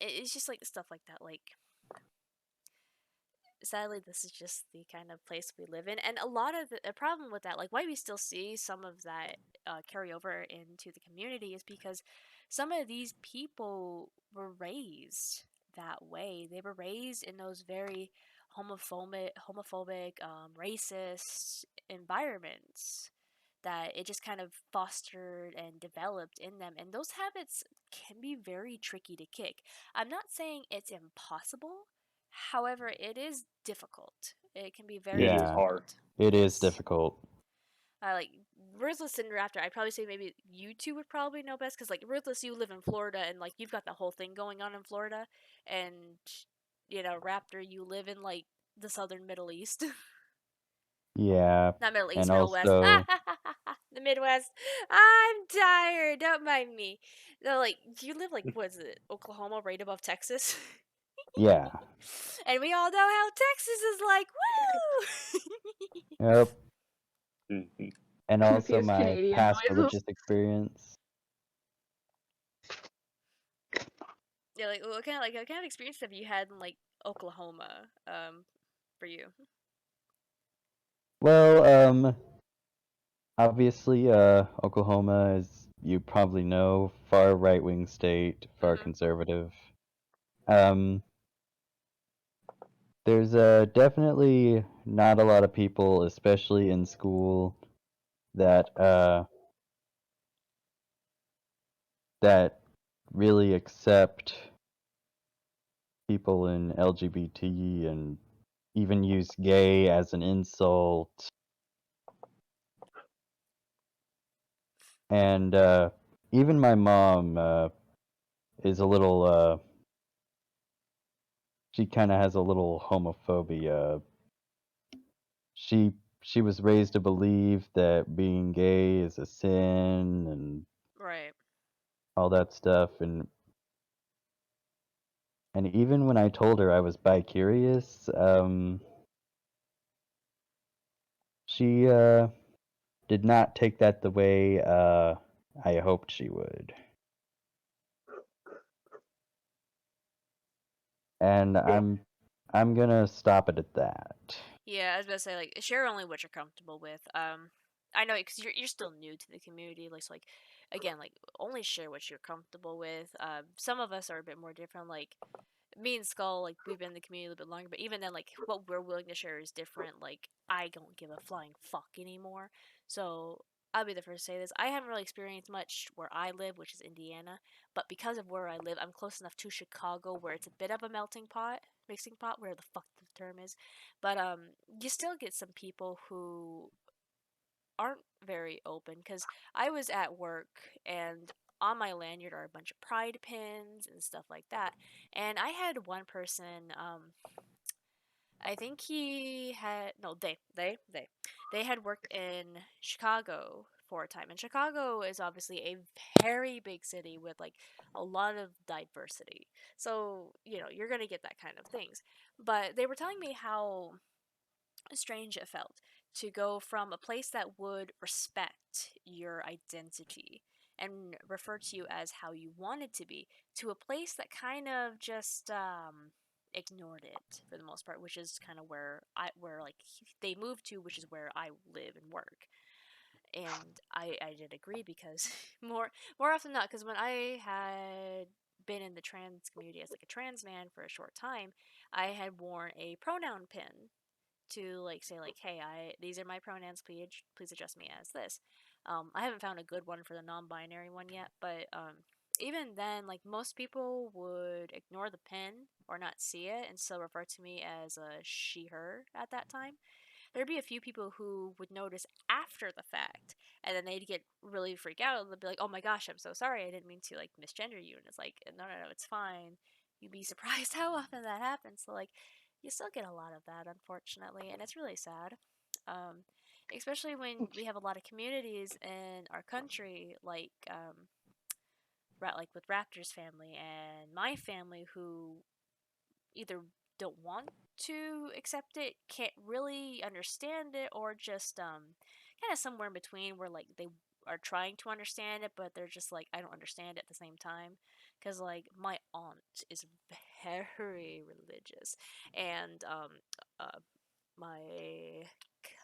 It's just like stuff like that. Like, sadly, this is just the kind of place we live in, and a lot of the problem with that, like why we still see some of that carry over into the community, is because some of these people were raised that way. They were raised in those very homophobic, racist environments that it just kind of fostered and developed in them. And those habits can be very tricky to kick. I'm not saying it's impossible, however, it is difficult. It can be very It is Yeah, hard. difficult. it is Yes. difficult. Like, Ruthless and Raptor, I'd probably say maybe you two would probably know best, because, like, Ruthless, you live in Florida, and, like, you've got the whole thing going on in Florida. And, Raptor, you live in, like, the southern Middle East. Yeah, Not Middle East, and Middle West. also, The Midwest. I'm tired. Don't mind me. No, like, you live, like, what is it, Oklahoma, right above Texas? yeah, And we all know how Texas is like. Woo! yep, Hmm. and also Confused my Canadian past noises. religious experience. Yeah, like, what kind of experience have you had in, like, Oklahoma, for you? Well, obviously, Oklahoma, as you probably know, far right-wing state, far Mm-hmm. conservative. Um, there's definitely not a lot of people, especially in school, that that really accept people in LGBT and even use gay as an insult. And even my mom is a little she kind of has a little homophobia. She was raised to believe that being gay is a sin and Right. all that stuff, and even when I told her I was bi-curious, she did not take that the way I hoped she would. And I'm gonna stop it at that. Yeah, I was about to say, like, share only what you're comfortable with. I know, because you're still new to the community, like, so, like, again, like, only share what you're comfortable with. Some of us are a bit more different. Like, me and Skull, like, we've been in the community a little bit longer, but even then, like, what we're willing to share is different. Like, I don't give a flying fuck anymore. So I'll be the first to say this. I haven't really experienced much where I live, which is Indiana, but because of where I live, I'm close enough to Chicago where it's a bit of a mixing pot, where the fuck the term is. But you still get some people who aren't very open, because I was at work, and on my lanyard are a bunch of pride pins and stuff like that. And I had one person, I think he had no, they had worked in Chicago for a time. And Chicago is obviously a very big city with like a lot of diversity. So, you're going to get that kind of things. But they were telling me how strange it felt to go from a place that would respect your identity and refer to you as how you wanted to be to a place that kind of just ignored it for the most part, which is kind of where like they moved to, which is where I live and work. And I did agree because more often than not, because when I had been in the trans community as like a trans man for a short time, I had worn a pronoun pin to like say like, hey, I these are my pronouns, please address me as this. I haven't found a good one for the non-binary one yet, but even then, like most people would ignore the pin or not see it and still refer to me as a she her at that time. There'd be a few people who would notice after the fact, and then they'd get really freak out. They'd be like, "Oh my gosh, I'm so sorry. I didn't mean to like misgender you." And it's like, "No, no, no, it's fine." You'd be surprised how often that happens. So like, you still get a lot of that, unfortunately, and it's really sad. Um, Especially when we have a lot of communities in our country, like with Raptor's family and my family, who either don't want to accept it, can't really understand it, or just kind of somewhere in between where like they are trying to understand it, but they're just like, I don't understand it at the same time. Because like my aunt is very religious, and uh, my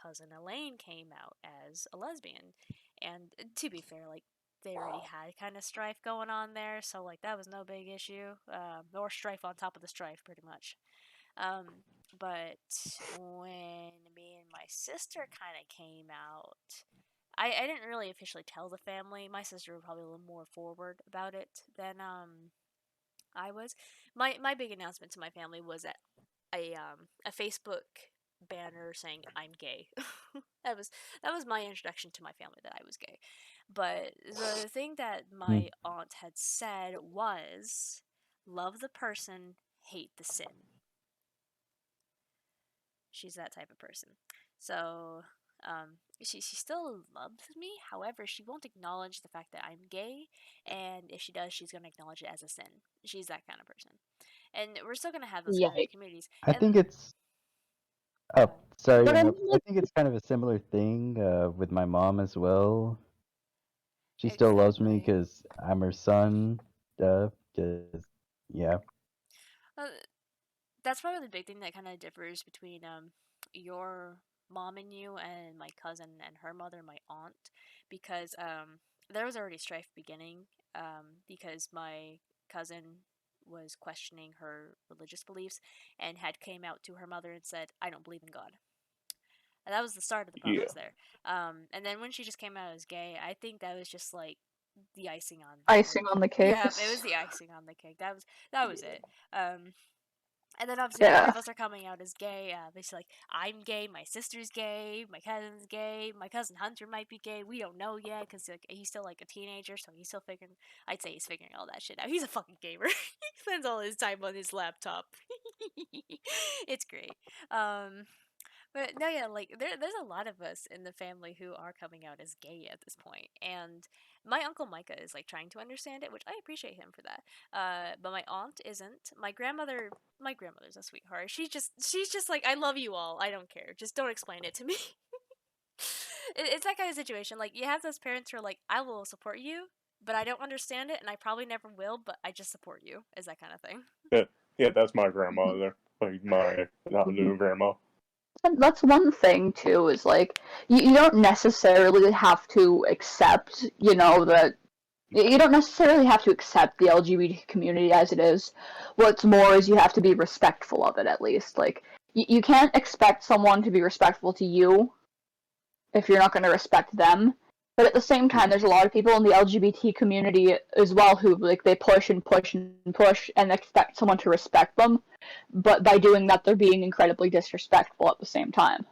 cousin Elaine came out as a lesbian. And to be fair, like they already had kind of strife going on there, so like that was no big issue. Or strife on top of the strife, pretty much. Um, but when me and my sister kind of came out, I didn't really officially tell the family. My sister was probably a little more forward about it than I was. My big announcement to my family was at a Facebook banner saying I'm gay. that was that was my introduction to my family that I was gay. But the thing that Hmm. my aunt had said was, love the person, hate the sin. She's that type of person. So, she still loves me. However, she won't acknowledge the fact that I'm gay, and if she does, she's gonna acknowledge it as a sin. She's that kind of person, and we're still gonna have those kind of Yikes. communities. I And think it's go oh, ahead. sorry to But I mean, interrupt. I think it's kind of a similar thing with my mom as well. She still loves me Exactly. because I'm her son. 'Cause yeah. Uh, that's probably the big thing that kind of differs between your mom and you and my cousin and her mother, my aunt, because there was already strife beginning because my cousin was questioning her religious beliefs and had came out to her mother and said, I don't believe in God. And that was the start of the Yeah. problems there. And then when she just came out as gay, I think that was just like the icing on the icing cake. on the Yeah, it was case. the icing on the cake. That was it. And then obviously more Yeah. of us are coming out as gay. Basically, like I'm gay, my sister's gay, my cousin's gay, my cousin Hunter might be gay. We don't know yet because like he's still like a teenager, so he's still figuring. I'd say he's figuring all that shit out. He's a fucking gamer. He spends all his time on his laptop. It's great. Um, but no, yeah, like there's a lot of us in the family who are coming out as gay at this point, and my uncle Micah is like trying to understand it, which I appreciate him for that. But my aunt isn't. My grandmother's a sweetheart. She's just like, I love you all. I don't care. Just don't explain it to me. It's that kind of situation. Like you have those parents who are like, I will support you, but I don't understand it, and I probably never will. But I just support you. Is that kind of thing? Yeah, yeah, that's my grandmother. Like my new grandma. And that's one thing too, is like you don't necessarily have to accept, that you don't necessarily have to accept the LGBT community as it is. What's more is you have to be respectful of it at least. Like you can't expect someone to be respectful to you if you're not going to respect them. But at the same time, there's a lot of people in the LGBT community as well who like they push and push and push and expect someone to respect them, but by doing that, they're being incredibly disrespectful at the same time.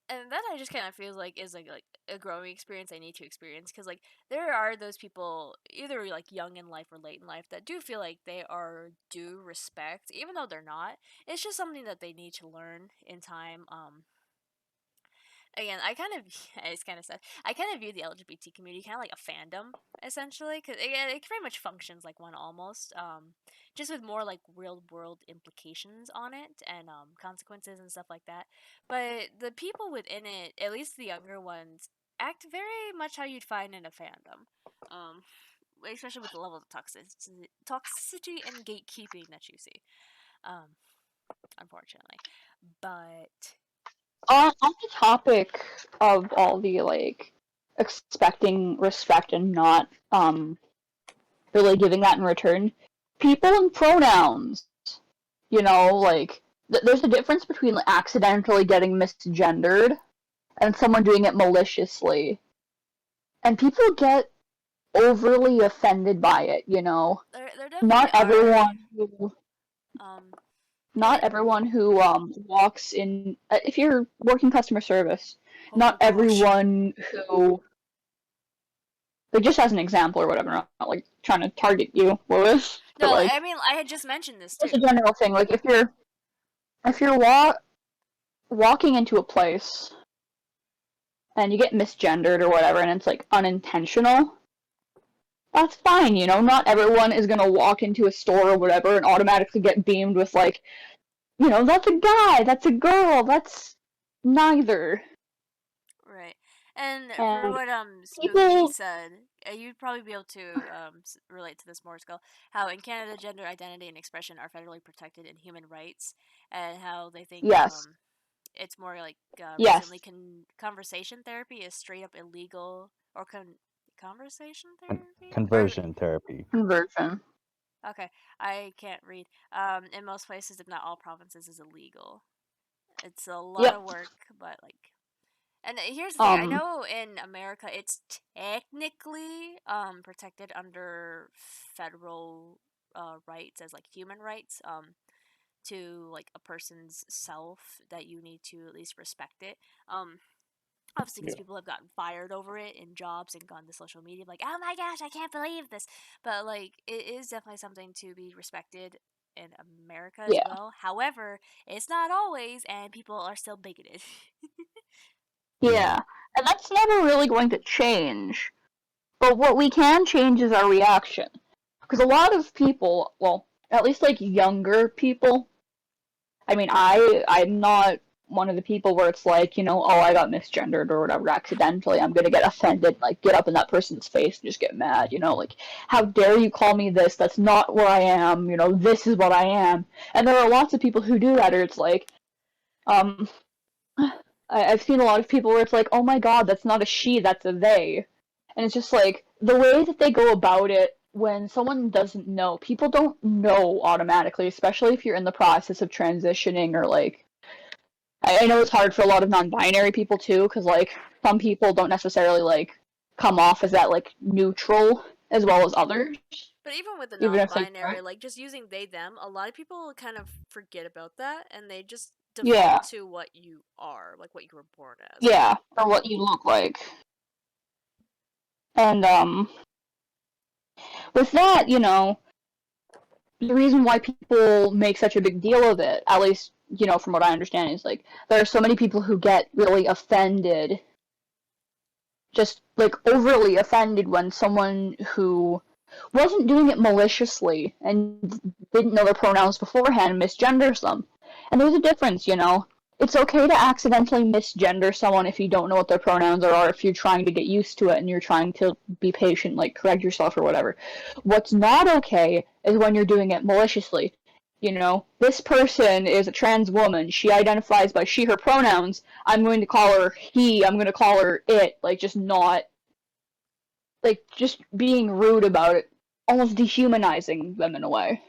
And that I just kind of feels like is like a growing experience I need to experience because like there are those people either like young in life or late in life that do feel like they are due respect even though they're not. It's just something that they need to learn in time. Again, I kind of it's kind of sad. I kind of view the LGBT community kind of like a fandom essentially, because it very much functions like one almost, just with more like real world implications on it and consequences and stuff like that. But the people within it, at least the younger ones, act very much how you'd find in a fandom, um, especially with the level of toxicity and gatekeeping that you see, um, unfortunately. But On the topic of all the like expecting respect and not really giving that in return, people and pronouns, like there's a difference between like, accidentally getting misgendered and someone doing it maliciously, and people get overly offended by it. there definitely Not are. everyone who Um, not it, everyone who walks in if you're working customer service, not oh gosh. everyone who like just as an example or whatever, not like trying to target you, Lewis, but No, I like mean I had just mentioned this it's a too. general thing. Like if you're walking into a place and you get misgendered or whatever, and it's like unintentional, that's fine. Not everyone is gonna walk into a store or whatever and automatically get beamed with like, that's a guy, that's a girl, that's neither. Right. And for And what Spooky people, said, you'd probably be able to relate to this more, Skull. How in Canada, gender identity and expression are federally protected in human rights, and how they think yes, it's more like yes, recently conversation therapy is straight up illegal, or conversation Con- therapy, or conversion therapy. conversion. okay, I can't read. In most places, if not all provinces, is illegal. It's a lot of Yep. work, but like, and here's the thing: I Um, know in America it's technically protected under federal rights as like human rights to like a person's self, that you need to at least respect it. Obviously, because Yeah. people have gotten fired over it in jobs and gone to social media like, oh my gosh, I can't believe this. But like, it is definitely something to be respected in America as yeah, well. However, it's not always, and people are still bigoted. Yeah. yeah. And that's never really going to change. But what we can change is our reaction. Because a lot of people, well, at least like younger people, I mean, I'm not one of the people where it's like, oh, I got misgendered or whatever accidentally. I'm gonna get offended, like get up in that person's face and just get mad, like, how dare you call me this? That's not where I am. This is what I am. And there are lots of people who do that, or it's like, um, I've seen a lot of people where it's like, oh my god, that's not a she, that's a they. And it's just like the way that they go about it when someone doesn't know, people don't know automatically, especially if you're in the process of transitioning or like. I know it's hard for a lot of non-binary people too, because like some people don't necessarily like come off as that like neutral as well as others, But even with the even if they try. non-binary, like just using they them, a lot of people kind of forget about that, and they just Yeah, default to what you are, like what you were born as. yeah, or what you look like. And with that, the reason why people make such a big deal of it, at least, from what I understand, is like there are so many people who get really offended, just like overly offended when someone who wasn't doing it maliciously and didn't know their pronouns beforehand misgenders them. And there's a difference. It's okay to accidentally misgender someone if you don't know what their pronouns are, or if you're trying to get used to it and you're trying to be patient, like correct yourself or whatever. What's not okay is when you're doing it maliciously. This person is a trans woman. She identifies by she, her pronouns. I'm going to call her he. I'm going to call her it. Like, just not, like, just being rude about it. Almost dehumanizing them in a way.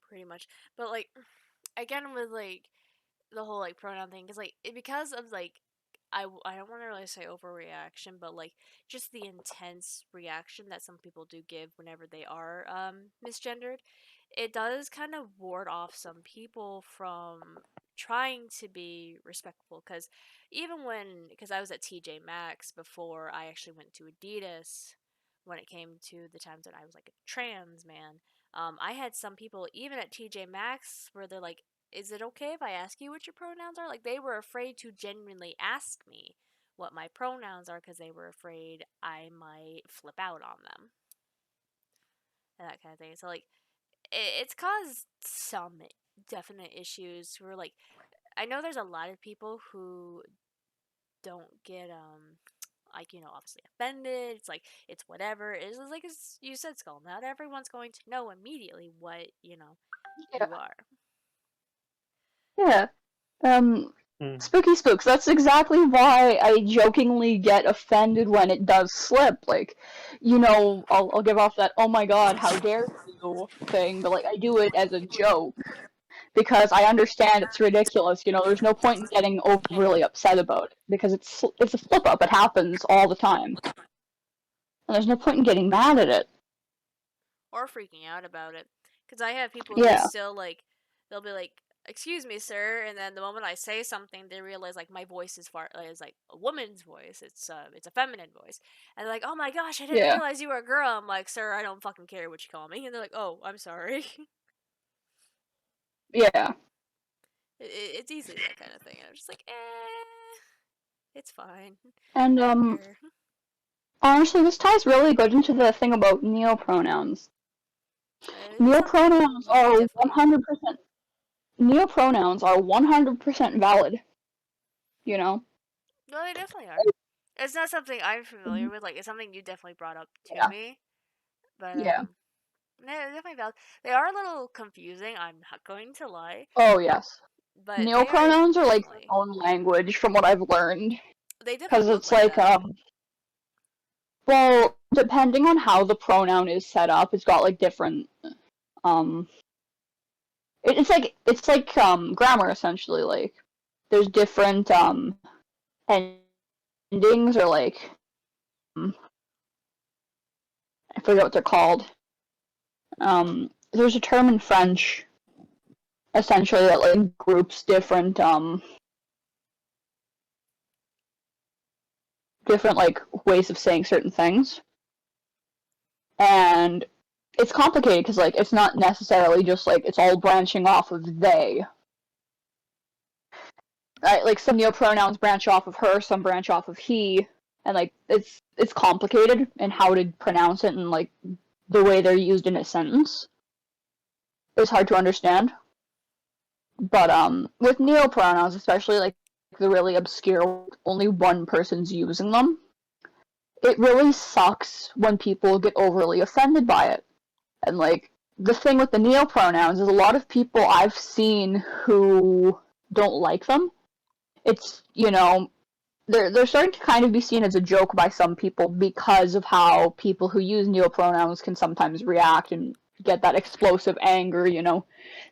Pretty much. But like, again with like the whole like pronoun thing, because like because of like I don't want to really say overreaction, but like just the intense reaction that some people do give whenever they are misgendered, it does kind of ward off some people from trying to be respectful. Because even because I was at TJ Maxx before I actually went to Adidas, when it came to the times when I was like a trans man, I had some people even at TJ Maxx where they're like, is it okay if I ask you what your pronouns are? Like, they were afraid to genuinely ask me what my pronouns are because they were afraid I might flip out on them. And that kind of thing. So, like, it's caused some definite issues where, like, I know there's a lot of people who don't get, like, obviously offended. It's like, it's whatever. It's like, as you said, Skull, not everyone's going to know immediately what, Yeah. you are. Yeah. Mm. Spooky spooks. That's exactly why I jokingly get offended when it does slip. Like, I'll give off that "oh my god, how dare you" thing, but like I do it as a joke because I understand it's ridiculous. There's no point in getting overly upset about it because it's a slip up. It happens all the time, and there's no point in getting mad at it. Or freaking out about it. Because I have people who Yeah. still, like, they'll be like, "Excuse me, sir," and then the moment I say something, they realize, like, my voice is like a woman's voice. It's a feminine voice, and they're like, "Oh my gosh, I didn't Yeah. realize you were a girl." I'm like, "Sir, I don't fucking care what you call me," and they're like, "Oh, I'm sorry." Yeah. It's easily that kind of thing, and I'm just like, it's fine. And I don't care. honestly, this ties really good into the thing about neopronouns. It is something Neopronouns you are definitely. 100% neopronouns are 100% valid. You know? No, they definitely are. It's not something I'm familiar with. Like, it's something you definitely brought up to Yeah. me. But Yeah. they're definitely valid. They are a little confusing. I'm not going to lie, Oh yes. but they are Neopronouns are like their definitely. own language, from what I've learned, They definitely because look it's like like that. well, depending on how the pronoun is set up, it's got like different um. It's like grammar essentially. Like there's different endings or like I forget what they're called. There's a term in French essentially that like groups different like ways of saying certain things, and it's complicated because like it's not necessarily just like it's all branching off of they. Right? Like some neopronouns branch off of her, some branch off of he, and like it's complicated in how to pronounce it and like the way they're used in a sentence is hard to understand. But with neopronouns, especially like the really obscure, only one person's using them, it really sucks when people get overly offended by it. And like the thing with the neopronouns is a lot of people I've seen who don't like them. It's they're starting to kind of be seen as a joke by some people because of how people who use neopronouns can sometimes react and get that explosive anger.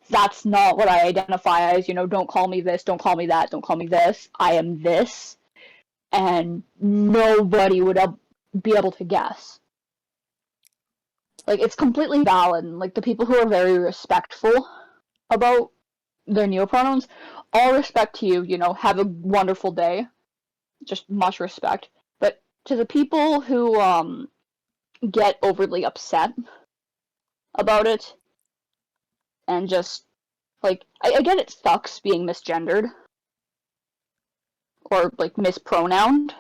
That's not what I identify as. Don't call me this, don't call me that, don't call me this. I am this, and nobody would be able to guess. Like it's completely valid, and like the people who are very respectful about their neopronouns, all respect to you. Have a wonderful day. Just much respect. But to the people who get overly upset about it and just like I get it sucks being misgendered or like mispronouned,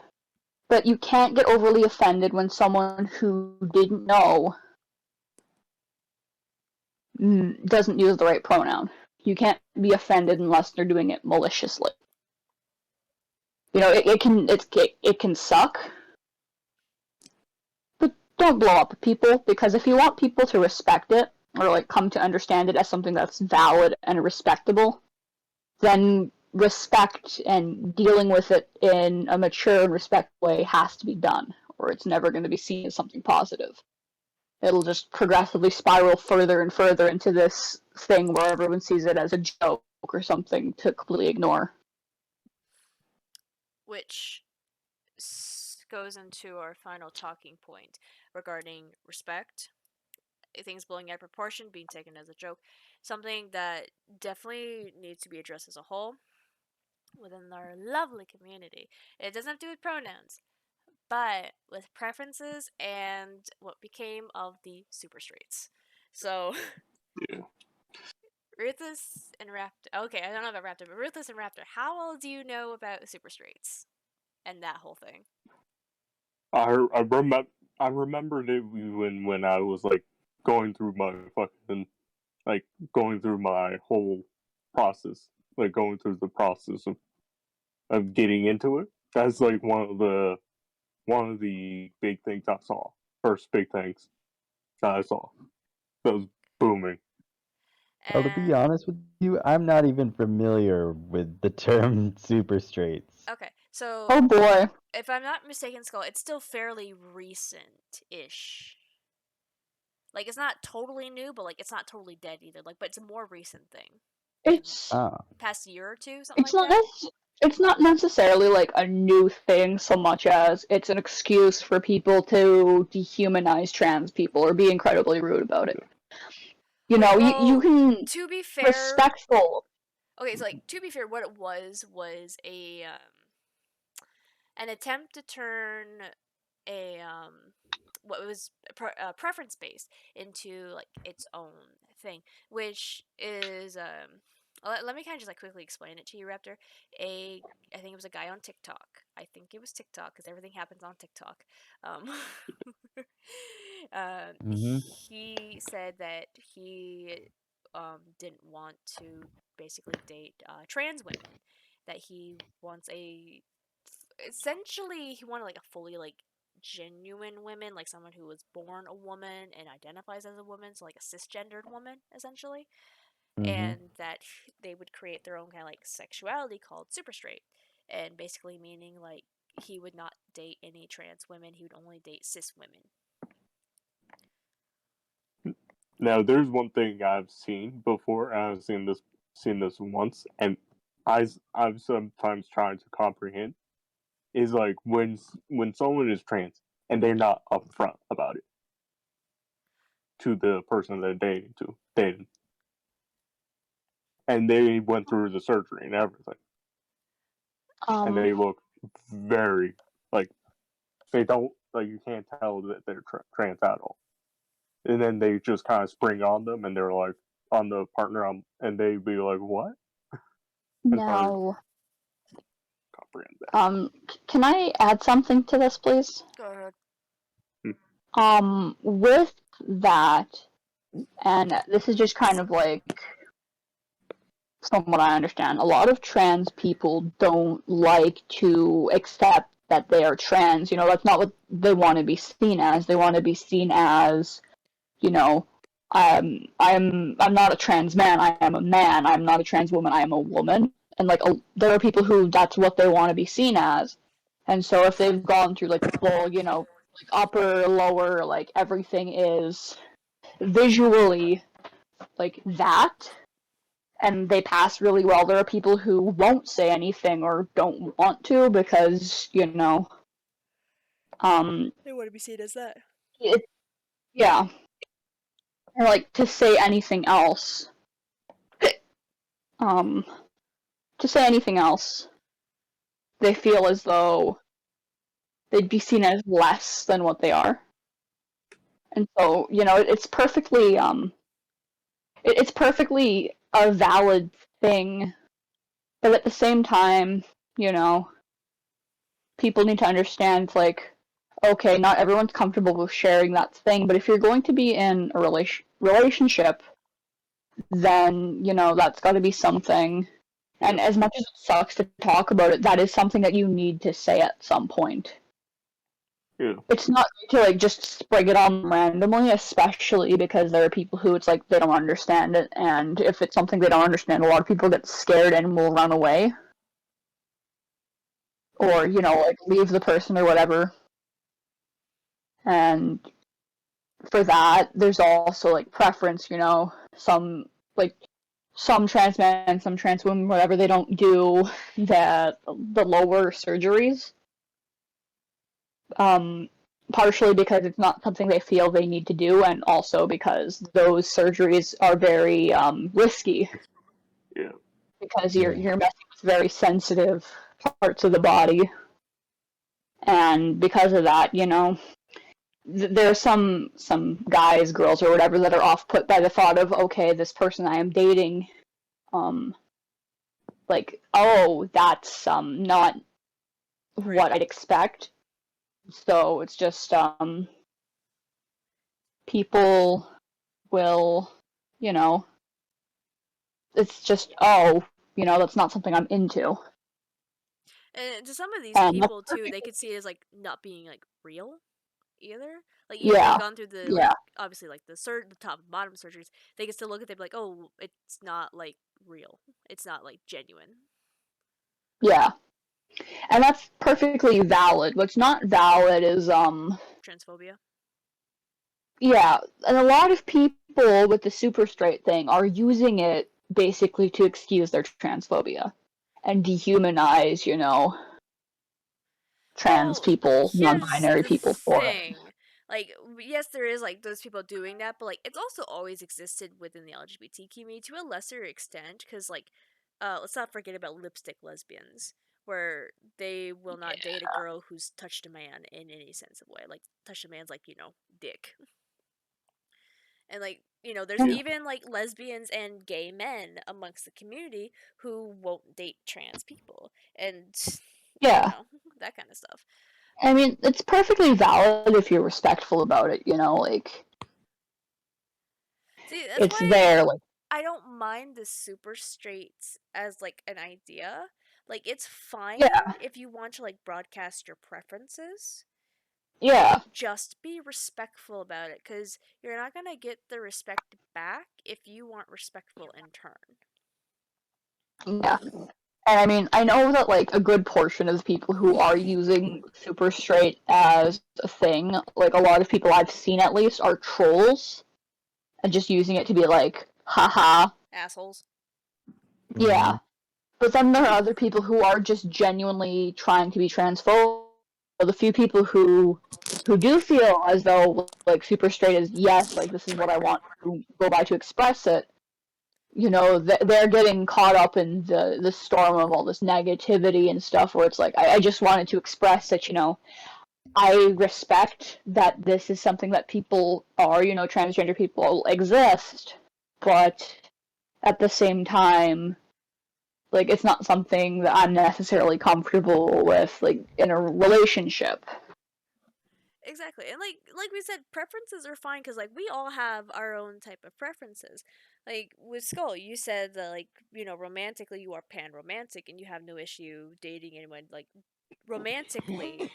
but you can't get overly offended when someone who didn't know doesn't use the right pronoun. You can't be offended unless they're doing it maliciously. It can suck, but don't blow up at people because if you want people to respect it or like come to understand it as something that's valid and respectable, then respect and dealing with it in a mature and respectful way has to be done, or it's never going to be seen as something positive. It'll just progressively spiral further and further into this thing where everyone sees it as a joke or something to completely ignore. Which goes into our final talking point regarding respect. Things blowing out of proportion, being taken as a joke. Something that definitely needs to be addressed as a whole within our lovely community. It doesn't have to do with pronouns, but with preferences and what became of the super streets. So, Yeah. Ruthless and Raptor. Okay, I don't know about Raptor, but Ruthless and Raptor. How well do you know about Super Straights and that whole thing? I remembered it when I was like going through my fucking like going through my whole process, like going through the process of getting into it. That's like one of the big things I saw. First big things that I saw. That was booming. Well, to be And honest with you, I'm not even familiar with the term super straights. okay, so Oh boy. if I'm not mistaken, Skull, it's still fairly recent-ish. Like it's not totally new, but like it's not totally dead either. Like, but it's a more recent thing. Like in It's Ah, past year or two, something it's like not that. it's not necessarily like a new thing so much as it's an excuse for people to dehumanize trans people or be incredibly rude about it. You Wait, know, you well, can to be fair, respectful. okay, so like to be fair, what it was a an attempt to turn a what was preference based into like its own thing, which is let me kind of just like quickly explain it to you, Raptor. I think it was a guy on TikTok. I think it was TikTok because everything happens on TikTok. Um, mm-hmm. he said that he didn't want to basically date trans women. That he wants a essentially he wanted like a fully like genuine woman, like someone who was born a woman and identifies as a woman, so like a cisgendered woman essentially, Mm-hmm. and that they would create their own kind of like sexuality called super straight, and basically meaning like he would not date any trans women, he would only date cis women. Now, there's one thing I've seen before, and I've seen this once, and I've sometimes tried to comprehend is like when someone is trans and they're not upfront about it to the person they're dating, and they went through the surgery and everything, and Um, they look very like they don't like you can't tell that they're trans at all, and then they just kind of spring on them, and they're like on the partner, and they be like, "What?" It's hard now, to comprehend that. can I add something to this, please? Go ahead. With that, and this is just kind of like, from what I understand, a lot of trans people don't like to accept that they are trans. You know, that's not what they want to be seen as. They want to be seen as, you know, I'm not a trans man. I am a man. I'm not a trans woman. I am a woman. And like, there are people who that's what they want to be seen as. And so if they've gone through like the full, you know, like upper, lower, like everything is visually like that, and they pass really well. There are people who won't say anything or don't want to because, you know, They want to be seen as that. it, yeah, or like to say anything else, um, to say anything else, they feel as though they'd be seen as less than what they are. And so, you know, it's perfectly, it's perfectly a valid thing, but at the same time, you know, people need to understand, like, okay, not everyone's comfortable with sharing that thing, but if you're going to be in a relationship, then, you know, that's got to be something. And Yeah, as much as it sucks to talk about it, that is something that you need to say at some point. yeah, It's not to like just spring it on randomly, especially because there are people who it's like they don't understand it, and if it's something they don't understand, a lot of people get scared and will run away, or you know, like leave the person or whatever. And for that, there's also like preference, you know, like some trans men, some trans women, whatever, they don't do the lower surgeries. Um, Partially because it's not something they feel they need to do, and also because those surgeries are very risky yeah. because Yeah. you're messing with very sensitive parts of the body, and because of that, you know, there are some guys, girls, or whatever that are off put by the thought of, okay, this person I am dating, like, oh, that's not what I'd expect. So it's just people will, you know, it's just, oh, that's not something I'm into. And to some of these And people too, they could see it as like not being like real either. Like even if they've yeah, gone through the yeah, like obviously like the top and bottom surgeries, they can still look at them like, oh, it's not like real. It's not like genuine. yeah. And that's perfectly valid. What's not valid is Transphobia. yeah, and a lot of people with the super straight thing are using it basically to excuse their transphobia and dehumanize, trans Well, people, here's non-binary the people for it. thing. Like, yes, there is like those people doing that, but like it's also always existed within the LGBT community to a lesser extent. Because let's not forget about lipstick lesbians, where they will not date a girl who's touched a man in any sense of way. Like, touched a man's like dick, and like there's Yeah. even like lesbians and gay men amongst the community who won't date trans people, and Yeah. that kind of stuff. I mean, it's perfectly valid if you're respectful about it, like See, that's it's why there, like I don't mind the super straights as like an idea. Like it's fine yeah, if you want to like broadcast your preferences. yeah, Just be respectful about it cuz you're not going to get the respect back if you aren't respectful in turn. yeah. And I mean, I know that like a good portion of the people who are using super straight as a thing, like a lot of people I've seen at least, are trolls and just using it to be like, haha, Assholes. yeah. But then there are other people who are just genuinely trying to be transphobic. The few people who do feel as though like super straight is yes, like this is what I want to go by to express it. They're getting caught up in the storm of all this negativity and stuff. Where it's like I just wanted to express that I respect that this is something that people are, transgender people exist, but at the same time, like it's not something that I'm necessarily comfortable with, like in a relationship. Exactly. And like we said, preferences are fine cuz like we all have our own type of preferences. Like with Skull, you said that like, romantically you are pan romantic and you have no issue dating anyone like romantically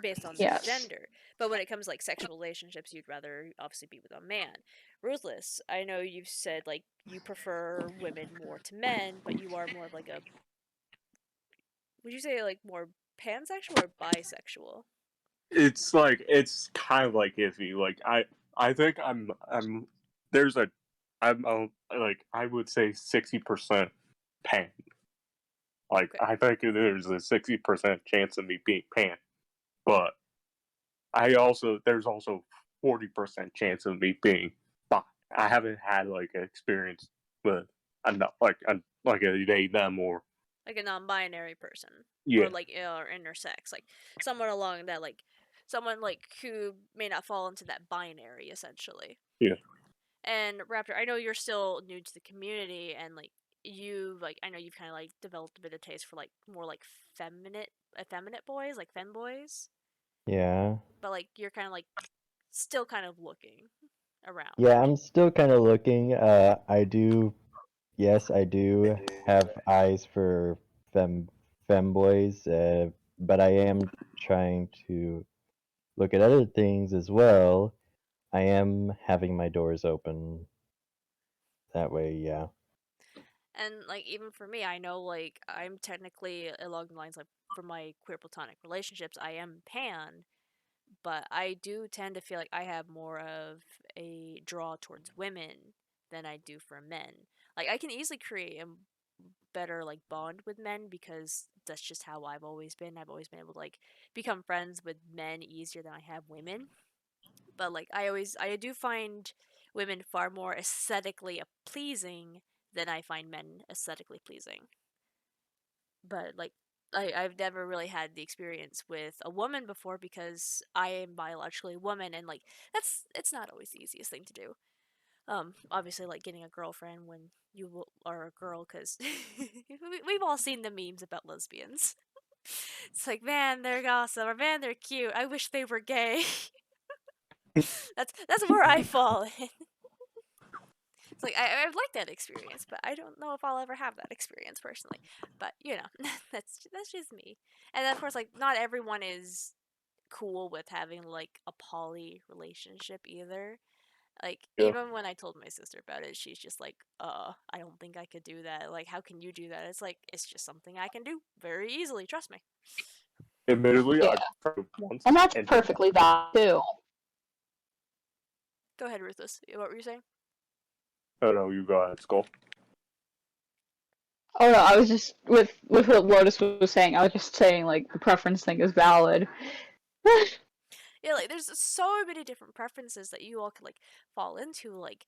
based on their Yes. gender. But when it comes to like sexual relationships, you'd rather obviously be with a man. Ruthless, I know you've said like you prefer women more to men, but you are more of like a would you say like more pansexual or bisexual? It's kind of like iffy. Like I think there's a like I would say 60% pan. Like Okay. I think there's a 60% chance of me being pan, but there's also 40% chance of me being bi. I haven't had like an experience with like a they them or Like a non-binary person or yeah like or intersex, like someone along that like someone like who may not fall into that binary essentially. yeah. And Raptor, I know you're still new to the community and like I know you've kind of like developed a bit of taste for like more like effeminate boys, like femboys, Yeah. but like you're kind of like still kind of looking around. Yeah, I'm still kind of looking. Yes, I do have eyes for femboys, but I am trying to look at other things as well. I am having my doors open that way, yeah. And like even for me, I know like I'm technically along the lines like for my queer platonic relationships, I am pan, but I do tend to feel like I have more of a draw towards women than I do for men. Like I can easily create a better like bond with men because that's just how I've always been. I've always been able to like become friends with men easier than I have women. But like I do find women far more aesthetically pleasing than I find men aesthetically pleasing. But like I've never really had the experience with a woman before because I am biologically a woman, and like it's not always the easiest thing to do. Obviously, like getting a girlfriend when you are a girl, because we've all seen the memes about lesbians. It's like, man, they're awesome, or man, they're cute. I wish they were gay. That's where I fall in. It's like I've liked that experience, but I don't know if I'll ever have that experience personally. But you know, that's just me. And then, of course, like not everyone is cool with having like a poly relationship either. Like Yeah. even when I told my sister about it, she's just like, I don't think I could do that. Like, how can you do that?" It's like it's just something I can do very easily. Trust me. Admittedly, Yeah. I've tried it once And that's and did not. perfectly valid too. Go ahead, Ruthless. What were you saying? Oh no, you go ahead, Skull. Oh no, I was just with what Lotus was saying. I was just saying like the preference thing is valid. Yeah, like there's so many different preferences that you all could like fall into, like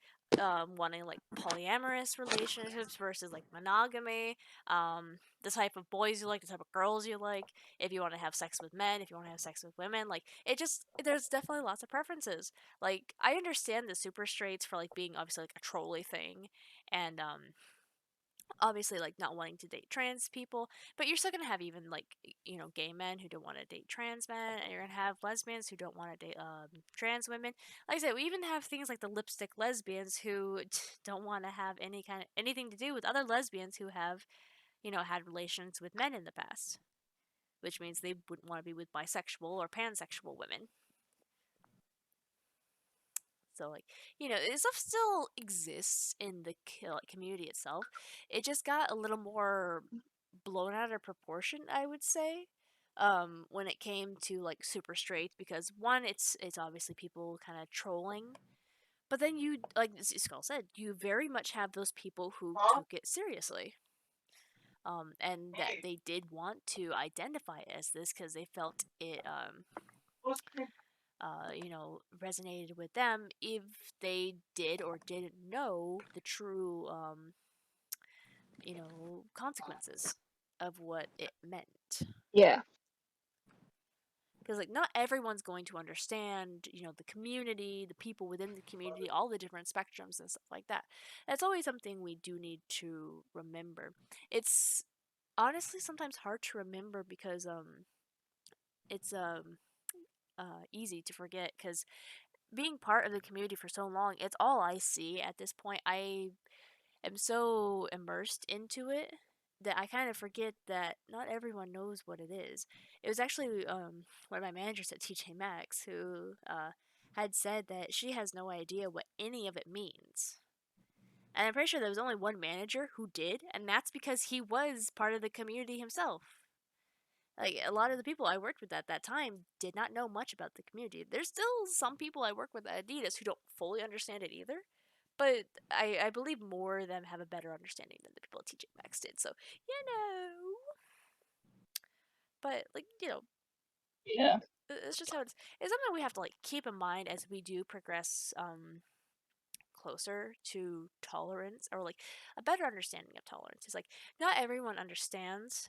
wanting like polyamorous relationships versus like monogamy, the type of boys you like, the type of girls you like, if you want to have sex with men, if you want to have sex with women, like it just there's definitely lots of preferences. Like I understand the super straights for like being obviously like a trolley thing, and obviously like not wanting to date trans people, but you're still gonna have even like gay men who don't want to date trans men, and you're gonna have lesbians who don't want to date trans women. Like I said, we even have things like the lipstick lesbians who don't want to have anything to do with other lesbians who have had relations with men in the past, which means they wouldn't want to be with bisexual or pansexual women. So like this stuff still exists in the community itself. It just got a little more blown out of proportion, I would say, when it came to like super straight, because one, it's obviously people kind of trolling, but then you, like Skull said, you very much have those people who took it seriously, and that they did want to identify as this because they felt it resonated with them if they did or didn't know the true, consequences of what it meant. Yeah. Because, like, not everyone's going to understand, the community, the people within the community, all the different spectrums and stuff like that. That's always something we do need to remember. It's honestly sometimes hard to remember because, it's, easy to forget because being part of the community for so long, it's all I see at this point. I am so immersed into it that I kind of forget that not everyone knows what it is. It was actually one of my managers at TJ Maxx who had said that she has no idea what any of it means. And I'm pretty sure there was only one manager who did, and that's because he was part of the community himself. Like a lot of the people I worked with at that time did not know much about the community. There's still some people I work with at Adidas who don't fully understand it either, but I believe more of them have a better understanding than the people at TJ Maxx did. So but like Yeah. it's just how it's something we have to like keep in mind as we do progress closer to tolerance, or like a better understanding of tolerance. It's like not everyone understands,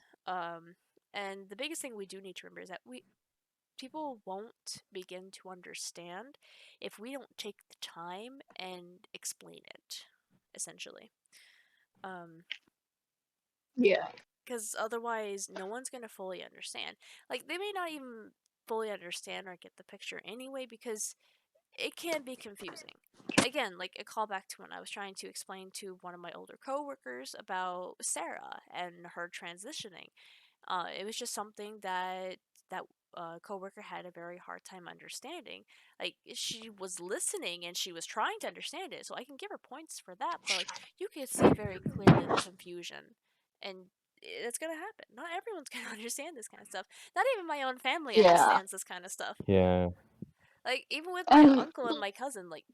and the biggest thing we do need to remember is that people won't begin to understand if we don't take the time and explain it, essentially. Um, Yeah. because otherwise, no one's going to fully understand. Like, they may not even fully understand or get the picture anyway, because it can be confusing. Again, like a callback to when I was trying to explain to one of my older coworkers about Sarah and her transitioning. It was just something that coworker had a very hard time understanding. Like she was listening and she was trying to understand it, so I can give her points for that. But like you could see very clearly the confusion, and it's gonna happen. Not everyone's gonna understand this kind of stuff. Not even my own family Yeah. understands this kind of stuff. Yeah. Like even with my And uncle and my cousin, like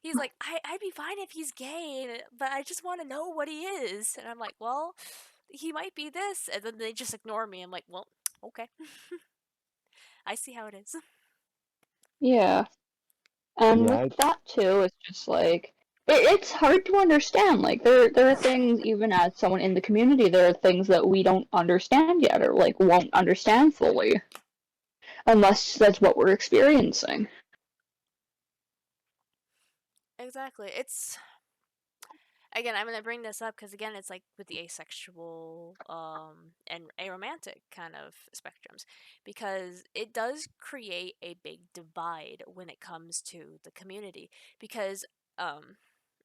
he's like, I'd be fine if he's gay, but I just want to know what he is. And I'm like, well, he might be this. And then they just ignore me. I'm like, well, okay. I see how it is. yeah. And Yeah. with that too, it's just like it's hard to understand. Like there are things, even as someone in the community, there are things that we don't understand yet, or like won't understand fully, unless that's what we're experiencing. Exactly. It's again, I'm gonna bring this up because again, it's like with the asexual and aromantic kind of spectrums, because it does create a big divide when it comes to the community. Because um,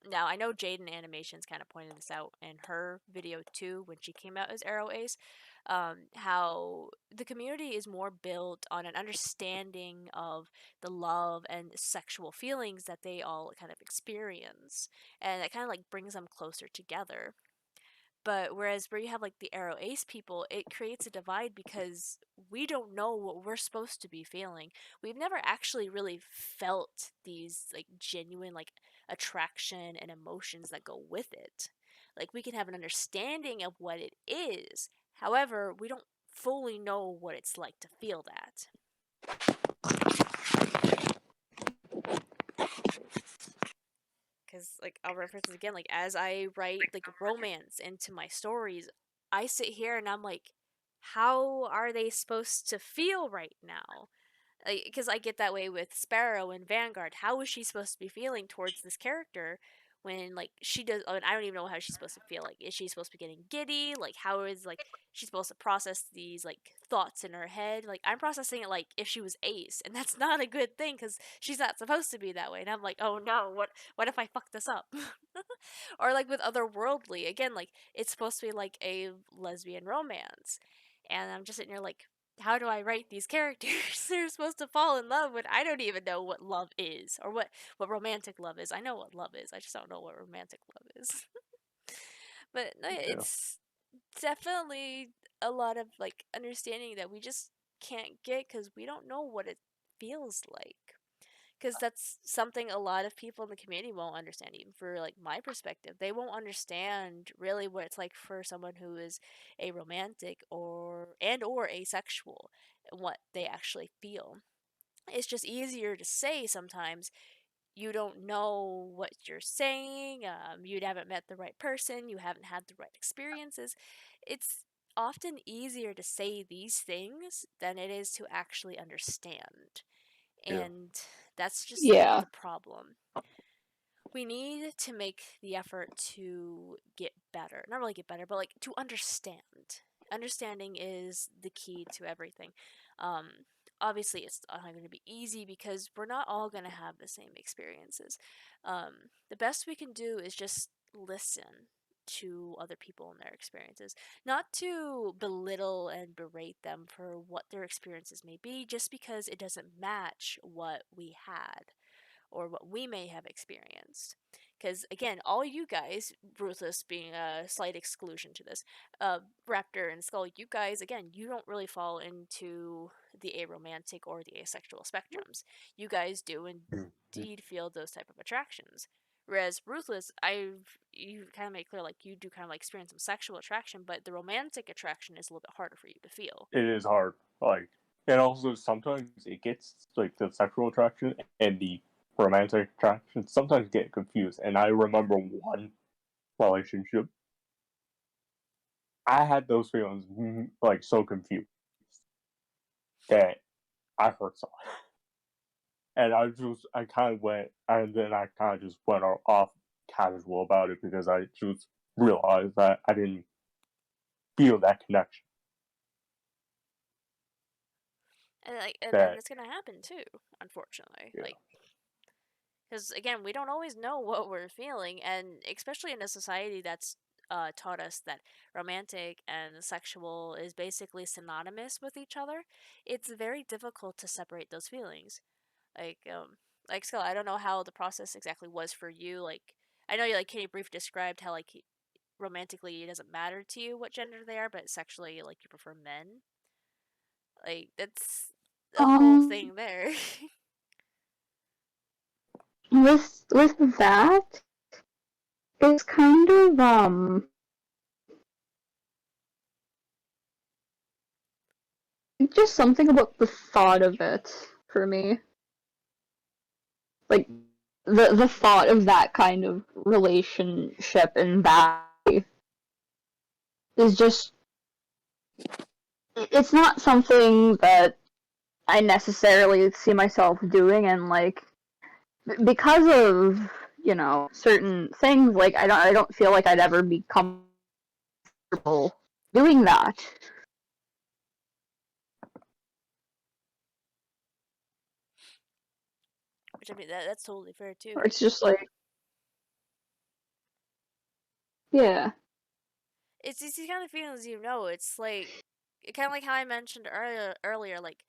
now I know Jaden Animations kind of pointed this out in her video too when she came out as Arrow Ace, how the community is more built on an understanding of the love and sexual feelings that they all kind of experience, and it kind of like brings them closer together. But whereas where you have like the Arrow Ace people, it creates a divide because we don't know what we're supposed to be feeling. We've never actually really felt these like genuine like attraction and emotions that go with it. Like we can have an understanding of what it is. However, we don't fully know what it's like to feel that. Because like I'll reference it again, like as I write like romance into my stories, I sit here and I'm like, how are they supposed to feel right now? Because I get that way with Sparrow and Vanguard. How is she supposed to be feeling towards this character when like she does? I, mean, I don't even know how she's supposed to feel. Like, is she supposed to be getting giddy? Like, how is like she's supposed to process these like thoughts in her head? Like, I'm processing it like if she was Ace, and that's not a good thing because she's not supposed to be that way. And I'm like, oh no, what if I fuck this up? Or like with Otherworldly, again, like it's supposed to be like a lesbian romance, and I'm just sitting here like, how do I write these characters? They're supposed to fall in love when I don't even know what love is or what romantic love is. I know what love is. I just don't know what romantic love is. But no, Yeah. it's definitely a lot of like understanding that we just can't get because we don't know what it feels like. Because that's something a lot of people in the community won't understand, even for like my perspective. They won't understand really what it's like for someone who is a romantic or asexual, and what they actually feel. It's just easier to say sometimes. You don't know what you're saying, you haven't met the right person, you haven't had the right experiences. It's often easier to say these things than it is to actually understand. Yeah. And that's just Yeah. the problem. We need to make the effort to get better. Not really get better, but like to understand. Understanding is the key to everything. Um, Obviously, it's not going to be easy because we're not all going to have the same experiences. The best we can do is just listen to other people and their experiences, not to belittle and berate them for what their experiences may be, just because it doesn't match what we had or what we may have experienced. Because again, all you guys, Ruthless being a slight exclusion to this, Raptor and Skull, you guys, again, you don't really fall into the aromantic or the asexual spectrums. You guys do indeed feel those type of attractions. Whereas Ruthless, you kind of make clear like you do kind of like experience some sexual attraction, but the romantic attraction is a little bit harder for you to feel. It is hard. Like, and also sometimes it gets like the sexual attraction and the romantic attraction sometimes get confused. And I remember one relationship, I had those feelings like so confused that I hurt someone. And I kind of went, and then I kind of just went off casual about it because I just realized that I didn't feel that connection. And then That, it's gonna happen too, unfortunately. yeah, Like, because again, we don't always know what we're feeling, and especially in a society that's taught us that romantic and sexual is basically synonymous with each other, it's very difficult to separate those feelings. Like, like Skull, I don't know how the process exactly was for you. Like, I know you like Kenny Brief described how like romantically it doesn't matter to you what gender they are, but sexually like you prefer men. Like that's a whole Um, thing there. with that, it's kind of just something about the thought of it for me. Like the thought of that kind of relationship and that is just, it's not something that I necessarily see myself doing, and like because of, you know, certain things, like I don't feel like I'd ever be comfortable doing that. Which, I mean, that's totally fair too. Or it's just like, yeah. It's these kind of feelings, you know. It's like kind of like how I mentioned earlier, like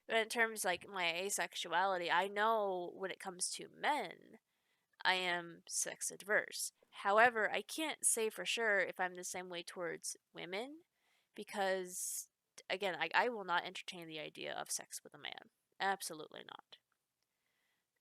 in terms like my asexuality. I know when it comes to men, I am sex adverse. However, I can't say for sure if I'm the same way towards women because, again, I will not entertain the idea of sex with a man. Absolutely not.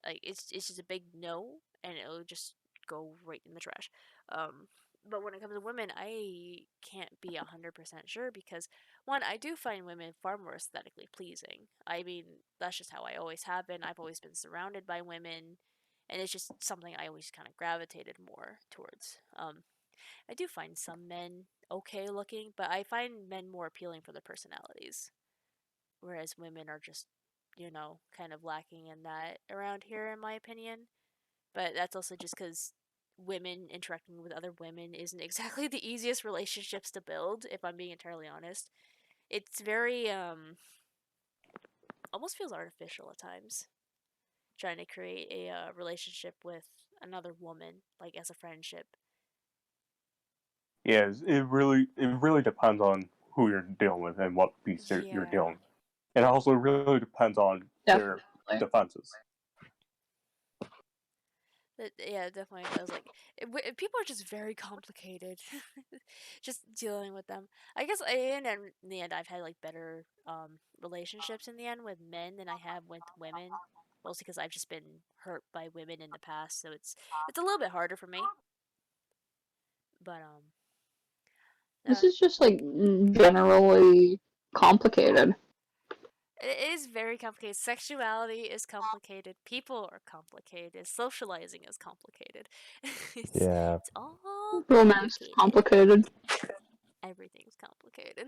Like it's just a big no, and it'll just go right in the trash. Um, but when it comes to women, I can't be 100% sure because one, I do find women far more aesthetically pleasing. I mean, that's just how I always have been. I've always been surrounded by women, and it's just something I always kind of gravitated more towards. I do find some men okay looking, but I find men more appealing for their personalities, whereas women are just, you know, kind of lacking in that around here, in my opinion. But that's also just because women interacting with other women isn't exactly the easiest relationships to build, if I'm being entirely honest. It's very, almost feels artificial at times, trying to create a relationship with another woman, like as a friendship. Yeah, it really depends on who you're dealing with and what piece you're Yeah. dealing with. And it also really depends on their Definitely. defenses. Yeah, it definitely does. Like, people are just very complicated. Just dealing with them. I guess in the end, I've had like better relationships in the end with men than I have with women. Mostly because I've just been hurt by women in the past, so it's a little bit harder for me. But This is just like generally complicated. it is very complicated. Sexuality is complicated. People are complicated. Socializing is complicated. it's Yeah. it's all Romance is complicated. complicated. Everything's complicated.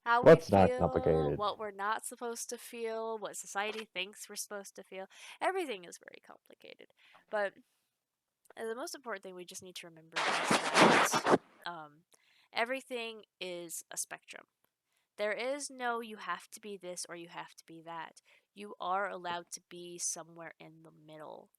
How we What's not feel, complicated? what we're not supposed to feel, what society thinks we're supposed to feel. Everything is very complicated. But the most important thing we just need to remember is that everything is a spectrum. There is no you have to be this or you have to be that. You are allowed to be somewhere in the middle.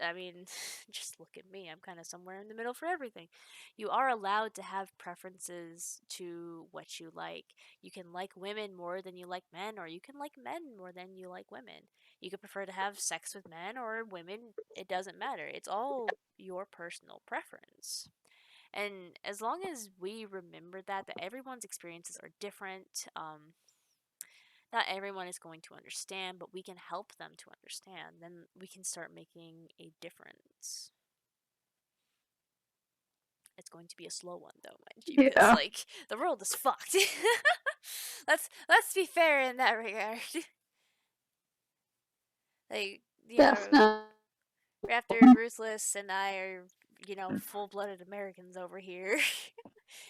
I mean, just look at me. I'm kind of somewhere in the middle for everything. You are allowed to have preferences to what you like. You can like women more than you like men, or you can like men more than you like women. You could prefer to have sex with men or women. It doesn't matter. It's all your personal preference. And as long as we remember that everyone's experiences are different, not everyone is going to understand, but we can help them to understand. Then we can start making a difference. It's going to be a slow one, though, mind you, because Yeah, like the world is fucked. Let's be fair in that regard. Like you know, definitely. after Ruthless and I are full-blooded Americans over here,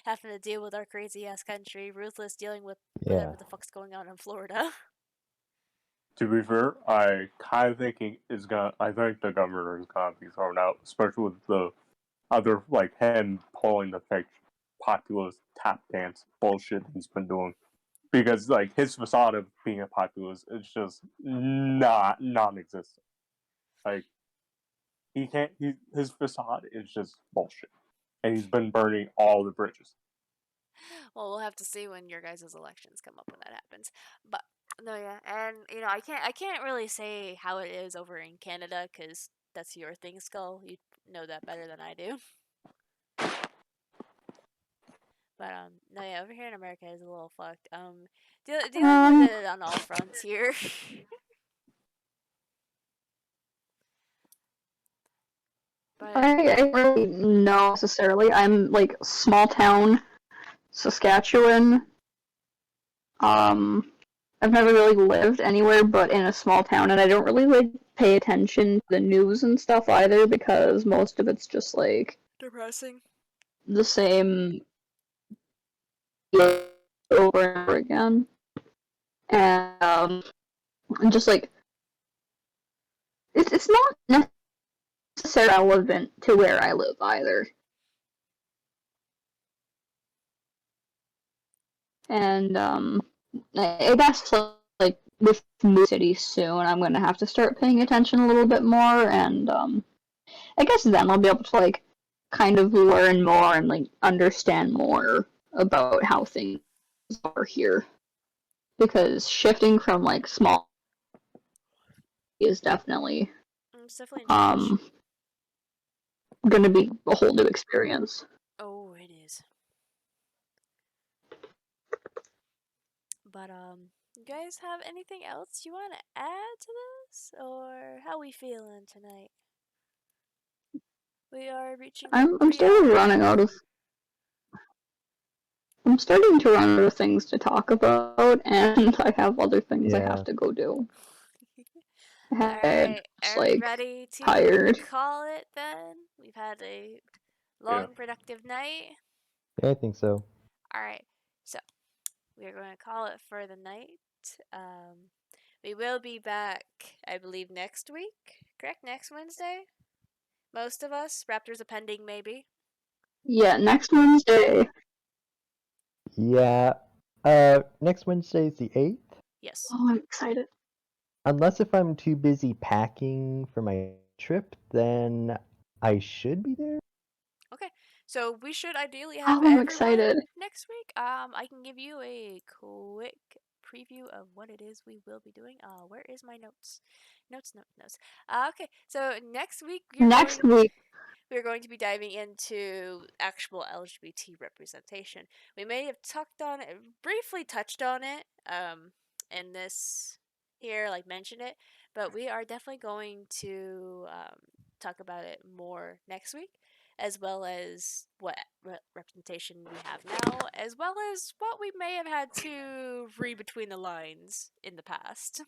having to deal with our crazy ass country. Ruthless dealing with Yeah. whatever the fuck's going on in Florida. To be fair, I kind of think I think the governor is gonna be thrown out, especially with the other like him pulling the fake populist tap dance bullshit he's been doing. Because like his facade of being a populist is just not non-existent. Like he can't. His facade is just bullshit, and he's been burning all the bridges. Well, we'll have to see when your guys' elections come up when that happens. But no, yeah, and I can't really say how it is over in Canada because that's your thing, Skull. You know that better than I do. But no, yeah, over here in America is a little fucked. Dealing with Um, it on all fronts here. But I really know necessarily. I'm like small town Saskatchewan. Um, I've never really lived anywhere but in a small town, and I don't really like pay attention to the news and stuff either because most of it's just like Depressing. the same over and over again, and just like it's not necessarily relevant to where I live either. And I guess like with new city soon, I'm gonna have to start paying attention a little bit more, and I guess then I'll be able to like kind of learn more and like understand more about how things are here. Because shifting from like small is definitely It's definitely a change. um gonna be a whole new experience. Oh, it is. But you guys have anything else you want to add to this, or how we feeling tonight? We are reaching that I'm starting 3 hour running mark. out of I'm starting to run out of things to talk about, and I have other things I have Yeah. to go do. Alright, Just are we like ready to tired. call it then? We've had a Yeah. long, productive night. Yeah, I think so. Alright, so we are going to call it for the night. We will be back, I believe, next week. Correct? Next Wednesday? Most of us. Raptors appending, maybe. Yeah, next Wednesday. Yeah. Next Wednesday is the 8th. Yes. Oh, I'm excited. Unless if I'm too busy packing for my trip, then I should be there. Okay, so we should ideally have Oh, I'm everyone excited. next week. I can give you a quick preview of what it is we will be doing. Where is my notes? Notes. Okay, so next week Next week. we're going to be diving into actual LGBT representation. We may have briefly touched on it, in this here, like mentioned it, but we are definitely going to talk about it more next week, as well as what representation we have now, as well as what we may have had to read between the lines in the past.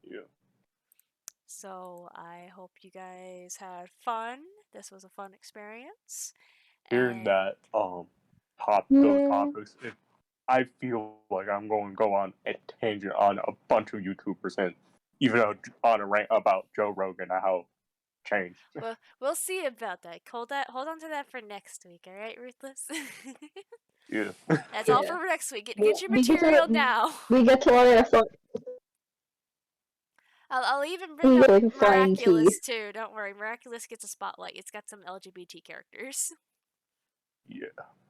Yeah. So I hope you guys had fun. This was a fun experience. Hearing And that those Yeah. topics, I feel like I'm going to go on a tangent on a bunch of YouTubers and even on a rant about Joe Rogan and how changed. well, we'll see about that. Hold on to that for next week, all right, Ruthless? Yeah. That's all Yeah. for next week. Get your We get material to now. we get to let our I'll even bring we up get like a flying tea. Miraculous too. Don't worry, Miraculous gets a spotlight. It's got some LGBT characters. Yeah.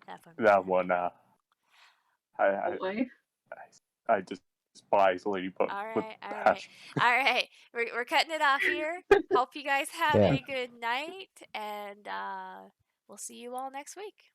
Have fun with That one, I, Boy. I despise Ladybug All with right, all right, passion. all right. We're cutting it off here. Hope you guys have Yeah. a good night, and we'll see you all next week.